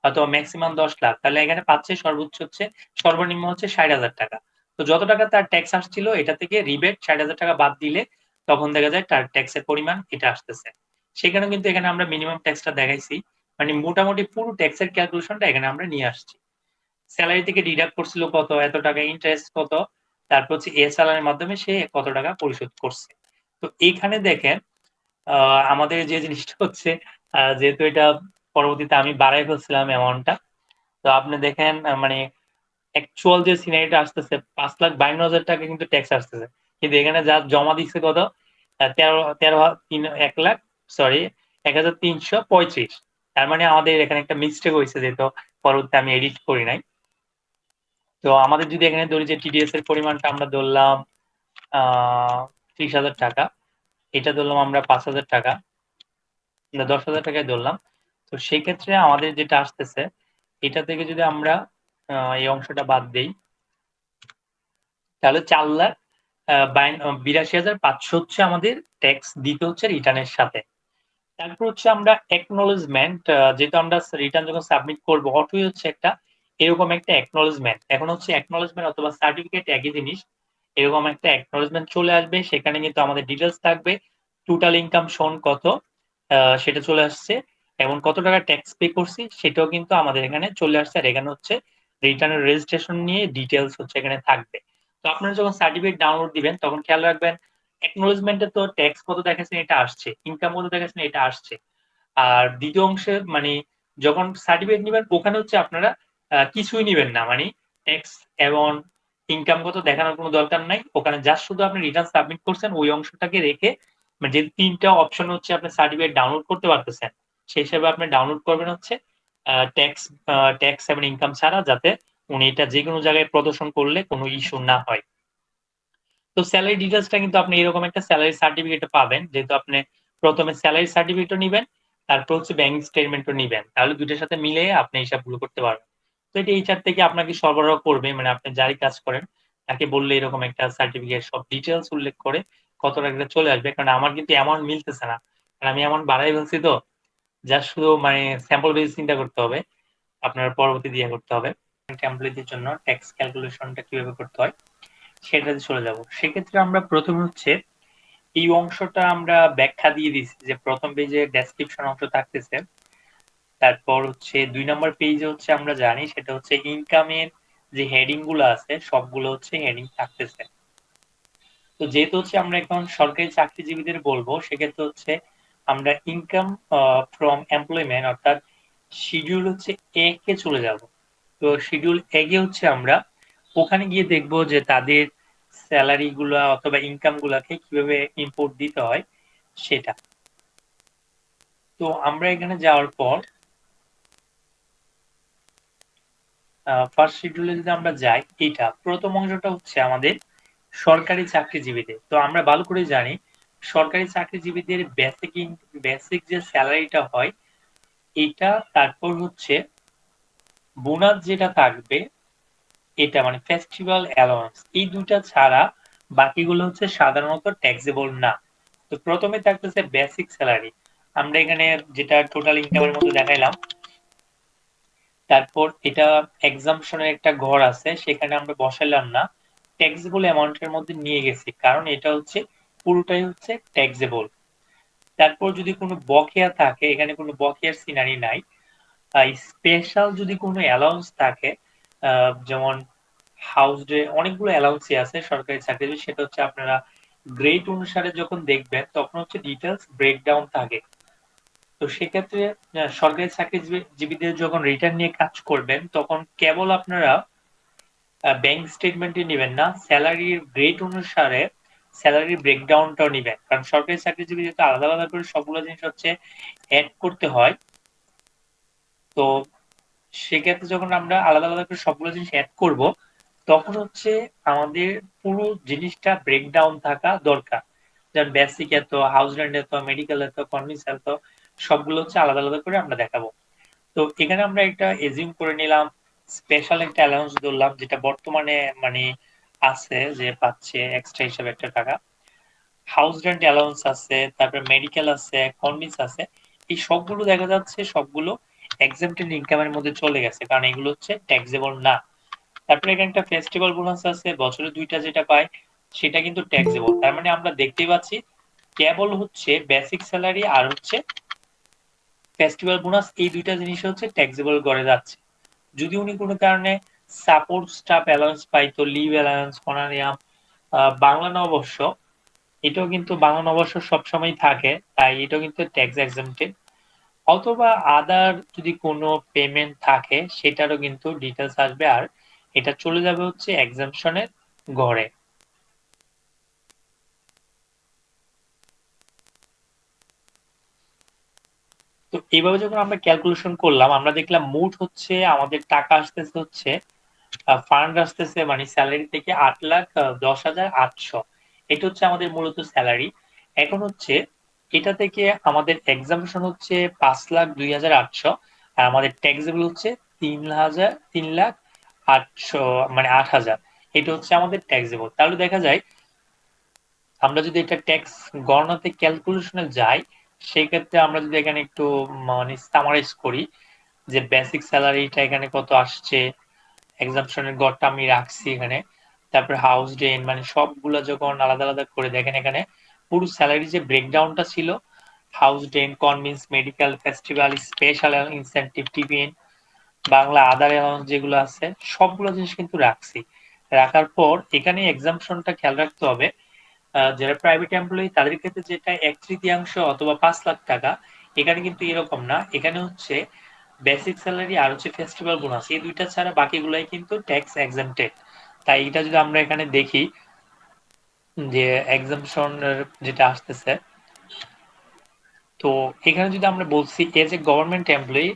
অথবা ম্যাক্সিমাম 10 লাখ। তাহলে এখানে পাচ্ছে সর্বোচ্চ হচ্ছে, সর্বনিম্ন হচ্ছে 60,000 টাকা। তো যত টাকা তার ট্যাক্স আসছিল এটা থেকে রিবেট 60,000 টাকা বাদ দিলে তখন দেখা যায় তার ট্যাক্সের পরিমাণ এটা আসতেছে। সেখানেও কিন্তু এখানে আমরা মিনিমাম ট্যাক্সটা দেখাইছি। মানে মোটামুটি পুরো ট্যাক্সের ক্যালকুলেশনটা এখানে আমরা নিয়ে আসছি। সেলারি থেকে ডিডাক্ট করছিল কত, এত টাকা ইন্টারেস্ট কত, তারপর হচ্ছে এসএলআর এর মাধ্যমে সে কত টাকা পরিশোধ করছে। তো এইখানে দেখেন আমাদের যে জিনিসটা হচ্ছে, যেহেতু এটা পরবর্তীতে আমি বাড়াই ফেলছিলাম অ্যামাউন্টটা। তো আপনি দেখেন মানে অ্যাকচুয়াল যে সিনারিটা আসতেছে 5,52,000 টাকা কিন্তু ট্যাক্স আসতেছে। কিন্তু এখানে যা জমা দিচ্ছে কত, তেরো তেরো 1 লাখ, সরি, 1,335। তার মানে আমাদের এখানে একটা মিস্টেক হয়েছে, যেহেতু পরবর্তীতে আমি এডিট করি নাই। তো আমাদের যদি এখানে ধরি যে টিডিএস এর পরিমাণটা আমরা ধরলাম 30,000 টাকা, এটা ধরলাম আমরা 5,000 টাকা, 10,000 টাকায় ধরলাম। তো সেক্ষেত্রে আমাদের যেটা আসতেছে, এটা থেকে যদি আমরা এই অংশটা বাদ দেই, তাহলে 4,82,500 হচ্ছে আমাদের ট্যাক্স দিতে হচ্ছে রিটার্নের সাথে। তারপর হচ্ছে আমরা অ্যাকনোলেজমেন্ট, যেহেতু আমরা রিটার্ন যখন সাবমিট করবো, অটোই হচ্ছে একটা এরকম একটা অ্যাকনোলেজমেন্ট, এখন হচ্ছে অ্যাকনোলেজমেন্ট অথবা সার্টিফিকেট একই জিনিস। এরকম একটা অ্যাকনোলেজমেন্ট চলে আসবে, সেখানে কিন্তু আমাদের ডিটেলস থাকবে, টোটাল ইনকাম শোন কত, সেটা চলে আসছে, এবং কত টাকা ট্যাক্স পে করছি সেটাও কিন্তু আমাদের এখানে চলে আসছে। আর এখানে হচ্ছে রিটার্নের রেজিস্ট্রেশন নিয়ে ডিটেলস হচ্ছে এখানে থাকবে। তো আপনারা যখন সার্টিফিকেট ডাউনলোড দিবেন তখন খেয়াল রাখবেন অ্যাকনোলেজমেন্টে তো ট্যাক্স কত দেখাচ্ছেন এটা আসছে, ইনকাম কত দেখাচ্ছেন এটা আসছে। আর দ্বিতীয় অংশে মানে যখন সার্টিফিকেট নিবেন ওখানে হচ্ছে আপনারা কিছুই নিবেন না, মানে ট্যাক্স এবং ইনকাম কত দেখানোর কোনো দরকার নাই। ওখানে জাস্ট শুধু আপনি রিটার্ন সাবমিট করছেন ওই অংশটাকে রেখে, মানে যে ৩ টা অপশন হচ্ছে আপনি সার্টিফিকেট ডাউনলোড করতে পারতেছেন, সেই হিসেবে আপনি ডাউনলোড করবেন হচ্ছে ট্যাক্স ট্যাক্স এবং ইনকাম ছাড়া, যাতে উনি এটা যেকোনো জায়গায় প্রদর্শন করলে কোনো ইস্যু না হয়। তো স্যালারি ডিটেইলসটা কিন্তু আপনি এরকম একটা স্যালারি সার্টিফিকেটও পাবেন, যেহেতু আপনি প্রথমে স্যালারি সার্টিফিকেটও নিবেন, তারপর হচ্ছে ব্যাংক স্টেটমেন্টও নিবেন। তাহলে ২ টার সাথে মিলিয়ে আপনি হিসাবগুলো করতে পারবেন। তো এটা এইচআর থেকে আপনাকে সরবরাহ করবে, মানে আপনি যারই কাজ করেন তাকে বললে এরকম একটা সার্টিফিকেট সব ডিটেইলস উল্লেখ করে কত টাকা চলে আসবে। কারণ আমার কিন্তু অ্যামাউন্ট মিলতেছে না। কারণ আমি অ্যামাউন্ট বাড়ায় ফেলছি তো। জাস্ট শুধু মানে স্যাম্পল বেস চিন্তা করতে হবে। আপনার পরবর্তী দিয়ে করতে হবে। এমপ্লয়িদের জন্য ট্যাক্স ক্যালকুলেশনটা কিভাবে করতে হয় সেটাতে চলে যাব। সেক্ষেত্রে আমরা প্রথমে হচ্ছে এই অংশটা আমরা ব্যাখ্যা দিয়ে দিচ্ছি, যে প্রথম পেজে ডেসক্রিপশন অংশ থাকতেছে, তারপর হচ্ছে ২ নম্বর পেজে হচ্ছে আমরা জানি সেটা হচ্ছে ইনকামের যে হেডিং গুলো আছে সবগুলো হচ্ছে হেডিং থাকতেছে। তো যেহেতু হচ্ছে আমরা এখন সরকারি চাকরিজীবীদের বলবো, সেক্ষেত্রে হচ্ছে আমরা ইনকাম ফ্রম এমপ্লয়মেন্ট অর্থাৎ শিডিউল হচ্ছে এ কে চলে যাব। তো শিডিউল এ কে হচ্ছে আমরা ওখানে গিয়ে দেখবো যে তাদের স্যালারি গুলা অথবা ইনকাম গুলাকে কিভাবে ইম্পোর্ট দিতে হয় সেটা। তো আমরা এখানে যাওয়ার পর ফার্স্ট শিডিউলে যদি আমরা যাই, এটা প্রথম অংশটা হচ্ছে আমাদের সরকারি চাকরিজীবীদের। তো আমরা ভালো করে জানি সরকারি চাকরিজীবীদের বেসিক যে স্যালারিটা হয় এটা, তারপর হচ্ছে বোনাস যেটা থাকবে এটা, মানে ফেস্টিভ্যাল অ্যালাউন্স, এই দুইটা ছাড়া বাকিগুলো হচ্ছে সাধারণত ট্যাক্সেবল না। তো প্রথমে থাকতেছে বেসিক স্যালারি, আমরা এখানে যেটা টোটাল ইনকামের মধ্যে দেখাইলাম, তারপর এটা এক্সাম্পশনের একটা ঘর আছে সেখানে আমরা বসাইলাম না, ট্যাক্সেবল অ্যামাউন্টের মধ্যে নিয়ে গেছি কারণ এটা হচ্ছে পুরোটাই হচ্ছে ট্যাক্সেবল। তারপর যদি কোনো বকেয়া থাকে, এখানে কোনো বকেয়ার সিনারি নাই। স্পেশাল যদি কোনো অ্যালাউন্স থাকে, যেমন হাউস ডে, অনেকগুলো অ্যালাউন্সই আছে সরকারি চাকরি, সেটা হচ্ছে আপনারা গ্রেড অনুসারে যখন দেখবেন তখন হচ্ছে ডিটেলস ব্রেকডাউন থাকে। তো সেক্ষেত্রে সরকারি চাকরিজীবীদের যখন রিটার্ন নিয়ে কাজ করবেন তখন কেবল আপনারা ব্যাংক স্টেটমেন্টই নেবেন না, স্যালারির গ্রেড অনুসারে স্যালারির ব্রেকডাউনটাও নিবেন, কারণ সরকারি চাকরিজীবী যেহেতু আলাদা আলাদা করে সবগুলো জিনিস হচ্ছে অ্যাড করতে হয়। তো সেক্ষেত্রে যখন আমরা আলাদা আলাদা করে সবগুলো জিনিস অ্যাড করব তখন হচ্ছে আমাদের পুরো জিনিসটা ব্রেকডাউন থাকা দরকার। যেমন বেসিক এত, হাউস রেন্ট এত, মেডিকেল এত, কনভিন্স এত, সবগুলো হচ্ছে আলাদা আলাদা করে আমরা দেখাবো। তো এখানে আমরা একটা এজিউম করে নিলাম, স্পেশাল একটা অ্যালাউন্স ধরলাম যেটা বর্তমানে মানে আছে, যে পাচ্ছে এক্সট্রা হিসেবে একটা টাকা। হাউস রেন্ট অ্যালাউন্স আছে, তারপরে মেডিকেল আছে, কনভিন্স আছে, এই সবগুলো দেখা যাচ্ছে সবগুলো এক্সাম্পটেড ইনকামের মধ্যে চলে গেছে, কারণ এগুলো হচ্ছে ট্যাক্সেবল না। তারপরে এখানে একটা ফেস্টিভ্যাল বোনাস আছে, বছরে ২টা যেটা পায় সেটা কিন্তু ট্যাক্সেবল। তার মানে আমরা দেখতেই পাচ্ছি কেবল হচ্ছে বেসিক স্যালারি আর হচ্ছে ফেস্টিভ্যাল বোনাস, এই ২টা জিনিস হচ্ছে ট্যাক্সেবল করে যাচ্ছে। যদি উনি কোনো কারণে সাপোর্ট স্টাফ অ্যালাউন্স পাইতো, লিভ অ্যালাউন্স, অনারিয়াম, বাংলা নববর্ষ, এটাও কিন্তু বাংলা নববর্ষ সবসময় থাকে, তাই এটাও কিন্তু ট্যাক্স এক্সাম্পটেড। অথবা আদার যদি কোনো পেমেন্ট থাকে সেটারও কিন্তু ডিটেলস আসবে, আর এটা চলে যাবে হচ্ছে এক্সাম্পশনের ঘরে। তো এইভাবে যখন আমরা ক্যালকুলেশন করলাম আমরা দেখলাম মোট হচ্ছে আমাদের টাকা আসতেছে হচ্ছে ফান্ড আসতেছে মানে স্যালারি থেকে ৮,১০,৮০০। এটা হচ্ছে আমাদের মূলত স্যালারি। এখন হচ্ছে এটা থেকে আমাদের এক্সাম্পশন হচ্ছে ৫,০২,৮০০, আর আমাদের ট্যাক্সেবল হচ্ছে ৩,০০,৮০০, মানে ৮,০০০। এটা হচ্ছে আমাদের ট্যাক্সেবল। তাহলে দেখা যায় আমরা যদি এটা ট্যাক্স গণনাতে ক্যালকুলেশনে যাই, সেক্ষেত্রে আমরা যদি এখানে একটু মানে সামারাইজ করি যে বেসিক স্যালারিটা এখানে কত আসছে, এক্সাম্পশনের গড়টা আমি রাখছি এখানে। তারপরে হাউস রেন্ট মানে সবগুলো যখন আলাদা আলাদা করে দেখেন এখানে পুরো স্যালারি যে ব্রেকডাউনটা ছিল, house rent, convince, medical, festival, special incentive, tiffin, Bangla আদার অ্যালাউন্স যেগুলো আছে সবগুলো জিনিস কিন্তু রাখছি। রাখার পর এখানে এক্সাম্পশনটা খেয়াল রাখতে হবে, যারা প্রাইভেট এমপ্লয়ি তাদের ক্ষেত্রে যেটা 1/3 অথবা 5 লাখ টাকা, এখানে কিন্তু এরকম না। এখানে হচ্ছে বেসিক স্যালারি আর হচ্ছে ফেস্টিভ্যাল বোনাস, এই দুইটা ছাড়া বাকিগুলাই কিন্তু ট্যাক্স এক্সাম্পটেড। তাই এটা যদি আমরা এখানে দেখি যে এক্সাম্পশন যেটা আসতেছে, তো এখানে যদি আমরা বলছি as a government employee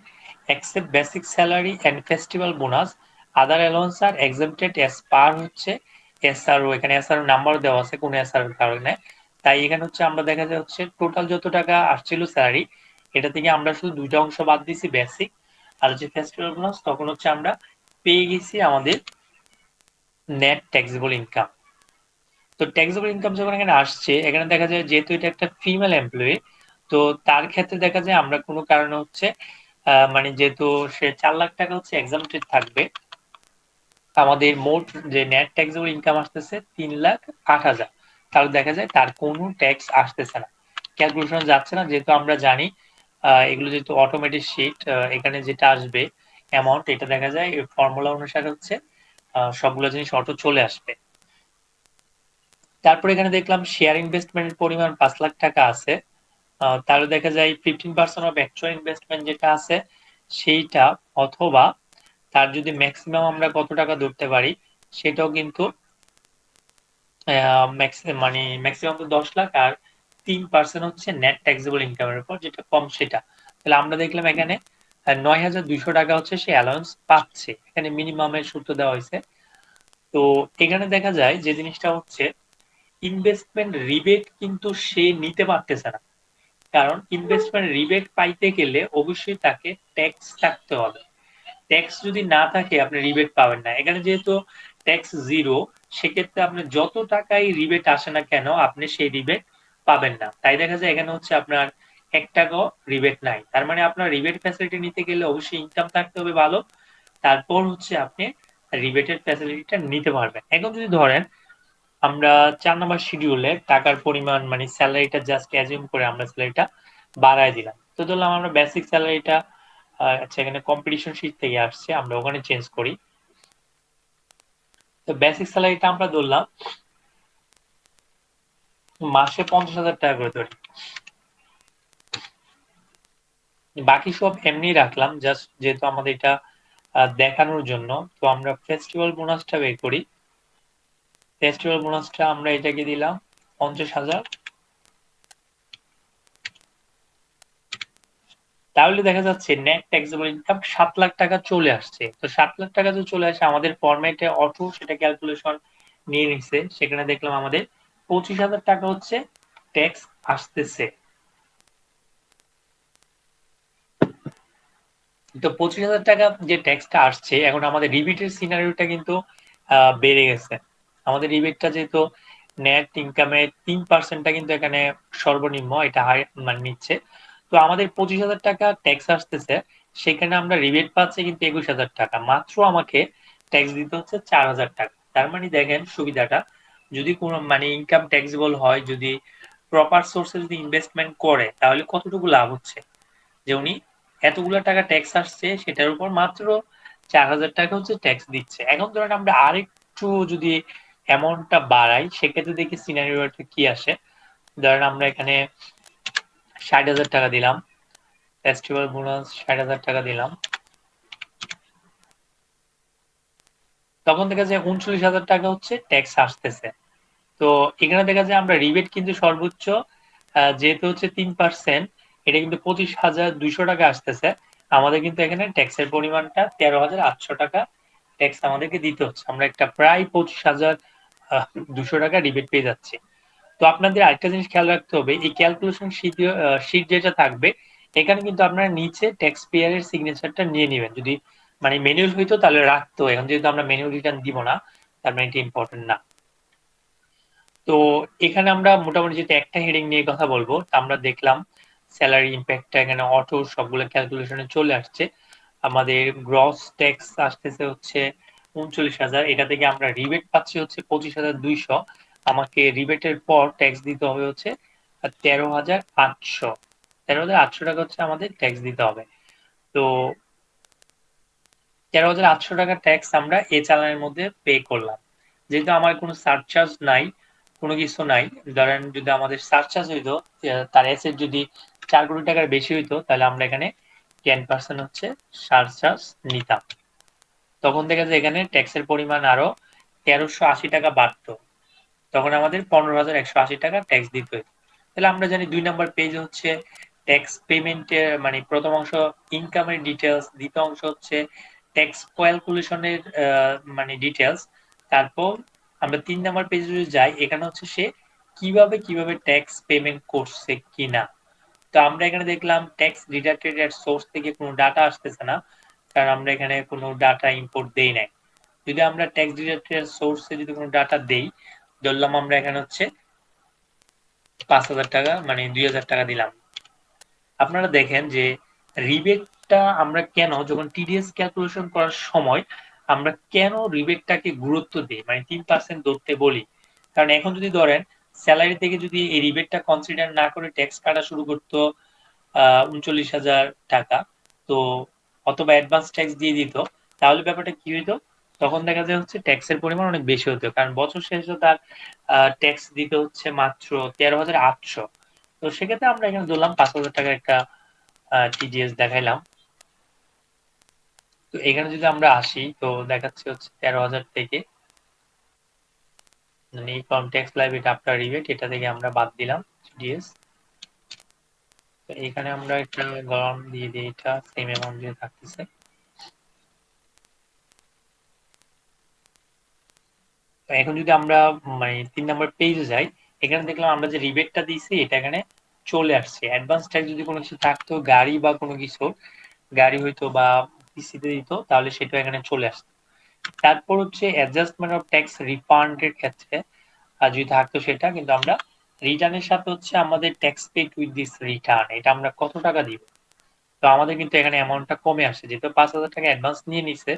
except basic salary and festival bonus other allowance are exempted as per হচ্ছে এসআরও, এখানে এসআরও নাম্বার দেওয়া আছে কোন এসআর এর কারণে। তাই এখানে হচ্ছে আমরা দেখা যাচ্ছে টোটাল যত টাকা আসছিল স্যালারি, এটা থেকে আমরা শুধু দুইটা অংশ বাদ দিছি, বেসিক আর হচ্ছে ফেস্টিভ্যাল বোনাস, তখন হচ্ছে আমরা পেয়ে গেছি আমাদের নেট ট্যাক্সেবল ইনকাম। তো ট্যাক্সেবল ইনকাম যখন এখানে আসছে, এখানে দেখা যায় যেহেতু এটা একটা ফিমেল এমপ্লয়ি, তো তার ক্ষেত্রে দেখা যায় আমরা কোনো কারণে হচ্ছে মানে যেহেতু সে 4 লাখ টাকা হচ্ছে এক্সাম্পটেড থাকবে, আমাদের মোট যে নেট ট্যাক্সেবল ইনকাম আসতেছে 3,08,000, তাহলে দেখা যায় তার কোনো ট্যাক্স আসতেছে না, ক্যালকুলেশন যাচ্ছে না। যেহেতু আমরা জানি এগুলো যেহেতু অটোমেটিক শিট, এখানে যেটা আসবে অ্যামাউন্ট, এটা দেখা যায় ফর্মুলা অনুসারে হচ্ছে সবগুলো জিনিস অটো চলে আসবে। তারপরে এখানে দেখলাম শেয়ার ইনভেস্টমেন্টের পরিমাণ 5 লাখ টাকা আছে, তাহলে দেখা যায় 15% অফ অ্যাকচুয়াল ইনভেস্টমেন্ট যেটা আছে সেইটা, অথবা তার যদি ম্যাক্সিমাম আমরা কত টাকা ধরতে পারি সেটাও কিন্তু মানে ম্যাক্সিমাম তো 10 লাখ, আর 3% হচ্ছে নেট ট্যাক্সেবল ইনকামের উপর যেটা কম সেটা। তাহলে আমরা দেখলাম এখানে 9,200 টাকা হচ্ছে সে অ্যালাউন্স পাচ্ছে, এখানে মিনিমামের সূত্র দেওয়া হয়েছে। তো এখানে দেখা যায় যে জিনিসটা হচ্ছে ইনভেস্টমেন্ট রিবেট কিন্তু সে নিতে পারতেছে না, কারণ ইনভেস্টমেন্ট রিবেট পাইতে গেলে অবশ্যই তাকে ট্যাক্স থাকতে হবে। ট্যাক্স যদি না থাকে আপনি রিবেট পাবেন না। এখানে যেহেতু ট্যাক্স জিরো, সেক্ষেত্রে আপনি যত টাকাই রিবেট আসে না কেন আপনি সেই রিবেট পাবেন না। তাই দেখা যায় এখানে হচ্ছে আপনার 1 টাকাও রিবেট নাই। তার মানে আপনার রিবেট ফ্যাসিলিটি নিতে গেলে অবশ্যই ইনকাম থাকতে হবে ভালো, তারপর হচ্ছে আপনি রিবেটের ফ্যাসিলিটিটা নিতে পারবেন। এখন যদি ধরেন আমরা 4 নম্বর শিডিউলে টাকার পরিমাণ মানে স্যালারিটা জাস্ট অ্যাজিউম করে আমরা স্যালারিটা বাড়ায় দিলাম। তো ধরলাম আমরা বেসিক স্যালারিটা, আচ্ছা এখানে কম্পিটিশন শিট থেকে আসছে, আমরা ওখানে চেঞ্জ করি। তো বেসিক স্যালারিটা আমরা ধরলাম মাসে 50,000 টাকা করে ধরি, বাকি সব এমনি রাখলাম জাস্ট যেহেতু আমাদের এটা দেখানোর জন্য। তো আমরা ফেস্টিভ্যাল বোনাসটা বের করি। ফেস্টিভ্যাল বোনাসটা আমরা এটাকে দিলাম 50,000, তাহলে দেখা যাচ্ছে নেট ট্যাক্সেবল ইনকাম 7 লাখ টাকা চলে আসছে। তো 7 লাখ টাকা যদি চলে আসে আমাদের ফরম্যাটে অটো সেটা ক্যালকুলেশন নিয়ে নিচ্ছে, সেখানে দেখলাম আমাদের 25,000 টাকা হচ্ছে ট্যাক্স আসতেছে। তো 25,000 টাকা যে ট্যাক্সটা আসছে, এখন আমাদের রিবিটের সিনারিওটা কিন্তু বেড়ে গেছে। আমাদের রিবিটটা যেহেতু নেট ইনকামের 3%টা কিন্তু এখানে সর্বনিম্ন, এটা হাই মানে নিচ্ছে। তো আমাদের 25,000 টাকা ট্যাক্স আসতেছে, সেখানে আমরা রিবেট পাচ্ছি কিন্তু 21,000 টাকা, মাত্র আমাকে ট্যাক্স দিতে হচ্ছে 4,000 টাকা। তার মানে দেখেন সুবিধাটা, যদি কোনো মানে ইনকাম ট্যাক্সেবল হয়, যদি প্রপার সোর্সে যদি ইনভেস্টমেন্ট করে, তাহলে কতটুকু লাভ হচ্ছে যে উনি এতগুলো টাকা ট্যাক্স আসছে সেটার উপর মাত্র 4,000 টাকা হচ্ছে ট্যাক্স দিচ্ছে। এখন ধরেন আমরা আরেকটু যদি অ্যামাউন্টটা বাড়াই, সেক্ষেত্রে দেখি সিনারিওটা কি আসে। ধরেন আমরা এখানে 60,000 টাকা দিলাম, ফেস্টিভ্যাল বোনাস 60,000 টাকা দিলাম, তখন দেখা যায় 39,000 টাকা হচ্ছে ট্যাক্স আসতেছে। তো এখানে দেখা যায় আমরা রিবেট কিন্তু সর্বোচ্চ যেহেতু হচ্ছে 3%, এটা কিন্তু 25,200 টাকা আসতেছে। আমাদের কিন্তু এখানে ট্যাক্সের পরিমাণটা 13,800 টাকা ট্যাক্স আমাদেরকে দিতে হচ্ছে। আমরা একটা প্রায় 25,200 টাকা রিবেট পেয়ে যাচ্ছি। তো আপনাদের আরেকটা জিনিস খেয়াল রাখতে হবে, এই ক্যালকুলেশন শিট যেটা থাকবে এখানে কিন্তু আপনারা নিচে ট্যাক্স পেয়ারের সিগনেচারটা নিয়ে নেবেন। যদি মানে ম্যানুয়াল হইতো তাহলে রাখতো, এখন যেহেতু আমরা ম্যানুয়াল রিটার্ন দিব না, তার মানে এটা ইম্পর্টেন্ট না। তো এখানে আমরা মোটামুটি যেটা একটা হেডিং নিয়ে কথা বলবো, আমরা দেখলাম স্যালারি ইম্প্যাক্টটা এখানে অটো সবগুলো ক্যালকুলেশনে চলে আসছে। আমাদের গ্রস ট্যাক্স আসতেছে হচ্ছে 39,000, এটা থেকে আমরা রিবেট পাচ্ছি হচ্ছে 25,200। আমাকে রিবেটের পর ট্যাক্স দিতে হবে হচ্ছে 13,800। 13,800 টাকা হচ্ছে আমাদের ট্যাক্স দিতে হবে। তো 13,800 টাকা ট্যাক্স আমরা এই চালানের মধ্যে পে করলাম। যেহেতু আমার কোনো সারচার্জ নাই, কোনো কিছু নাই, ধরেন যদি আমাদের সারচার্জ হইতো, তার অ্যাসেট যদি 4 কোটি টাকার বেশি হইতো, তাহলে আমরা এখানে 10% হচ্ছে সারচার্জ নিতাম। তখন দেখা যায় এখানে ট্যাক্সের পরিমাণ আরো 1380 টাকা বাড়তো। তখন আমাদের 15,180 টাকা ট্যাক্স দিতে হতো। তাহলে আমরা জানি 2 নাম্বার পেজ হচ্ছে ট্যাক্স পেমেন্টের মানে প্রথম অংশ ইনকামের ডিটেলস, দ্বিতীয় অংশ হচ্ছে ট্যাক্স ক্যালকুলেশনের মানে ডিটেলস। তারপর আমরা 3 নাম্বার পেজে যদি যাই, এখানে হচ্ছে সে কিভাবে ট্যাক্স পেমেন্ট করছে কিনা। তো আমরা এখানে দেখলাম ট্যাক্স ডিডাক্টেড এর সোর্স থেকে কোনো ডাটা আসতেছে না, কারণ আমরা এখানে কোনো ডাটা ইম্পোর্ট দেই নাই। যদি আমরা ট্যাক্স ডিডাক্টেড সোর্সে যদি কোনো ডাটা দেই, ধরলাম আমরা এখানে হচ্ছে 5,000 টাকা মানে 2,000 টাকা দিলাম। আপনারা দেখেন যে রিবেটটা আমরা কেন যখন টিডিএস ক্যালকুলেশন করার সময় আমরা কেন রিবেটটাকে গুরুত্ব দিই, মানে 3% ধরতে বলি। কারণ এখন যদি ধরেন স্যালারি থেকে যদি এই রিবেটটা কনসিডার না করে ট্যাক্স কাটা শুরু করতো 39,000 টাকা, তো অথবা অ্যাডভান্স ট্যাক্স দিয়ে দিত, তাহলে ব্যাপারটা কি হইতো? তখন দেখা যায় হচ্ছে ট্যাক্সের পরিমাণ অনেক বেশি হতো, কারণ বছর শেষে তার ট্যাক্স দিতে হচ্ছে মাত্র 13,800। তো সেক্ষেত্রে আমরা এখানে ধরলাম 5,000 টাকার একটা টিডিএস দেখাইলাম। তো এখানে যদি আমরা আসি, তো দেখাচ্ছে হচ্ছে 13,000 থেকে মানে income tax liability after rebate, এটা থেকে আমরা বাদ দিলাম টিডিএস। তো এখানে আমরা একটা গড় দিয়ে দিই, এটা সেম অ্যামাউন্ট দিয়ে থাকতেছে। তো এখন যদি আমরা মানে 3 নাম্বার পেজে যাই, এখানে দেখলাম আমরা যে রিবেটটা দিয়েছি এটা এখানে চলে আসছে। অ্যাডভান্স ট্যাক্স যদি কোনো কিছু থাকতো, গাড়ি বা কোনো কিছু, গাড়ি হইতো বা পিসিতে দিত, তাহলে সেটা এখানে চলে আসতো। তারপর হচ্ছে অ্যাডজাস্টমেন্ট অফ ট্যাক্স রিফান্ডের ক্ষেত্রে যদি থাকতো সেটা, কিন্তু আমরা রিটার্নের সাথে হচ্ছে আমাদের tax paid with this return, এটা আমরা কত টাকা দিব। তো আমাদের কিন্তু এখানে অ্যামাউন্টটা কমে আসছে, যেহেতু 5,000 টাকা অ্যাডভান্স নিয়ে নিছে,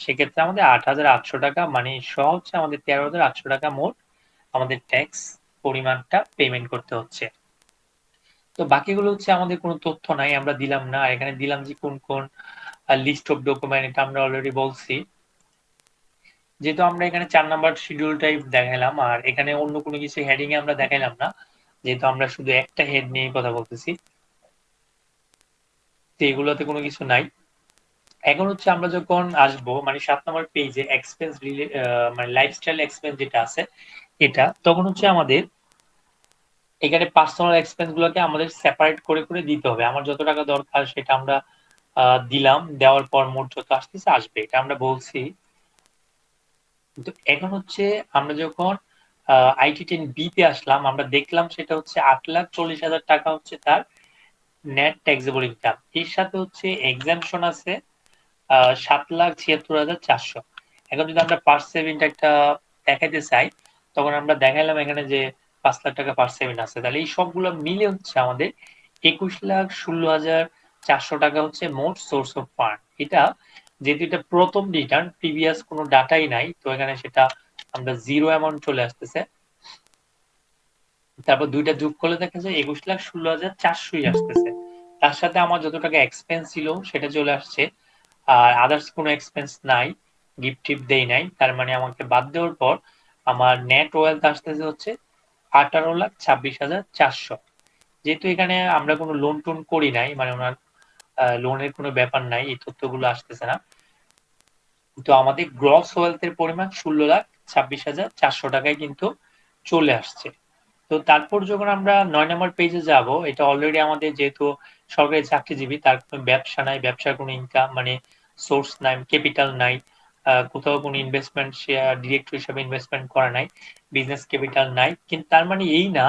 সেক্ষেত্রে আমাদের 8,800 টাকা মানে সহ হচ্ছে আমাদের 13,800 টাকা মোট আমাদের ট্যাক্স পরিমাণটা পেমেন্ট করতে হচ্ছে। তো বাকিগুলো হচ্ছে আমাদের কোনো তথ্য নাই, আমরা দিলাম না। আর এখানে দিলাম যে কোন কোন লিস্ট অফ ডকুমেন্ট, এটা আমরা অলরেডি বলছি। যেহেতু আমরা এখানে 4 নাম্বার শিডিউলটাই দেখাইলাম, আর এখানে অন্য কোনো কিছু হেডিং এ আমরা দেখাইলাম না, যেহেতু আমরা শুধু একটা হেড নিয়ে কথা বলতেছি, তো এগুলোতে কোনো কিছু নাই। এখন হচ্ছে আমরা যখন আসবো মানে 7 নাম্বার পেজে এক্সপেন্স মানে লাইফস্টাইল এক্সপেন্স যেটা আছে এটা, তখন হচ্ছে আমাদের এখানে পার্সোনাল এক্সপেন্স গুলোকে আমাদের সেপারেট করে করে দিতে হবে। আমার যত টাকা দরকার সেটা আমরা দিলাম, দেওয়ার পর মোট যত আসতেছে আসবে, এটা আমরা বলছি। কিন্তু এখন হচ্ছে আমরা যখন IT10B তে আসলাম, আমরা দেখলাম সেটা হচ্ছে 8,40,000 টাকা হচ্ছে তার নেট ট্যাক্সেবল ইনকাম। এর সাথে হচ্ছে এক্সাম্পশন আছে 7,76,400। এখন যদি আমরা পার্সেভিনটা একটা দেখাইতে চাই, তখন আমরা দেখাইলাম এখানে যে 5,00,000 টাকা পার্সেভিন আছে, তাহলে এই সবগুলো মিলে হচ্ছে আমাদের 21,16,400 টাকা হচ্ছে মোট সোর্স অফ ফান্ড। এটা যেহেতু এটা প্রথম রিটার্ন, প্রিভিয়াস কোনো ডাটাই নাই, তো এখানে সেটা আমরা জিরো অ্যামাউন্ট চলে আসতেছে। তারপর দুইটা যোগ করলে দেখা যায় 21,16,400 আসতেছে। তার সাথে আমার যত টাকা এক্সপেন্স ছিল সেটা চলে আসছে, আর আদার্স কোনো এক্সপেন্স নাই, গিফট টিপ দেই নাই, তার মানে আমাকে বাদ দেওয়ার পর আমার নেট ওয়েলথ আসতেছে হচ্ছে 18,26,400। যেহেতু এখানে আমরা কোনো লোন টোন করি নাই, মানে ওনার লোনের কোনো ব্যাপার নাই, এই তথ্যগুলো আসতেছে না। তো আমাদের গ্রস ওয়েলথের পরিমাণ 16,26,400 টাকায় কিন্তু চলে আসছে। তো তারপর যখন আমরা 9 নাম্বার পেজে যাব, এটা অলরেডি আমাদের যেহেতু সরকারি চাকরিজীবী, তার কোনো ব্যবসা নাই, ব্যবসার কোনো ইনকাম মানে সোর্স নাই, ক্যাপিটাল নাই, কোথাও কোনো ইনভেস্টমেন্ট শেয়ার ডিরেক্টর হিসাবে ইনভেস্টমেন্ট করা নাই, বিজনেস ক্যাপিটাল নাই। কিন্তু তার মানে এই না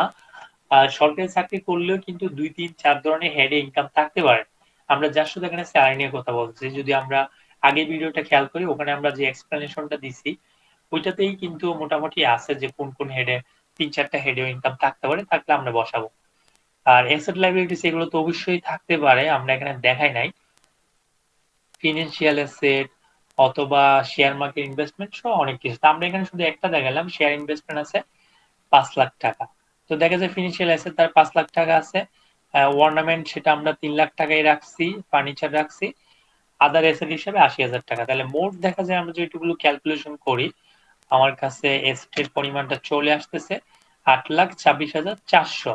সরকারি চাকরি করলেও কিন্তু 2, 3, 4 ধরনের হেডে ইনকাম থাকতে পারে। আমরা যার শুধু এখানে স্যালারি নিয়ে কথা বলছি, যদি আমরা আগের ভিডিওটা খেয়াল করি, ওখানে আমরা যে এক্সপ্লেনেশনটা দিছি ওইটাতেই কিন্তু মোটামুটি আছে যে কোন কোন হেডে 3-4টা হেডে ইনকাম থাকতে পারে, থাকলে আমরা বসাবো। আর অ্যাসেট লাইবিলিটিস এগুলো তো অবশ্যই থাকতে পারে, আমরা এখানে দেখাই নাই। ফিনান্সিয়াল অ্যাসেট অথবা শেয়ার মার্কেট ইনভেস্টমেন্ট সহ অনেক কিছু। তো আমরা এখানে শুধু একটা দেখালাম, শেয়ার ইনভেস্টমেন্ট আছে ৫,০০,০০০ টাকা। তো দেখা যায় ফিনান্সিয়াল অ্যাসেট তার ৫,০০,০০০ টাকা আছে। অর্নামেন্ট সেটা আমরা ৩,০০,০০০ টাকায় রাখছি, ফার্নিচার রাখছি। আদার অ্যাসেট হিসেবে ৮০,০০০ টাকা। তাহলে মোট দেখা যায় আমরা যেটুকুলো ক্যালকুলেশন করি, আমার কাছে অ্যাসেটের পরিমাণটা চলে আসতেছে ৮,২৬,৪০০।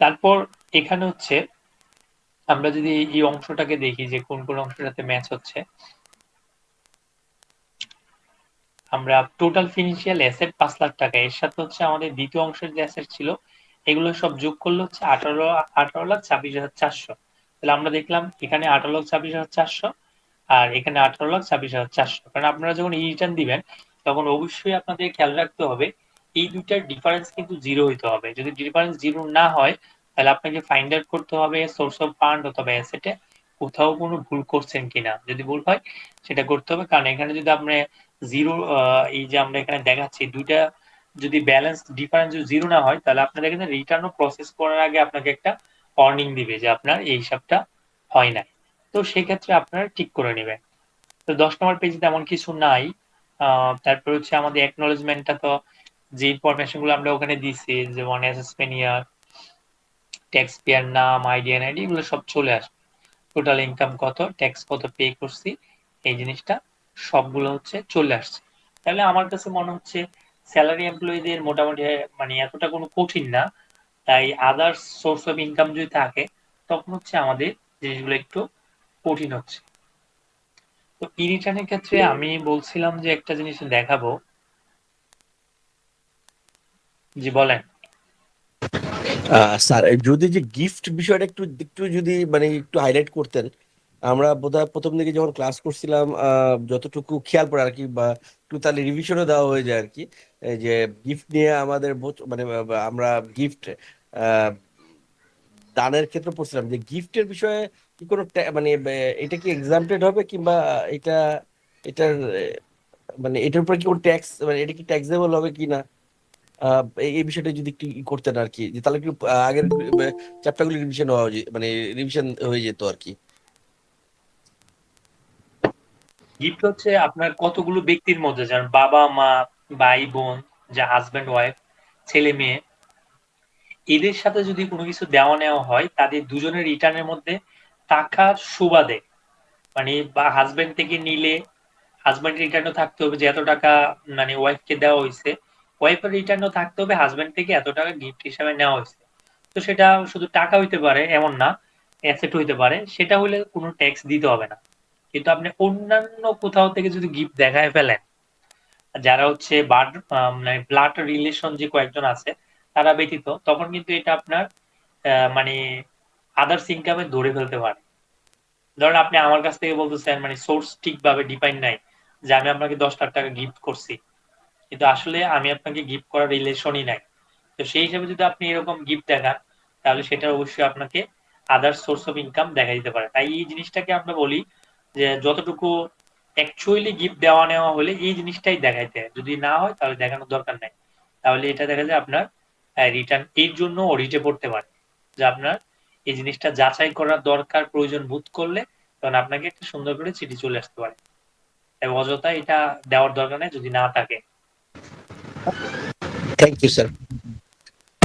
তারপর এখানে হচ্ছে আমরা যদি এই অংশটাকে দেখি যে কোন কোন অংশটাতে ম্যাচ হচ্ছে, আমরা টোটাল ফিনান্সিয়াল অ্যাসেট ৫,০০,০০০ টাকা, এর সাথে হচ্ছে আমাদের দ্বিতীয় অংশের যে অ্যাসেট ছিল এগুলো সব যোগ করলে হচ্ছে ১৮,২৬,৪০০। তাহলে আমরা দেখলাম এখানে ১৮,২৬,৪০০ আর এখানে ১৮,২৬,৪০০। কারণ আপনারা যখন এই রিটার্ন দিবেন তখন অবশ্যই আপনাদের খেয়াল রাখতে হবে এই দুইটার ডিফারেন্স কিন্তু জিরো হইতে হবে। যদি ডিফারেন্স জিরো না হয় তাহলে আপনাকে ফাইন্ড আউট করতে হবে সোর্স অফ ফান্ড অথবা অ্যাসেটে কোথাও কোনো ভুল করছেন কিনা। যদি ভুল হয় সেটা করতে হবে, কারণ এখানে যদি আপনি জিরো, এই যে আমরা এখানে দেখাচ্ছি দুইটা যদি ব্যালেন্স ডিফারেন্স যদি জিরো না হয় তাহলে আপনাদের এখানে রিটার্নও প্রসেস করার আগে আপনাকে একটা ওয়ার্নিং দিবে যে আপনার এই হিসাবটা হয় নাই। তো সেক্ষেত্রে আপনারা ঠিক করে নেবেন। তো ১০ নম্বর পেজে তেমন কিছু নাই। তারপর হচ্ছে আমাদের অ্যাকনোলেজমেন্টটা তো যে ইনফরমেশন গুলো আমরা ওখানে দিছি, যেমন অ্যাসেসমেন্ট ইয়ার, ট্যাক্স পেয়ার নাম, আইডিএন আইডি, এগুলো সব চলে আসবে। টোটাল ইনকাম কত, ট্যাক্স কত পে করছি, এই জিনিসটা সবগুলো হচ্ছে চলে আসছে। তাহলে আমার কাছে মনে হচ্ছে স্যালারি এমপ্লয়ীদের মোটামুটি মানে এতটা কোনো কঠিন না। তাই আদার্স সোর্স অফ ইনকাম যদি থাকে তখন হচ্ছে আমাদের জিনিসগুলো একটু কঠিন হচ্ছে। তো ই রিটার্নের ক্ষেত্রে আমি বলছিলাম যে একটা জিনিস দেখাবো। জি বলেন। স্যার যদি যে গিফট বিষয়টা একটু একটু যদি মানে একটু হাইলাইট করতেন। আমরা বোধহয় প্রথম দিকে যখন ক্লাস করছিলাম যতটুকু খেয়াল পড়ে আর কি, বা একটু তাহলে রিভিশনও দেওয়া হয়ে যায় আর কি। এই যে গিফট নিয়ে আমাদের মানে আমরা গিফট দানের ক্ষেত্রে পড়ছিলাম যে গিফটের বিষয়ে কি কোনো মানে এটা কি এক্সাম্পটেড হবে, কিংবা এটা এটার মানে এটার উপর কি কোনো ট্যাক্স, মানে এটা কি ট্যাক্সেবল হবে কিনা, এই বিষয়টা যদি একটু করতেন আর কি, যে তাহলে একটু আগের চ্যাপ্টার গুলো রিভিশন হওয়া মানে রিভিশন হয়ে যেত আর কি। গিফট হচ্ছে আপনার কতগুলো ব্যক্তির মধ্যে, যেমন বাবা মা, ভাই বোন, যা হাজবেন্ড ওয়াইফ, ছেলে মেয়ে, এদের সাথে যদি কোনো কিছু দেওয়া নেওয়া হয় তাদের দুজনের রিটার্নের মধ্যে টাকার সুবাদে, মানে বা হাজবেন্ড থেকে নিলে হাজবেন্ড রিটার্নও থাকতে হবে যে এত টাকা মানে ওয়াইফকে দেওয়া হয়েছে, ওয়াইফের রিটার্নও থাকতে হবে হাজবেন্ড থেকে এত টাকা গিফট হিসাবে নেওয়া হয়েছে। তো সেটা শুধু টাকা হইতে পারে এমন না, অ্যাসেট হইতে পারে, সেটা হলে কোনো ট্যাক্স দিতে হবে না। কিন্তু আপনি অন্যান্য কোথাও থেকে যদি গিফট দেখায় ফেলেন, যারা হচ্ছে মানে ব্লাড রিলেশন যে কয়েকজন আছে তারা ব্যতীত, তখন কিন্তু এটা আপনার মানে আদার্স ইনকামে ধরে ফেলতে পারে। ধরেন আপনি আমার কাছ থেকে বলতেছেন মানে সোর্স ঠিকভাবে ডিফাইন নাই যে আমি আপনাকে ১০,০০,০০০ টাকা গিফট করছি, কিন্তু আসলে আমি আপনাকে গিফট করার রিলেশনই নাই। তো সেই হিসেবে যদি আপনি এরকম গিফট দেখান তাহলে সেটা অবশ্যই আপনাকে আদার্স সোর্স অফ ইনকাম দেখা দিতে পারে। তাই এই জিনিসটাকে আমরা বলি যে যতটুকু অ্যাকচুয়ালি গিফট দেওয়া নেওয়া হলে এই জিনিসটাই দেখাইতে হয়, যদি না হয় তাহলে দেখানোর দরকার নাই। তাহলে এটা দেখা যায় আপনার রিটার্ন এর জন্য অডিটে পড়তে পারে, যে আপনার এই জিনিসটা যাচাই করার দরকার প্রয়োজন বোধ করলে তখন আপনাকে একটা সুন্দর করে চিঠি চলে আসতে পারে। তাই অযথা এটা দেওয়ার দরকার নেই যদি না থাকে। Thank you sir.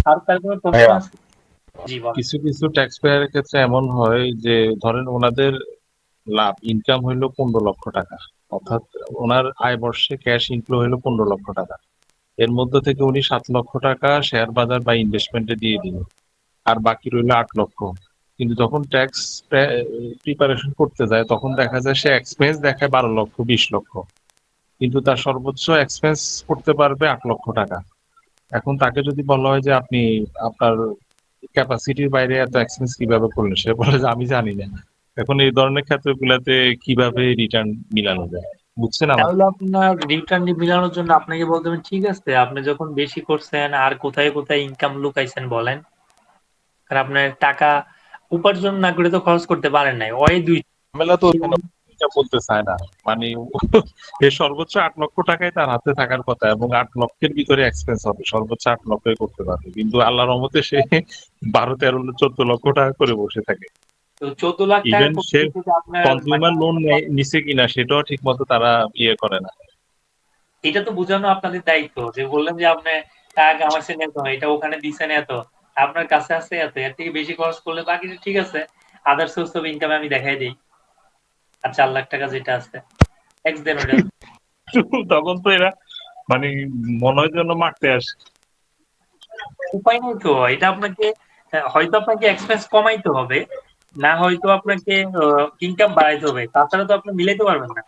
আর তার কোনো প্রশ্ন ভাইয়া, আছে? জি বল। কিছু কিছু ট্যাক্স পেয়ারের ক্ষেত্রে এমন হয় যে ধরেন ওনাদের লাভ ইনকাম হইলো ১৫,০০,০০০ টাকা, অর্থাৎ ওনার আয় বর্ষে ক্যাশ ইনফ্লো হইলো ১৫,০০,০০০ টাকা। এর মধ্যে থেকে উনি ৭,০০,০০০ টাকা শেয়ার বাজার বা ইনভেস্টমেন্টে দিয়ে দিল, আর বাকি রইলো ৮,০০,০০০। কিন্তু যখন ট্যাক্স প্রিপারেশন করতে যায় তখন দেখা যায় সে এক্সপেন্স দেখায় ১২,০০,০০০ ২০,০০,০০০, কিন্তু তার সর্বোচ্চ এক্সপেন্স করতে পারবে ৮,০০,০০০ টাকা। এখন তাকে যদি বলা হয় যে আপনি আপনার ক্যাপাসিটির বাইরে এত এক্সপেন্স কিভাবে করলেন, সে বলে যে আমি জানি না। এখন এই ধরনের ক্ষেত্রগুলোতে কিভাবে রিটার্ন মিলানো যায়, বুঝছেন আমার? তাহলে আপনার রিটার্ন মিলানোর জন্য আপনাকে বলতে হবে ঠিক আছে আপনি যখন বেশি করছেন আর কোথায় কোথায় ইনকাম লুকাইছেন বলেন। কারণ আপনার টাকা উপার্জন না করে তো খরচ করতে পারেন নাই, ওই দুই ঝামেলা তো ওখানে, এটা বলতে চায় না মানে এই সর্বোচ্চ ৮,০০,০০০ টাকাই তার হাতে থাকার কথা, এবং ৮,০০,০০০-এর ভিতরে এক্সপেন্স হবে, সর্বোচ্চ ৮,০০,০০০ করতে পারবে, কিন্তু আল্লাহর রহমতে সে ১২, ১৩, ১৪ লক্ষ টাকা করে বসে থাকে। তো 14 লাখ টাকা ইভেন সে পরিস্থিতিতে আপনার মানে কনজিউমার লোন নিছে কিনা সেটাও ঠিক মতো তারা ইয়ে করে না। এটা তো বোঝানো আপনাদের দায়িত্ব, যে বললেন যে আপনি টাকা কামাইছেন এত, এটা ওখানে দিচ্ছেন এত, আপনার কাছে আছে এত, এর থেকে বেশি খরচ করলে বাকিটা ঠিক আছে, আদার সোর্স অফ ইনকাম আমি দেখাই দিই, আর 4 লাখ টাকা যেটা আছে ট্যাক্স দেন ওটা। তখন তো এরা মানে মনে হয় যেন মারতে আসে। উপায় নেই তো, এটা আপনাকে হয়তো আপনাকে এক্সপেন্স কমাইতে হবে, না হয়তো আপনাকে ইনকাম বাড়াইতে হবে, তাছাড়া তো আপনি মিলাইতে পারবেন না।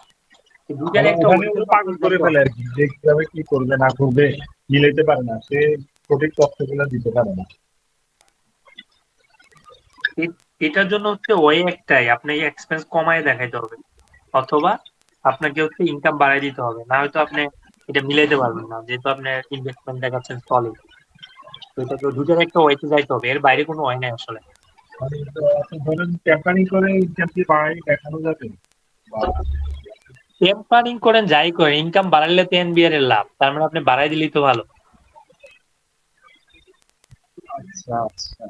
দুটার মানে একটা ওখানে ওয়েতে ওগুলো তো পাগল আপনাকে করে যাইতে ফেলে হবে। আর কি, যে কিভাবে কি করবে না করবে মিলাইতে পারে না, সে সঠিক তথ্যগুলো দিতে পারে না। এটার জন্য হচ্ছে ওয়ে একটাই, আপনাকে এক্সপেন্স কমায় দেখাইতে হবে, অথবা আপনাকে হচ্ছে ইনকাম বাড়াই দিতে হবে, না হয়তো আপনি এটা মিলাইতে পারবেন না, যেহেতু আপনার ইনভেস্টমেন্ট দেখাচ্ছেন সলিড। তো এটাকে দুটার একটা ওয়েতে যাইতে হবে, এর বাইরে কোনো ওয়ে নাই আসলে। মানে আপনি ধরেন টেম্পারিং করে ইনকাম কি বাড়াই দেখানো যাবে বা টেম্পারিং করেন যাই করেন, ইনকাম বাড়াইলে তো এনবিআর এর লাভ, তার মানে আপনি বাড়াই দিলেই তো ভালো। আচ্ছা আচ্ছা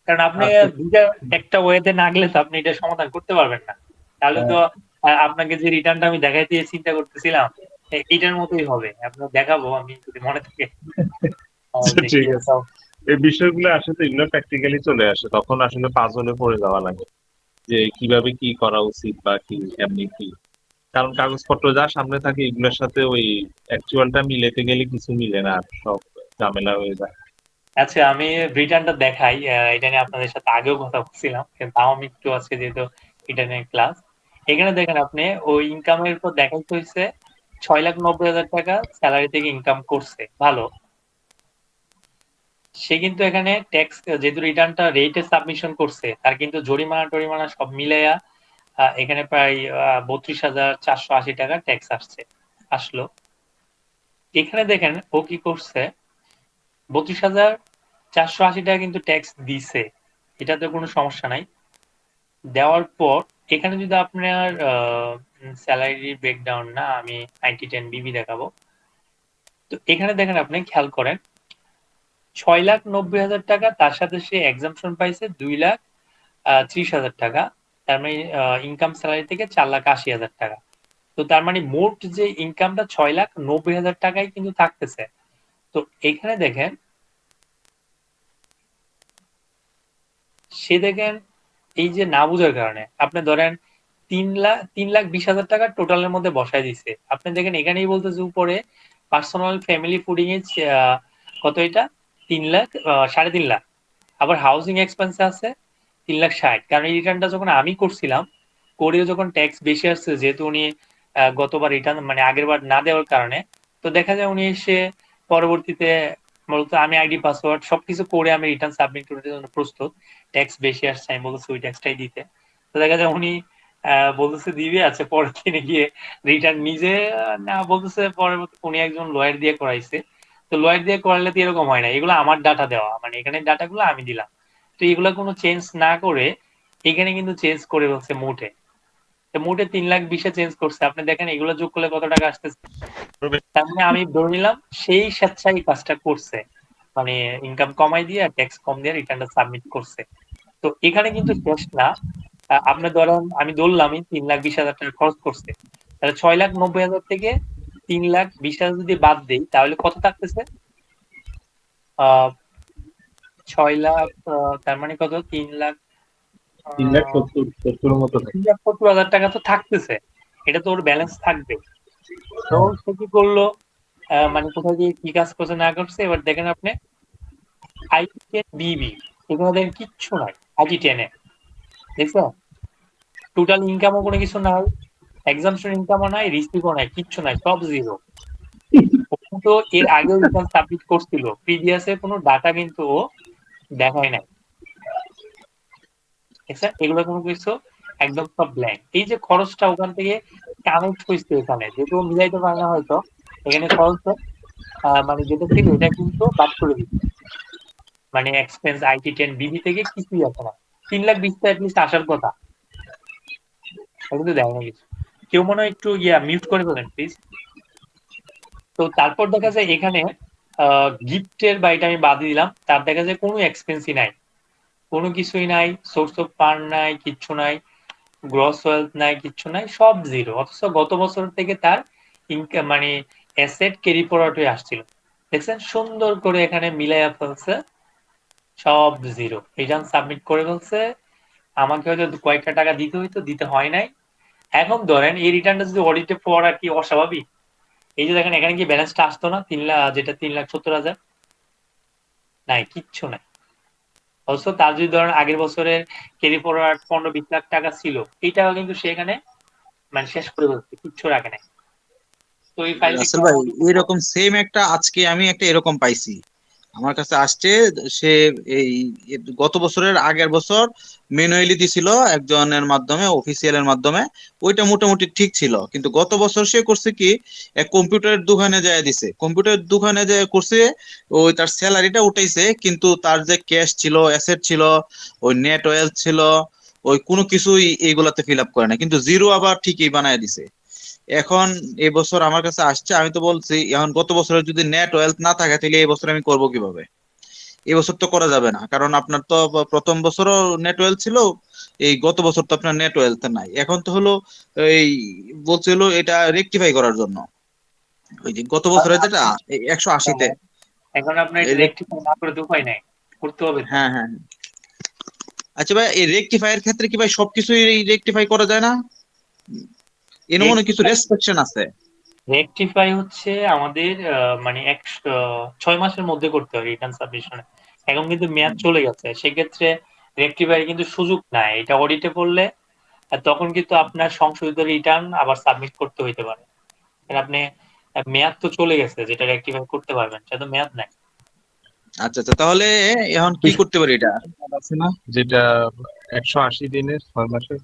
কারণ আপনি আচ্ছা দুইটা একটা ওয়েতে না গেলে তো আপনি এটা সমাধান করতে পারবেন না। তাহলে হ্যাঁ, তো আপনাকে যে রিটার্নটা আমি দেখাইতে চিন্তা করতেছিলাম, এটার মতোই হবে, আপনার দেখাবো আমি যদি মনে থাকে আচ্ছা, যে কি ঠিক আছে। একটা। এই বিষয়গুলো আসলে এগুলো প্র্যাকটিক্যালি চলে আসে, তখন আসলে পাজলে পড়ে যাওয়া লাগে যে কিভাবে কি করা উচিত বা কি এমনি কি, কারণ কাগজপত্র যা সামনে থাকে এগুলোর সাথে ওই অ্যাকচুয়ালটা মিলাতে গেলে কিছু মিলে না, আর সব ঝামেলা হয়ে যায়। আচ্ছা, আমি রিটার্নটা দেখাই, এটা নিয়ে আপনাদের সাথে আগেও কথা বলছিলাম, কিন্তু তাও আমি একটু আজকে যেহেতু এটা নিয়ে ক্লাস, এখানে দেখেন আপনি ওই ইনকামের উপর দেখাইতে হয়েছে 6,90,000 টাকা স্যালারি থেকে ইনকাম করছে, ভালো। সে কিন্তু এখানে ট্যাক্স, যেহেতু রিটার্নটা রেটে সাবমিশন করছে, তার কিন্তু জরিমানা টরিমানা সব মিলাইয়া এখানে প্রায় 32,480 টাকা ট্যাক্স আসলো। এখানে দেখেন ও কি করছে, 32,480 টাকা কিন্তু ট্যাক্স দিছে, এটাতে কোনো সমস্যা নাই। দেওয়ার পর এখানে যদি আপনার স্যালারি ব্রেকডাউন, না আমি 9010 BB দেখাবো, তো এখানে দেখেন আপনি খেয়াল করেন 6,90,000 টাকা, তার সাথে সে এক্সাম্পশন পাইছে 2,30,000 টাকা, তার মানে ইনকাম স্যালারি থেকে 4,80,000 টাকা। তো তার মানে মোট যে ইনকামটা 6,90,000 টাকাই কিন্তু থাকতেছে। তো এখানে দেখেন, সে দেখেন এই যে না বুঝার কারণে আপনি ধরেন 3,20,000 টাকা টোটালের মধ্যে বসায় দিছে, আপনি দেখেন এখানেই বলতেছে উপরে পার্সোনাল ফ্যামিলি ফুডিং এর কত এটা 3,00,000, 3.5 লাখ। আবার হাউজিং এক্সপেন্স আছে 3,60,000, কারণ এই রিটার্নটা যখন আমি করছিলাম, করেও যখন ট্যাক্স বেশি আসছে, যেহেতু উনি গতবার রিটার্ন মানে আগের বার না দেওয়ার কারণে, তো দেখা যায় উনি এসে পরবর্তীতে মূলত আমি আইডি পাসওয়ার্ড সবকিছু করে আমি রিটার্ন সাবমিট করতে জন্য প্রস্তুত, ট্যাক্স বেশি আসছে আমি বলতেছি ওই ট্যাক্সটাই দিতে, তো দেখা যায় উনি বলতেছে দিবে, আচ্ছা পরের দিনে গিয়ে রিটার্ন নিজে না বলতেছে, পরে উনি একজন লয়ার দিয়ে করাইছে। তো লয়ার দিয়ে করালে তো এরকম হয় না, এগুলো আমার ডাটা দেওয়া, মানে এখানে ডাটাগুলো আমি দিলাম, তো এগুলো কোনো চেঞ্জ না করে এখানে কিন্তু চেঞ্জ করে বলছে মোটে, তো মোটে 3,20,000 চেঞ্জ করছে, আপনি দেখেন এগুলো যোগ করলে কত টাকা আসতেছে। তার মানে আমি ধরে নিলাম সেই স্বেচ্ছায় এই কাজটা করছে, মানে ইনকাম কমাই দিয়ে ট্যাক্স কম দিয়ে রিটার্নটা সাবমিট করছে। তো এখানে কিন্তু শেষ না, আপনি ধরেন আমি ধরলামই 3,20,000 টাকা খরচ করছে, তাহলে 6,90,000 থেকে 3,20,000 যদি বাদ দেই তাহলে কত থাকতেছে, আহ 6 লাখ, তার মানে কত 3,00,000, 3,70,000 মতো থাকে। 3,70,000 টাকা তো থাকতেছে, এটা তো ওর ব্যালেন্স থাকবে। তো সে কি করলো, মানে কোথায় গিয়ে কি কাজ করছে না করছে, এবার দেখেন আপনি আই10 BB, এখানে দেখেন কিচ্ছু নাই, আই10 দেখছো, টোটাল ইনকামও কোনো কিছু নাই, এক্সাম্পশন ইনকামও নাই, রিসিভও নাই, কিচ্ছু নাই, সব জিরো। তো এর আগেও রিটার্ন সাবমিট করছিল, প্রিভিয়াস এর কোনো ডাটা কিন্তু ও দেখায় নাই, ঠিক আছে, এগুলো কোনো কিছু একদম সব ব্ল্যাঙ্ক। এই যে খরচটা ওখান থেকে কানেক্ট হয়েছে, এখানে যেহেতু ও মিলাইতে পারে না হয়তো, এখানে খরচ মানে যেটা ছিল এটা কিন্তু বাদ করে দিচ্ছে, মানে এক্সপেন্স আই10 BB থেকে কিছুই আসে না, 3,20,000 অ্যাটলিস্ট আসার কথা, এটা কিন্তু দেয় না কিছু। কেউ মনে হয় একটু মিউট করে বলেন প্লিজ। তো তারপর দেখা যায় এখানে গিফটের বা এটা আমি বাদ দিলাম, তার দেখা যায় কোনো এক্সপেন্সই নাই, কোনো কিছুই নাই, সোর্স অফ ফান্ড নাই, কিচ্ছু নাই, গ্রস ওয়েলথ নাই, কিচ্ছু নাই, সব জিরো। অথচ গত বছর থেকে তার ইনকাম মানে অ্যাসেট ক্যারি ফরওয়ার্ড হয়ে আসছিল। দেখছেন সুন্দর করে এখানে মিলাইয়া ফেলছে, সব জিরো। রিটার্ন সাবমিট করে ফেলছে। আমাকে হয়তো কয়েকটা টাকা দিতে হইতো, দিতে হয় নাই। এখন ধরেন এই রিটার্নটা যদি অডিটে পড়া কি অস্বাভাবিক? এই যে দেখেন এখানে কি ব্যালেন্সটা আসতো না 3 লাখ, যেটা 3,70,000 নাই, কিচ্ছু নাই। অথচ তার যদি ধরেন আগের বছরের ক্যারি ফরওয়ার্ড 15-20 লাখ টাকা ছিল, এই টাকা কিন্তু সে এখানে মানে শেষ করে ফেলছে, কিচ্ছু রাখে নাই। তো এই ফাইলটি রাসেল ভাই, এরকম সেম একটা আজকে আমি একটা এরকম পাইছি, আমার কাছে আসছে। সে এই গত বছরের আগের বছর ম্যানুয়ালি দিছিল একজনের মাধ্যমে, অফিসিয়ালের মাধ্যমে। ওইটা মোটামুটি ঠিক ছিল, কিন্তু গত বছর সে করছে কি, এক কম্পিউটারের দোকানে যায় দিছে, কম্পিউটারের দোকানে যায় করছে, ওই তার স্যালারিটা উঠাইছে, কিন্তু তার যে ক্যাশ ছিল, অ্যাসেট ছিল, ওই নেট ওয়েলথ ছিল, ওই কোনো কিছুই এইগুলাতে ফিল আপ করে না, কিন্তু জিরো আবার ঠিকই বানায় দিছে। এখন এই বছর আমার কাছে আসছে, আমি তো বলছি এখন গত বছরের যদি নেট ওয়েলথ না থাকে তাহলে এই বছর আমি করব কিভাবে? এই বছর তো করা যাবে না, কারণ আপনার তো প্রথম বছরও নেট ওয়েলথ ছিল, এই গত বছর তো আপনার নেট ওয়েলথ নাই। এখন তো হলো এই বলছিল এটা রেকটিফাই করার জন্য, ওই যে গত বছরের যেটা 180-তে। এখন আপনার এটা রেকটিফাই না করে তো উপায় নাই, করতে হবে তো। হ্যাঁ, হ্যাঁ। আচ্ছা ভাই, এই রেকটিফাই এর ক্ষেত্রে কি ভাই সবকিছুই রেকটিফাই করা যায় না? এর মনে কিছু রেস্ট্রিকশন আছে? রেকটিফাই হচ্ছে আমাদের মানে 6 মাসের মধ্যে করতে হয় রিটার্ন সাবমিশনে। এখন কিন্তু মেয়াদ চলে গেছে, সেক্ষেত্রে রেকটিফাই কিন্তু সুযোগ নাই। এটা অডিটে পড়লে তখন কিন্তু আপনার সংশোধিত রিটার্ন আবার সাবমিট করতে হইতে পারে। কারণ আপনি মেয়াদ তো চলে গেছে, যেটা রেকটিফাই করতে পারবেন সেটা তো মেয়াদ নাই। আচ্ছা, আচ্ছা, তাহলে এখন কি করতে পারি এটা? আছে না যেটা 180 দিনের 6 মাসের?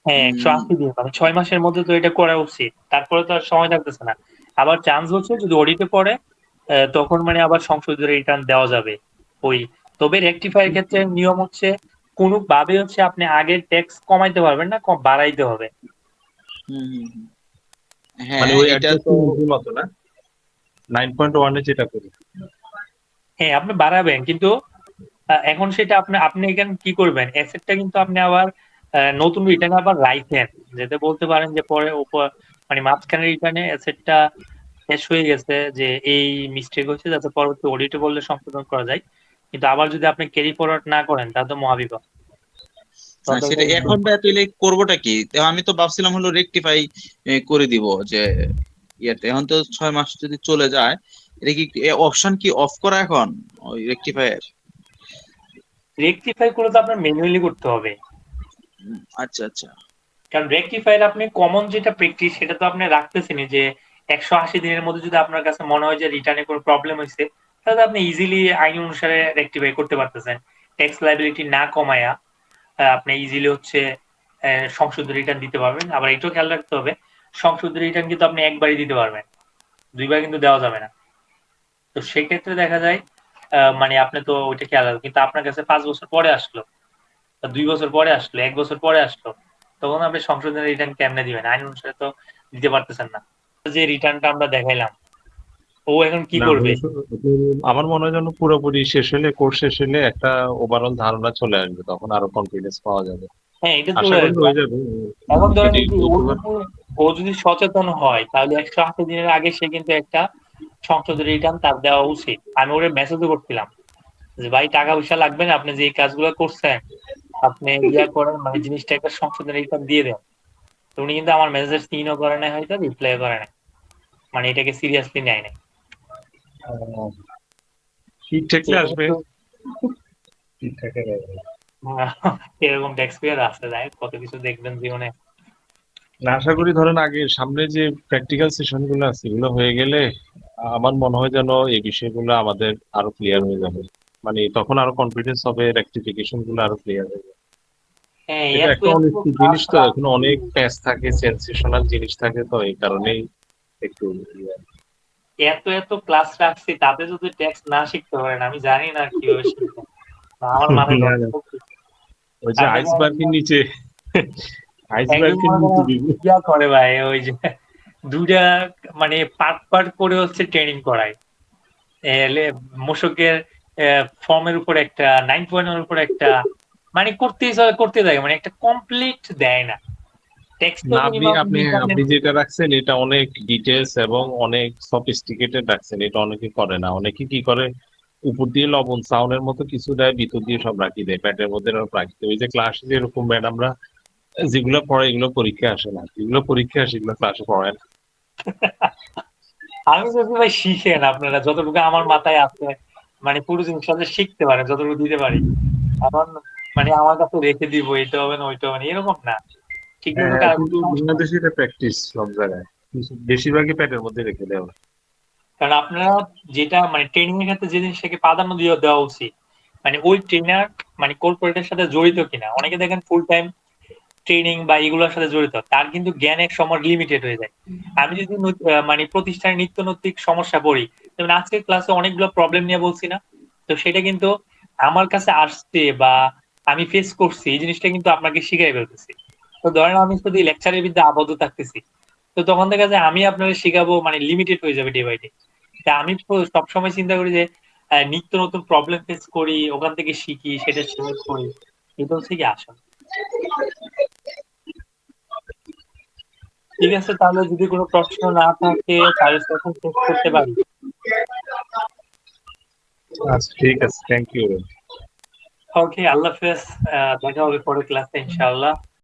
হ্যাঁ, 180 দিন মানে 6 মাসের মধ্যে তো এটা করা উচিত। তারপরে তো আর সময় থাকতেছে না। আবার চান্স হচ্ছে যদি অডিটে পড়ে তখন মানে আবার সংশোধিত রিটার্ন দেওয়া যাবে। ওই তবে রেকটিফাই এর ক্ষেত্রে নিয়ম হচ্ছে কোনোভাবে হচ্ছে আপনি আগের ট্যাক্স কমাইতে পারবেন না, বাড়াইতে হবে। হুম, হুম, হুম। মানে হ্যাঁ, ওই এটা তো অ্যাডজাস্টমেন্টের মতো না, 9.1 এ যেটা করি। হ্যাঁ, আপনি বাড়াবেন কিন্তু এখন সেটা আপনি আপনি এখানে কি করবেন? অ্যাসেটটা কিন্তু আপনি আবার নতুন রিটার্ন আবার রাইখেন। যাতে বলতে পারেন যে পরে মানে মাঝখানে রিটার্নে অ্যাসেটটা শেষ হয়ে গেছে, যে এই মিস্টেক হয়েছে, যাতে পরবর্তী অডিটে বললে সংশোধন করা যায়। কিন্তু আবার যদি আপনি ক্যারি ফরওয়ার্ড না করেন তাহলে তো মহাবিপদ। সেটা এখন তাহলে করবোটা কি? তো আমি তো ভাবছিলাম হলো রেকটিফাই করে দিব, যে ইয়েতে এখন তো 6 মাস যদি চলে যায়, এটা কি অপশন কি অফ করা এখন ওই রেকটিফাই এর? রেকটিফাই করে তো আপনার ম্যানুয়ালি করতে হবে। আচ্ছা, আচ্ছা। কারণ রেকটিফাইয়ের আপনি কমন যেটা প্র্যাকটিস সেটা তো আপনি রাখতেছেনই, যে 180 দিনের মধ্যে যদি আপনার কাছে মনে হয় যে রিটার্নে কোনো প্রবলেম হয়েছে, তাহলে আপনি ইজিলি আইন অনুসারে রেকটিফাই করতে পারতেছেন। ট্যাক্স লায়াবিলিটি না কমায়া আপনি ইজিলি হচ্ছে সংশোধিত রিটার্ন দিতে পারবেন। আবার এটাও খেয়াল রাখতে হবে, সংশোধিত রিটার্ন কিন্তু আপনি একবারই দিতে পারবেন, দুইবার কিন্তু দেওয়া যাবে না। তো সেক্ষেত্রে দেখা যায় মানে আপনি তো ওইটা খেয়াল রাখবেন, কিন্তু আপনার কাছে 5 বছর পরে আসলো, 2 বছর পরে আসলো, 1 বছর পরে আসলো, তখন আপনি সংশোধনের রিটার্ন কেমনে দিবেন? আইন অনুসারে তো দিতে পারতেছেন না। যে রিটার্নটা আমরা দেখাইলাম, ও এখন কি না, করবে? আমার মনে হয় যেন পুরোপুরি শেষ হলে, কোর্স শেষ হলে একটা ওভারঅল ধারণা চলে আসবে, তখন আরো কনফিডেন্স পাওয়া যাবে। হ্যাঁ, এটা আশা চলে করি আসবে। হয়ে যাবে। এখন ধরেন যদি এই যে দ্রুতবার ও যদি সচেতন হয় তাহলে 180 দিনের আগে সে কিন্তু একটা সংশোধিত রিটার্ন তার দেওয়া উচিত। আমি ওরে মেসেজও করছিলাম যে ভাই টাকা পয়সা লাগবে না, আপনি যে এই কাজগুলো করছেন আপনি ইয়া করেন, মানে জিনিসটা একটা সংশোধন রিটার্ন দিয়ে দেন। তো উনি কিন্তু আমার মেসেজ সিনও করে নাই, হয়তো রিপ্লাই করে নাই, মানে এটাকে সিরিয়াসলি নেয় নাই। ঠিক থাকলে আসবে। যেহেতু ঠিক থাকে এরকম ট্যাক্স পেয়ার আছে, যাই হোক, কত কিছু দেখবেন জীবনে। না, আশা করি ধরেন আগে সামনে যে প্র্যাকটিক্যাল সেশন গুলো আছে এগুলো হয়ে গেলে আমার মনে হয় যেন এই বিষয়গুলো আমাদের আরো ক্লিয়ার হয়ে যাবে। মানে তখন আরো কনফিডেন্স হবে, রেকটিফিকেশন গুলো আরো ক্লিয়ার হয়ে যাবে। হ্যাঁ, এটা এত একটা এত অনেক ক্লাস জিনিস তো, এখন অনেক প্যাচ থাকে, সেন্সেশনাল জিনিস থাকে, তো এই কারণেই একটু এত এত ক্লাস রাখছি, তাতে যদি ট্যাক্স না শিখতে পারেন আমি জানি না কিভাবে শিখবেন। আমার মাথায় না, ধরে না, ওই যে আপনি আইসবার্গের নিচে একজন আইসবার্গের মনে নিচে করেন দিবি। ইয়া করে ভাই, ওই যে দুইটা মানে পার্ট পার্ট করে হচ্ছে ট্রেনিং করায়। মূসকের ফর্মের উপর একটা 9 এর উপর একটা মানে করতে থাকে মানে একটা কমপ্লিট দেয় না। টেক্সট তো না, আপনি মিনিমাম আপনি আপনি যেটা রাখছেন এটা অনেক ডিটেলস এবং অনেক সফিস্টিকেটেড রাখছেন, এটা অনেকে করে না। অনেকে কি করে, উপর দিয়ে লবণ সাউনের মতো কিছু দেয়, ভিতর দিয়ে সব রাখি দেয়, প্যাটের মধ্যে রাখি দেয়। ওই যে ক্লাসে যেরকম ম্যাডামরা যেগুলো পড়ে এগুলো পরীক্ষায় আসে না, যেগুলো পরীক্ষায় আসে এগুলো ক্লাসে পড়ায় না। আমি যদি ভাই শিখেন আপনারা যতটুকু আমার মাথায় আছে মানে পুরো জিনিসটা শিখতে পারেন যতটুকু দিতে পারি। এখন মানে আমার কাছে রেখে দিব এটা হবে না ওইটা হবে না এরকম না। ঠিক হ্যাঁ মতো হ্যাঁ, কিন্তু বাংলাদেশে এটা প্র্যাকটিস সব জায়গায়, বেশিরভাগই প্যাটের মধ্যে রেখে দেওয়া। কারণ আপনারা যেটা মানে ট্রেনিং এর ক্ষেত্রে যে জিনিসটাকে প্রাধান্য দিয়ে দেওয়া উচিত মানে ওই ট্রেনার মানে কর্পোরেটের সাথে জড়িত কিনা। অনেকে দেখেন ফুল টাইম ট্রেনিং বা এগুলোর সাথে জড়িত, তার কিন্তু জ্ঞান এক সময় লিমিটেড হয়ে যায়। আমি যদি মানে প্রতিষ্ঠানে নিত্য নৈতিক সমস্যা পড়ি, যেমন আজকের ক্লাসে অনেকগুলো প্রবলেম নিয়ে বলছি না, তো সেটা কিন্তু আমার কাছে আসছে বা আমি ফেস করছি এই জিনিসটা কিন্তু আপনাকে শিখাই ফেলতেছি। তো ধরেন আমি যদি লেকচারের বিদ্যা আবদ্ধ থাকতেছি, তো তখন দেখা যায় আমি আপনাকে শিখাবো মানে লিমিটেড হয়ে যাবে ডে বাই ডে। তা আমি সবসময় চিন্তা করি যে নিত্য নতুন প্রবলেম ফেস করি, ওখান থেকে শিখি, সেটা শেয়ার করি। এটা হচ্ছে কি আসল। ঠিক আছে, তাহলে যদি কোনো প্রশ্ন না থাকে তাহলে তখন শেষ করতে পারি। আচ্ছা ঠিক আছে, থ্যাংক ইউ। ওকে, আল্লাহ হাফেজ। দেখা হবে পরের ক্লাসে ইনশাআল্লাহ।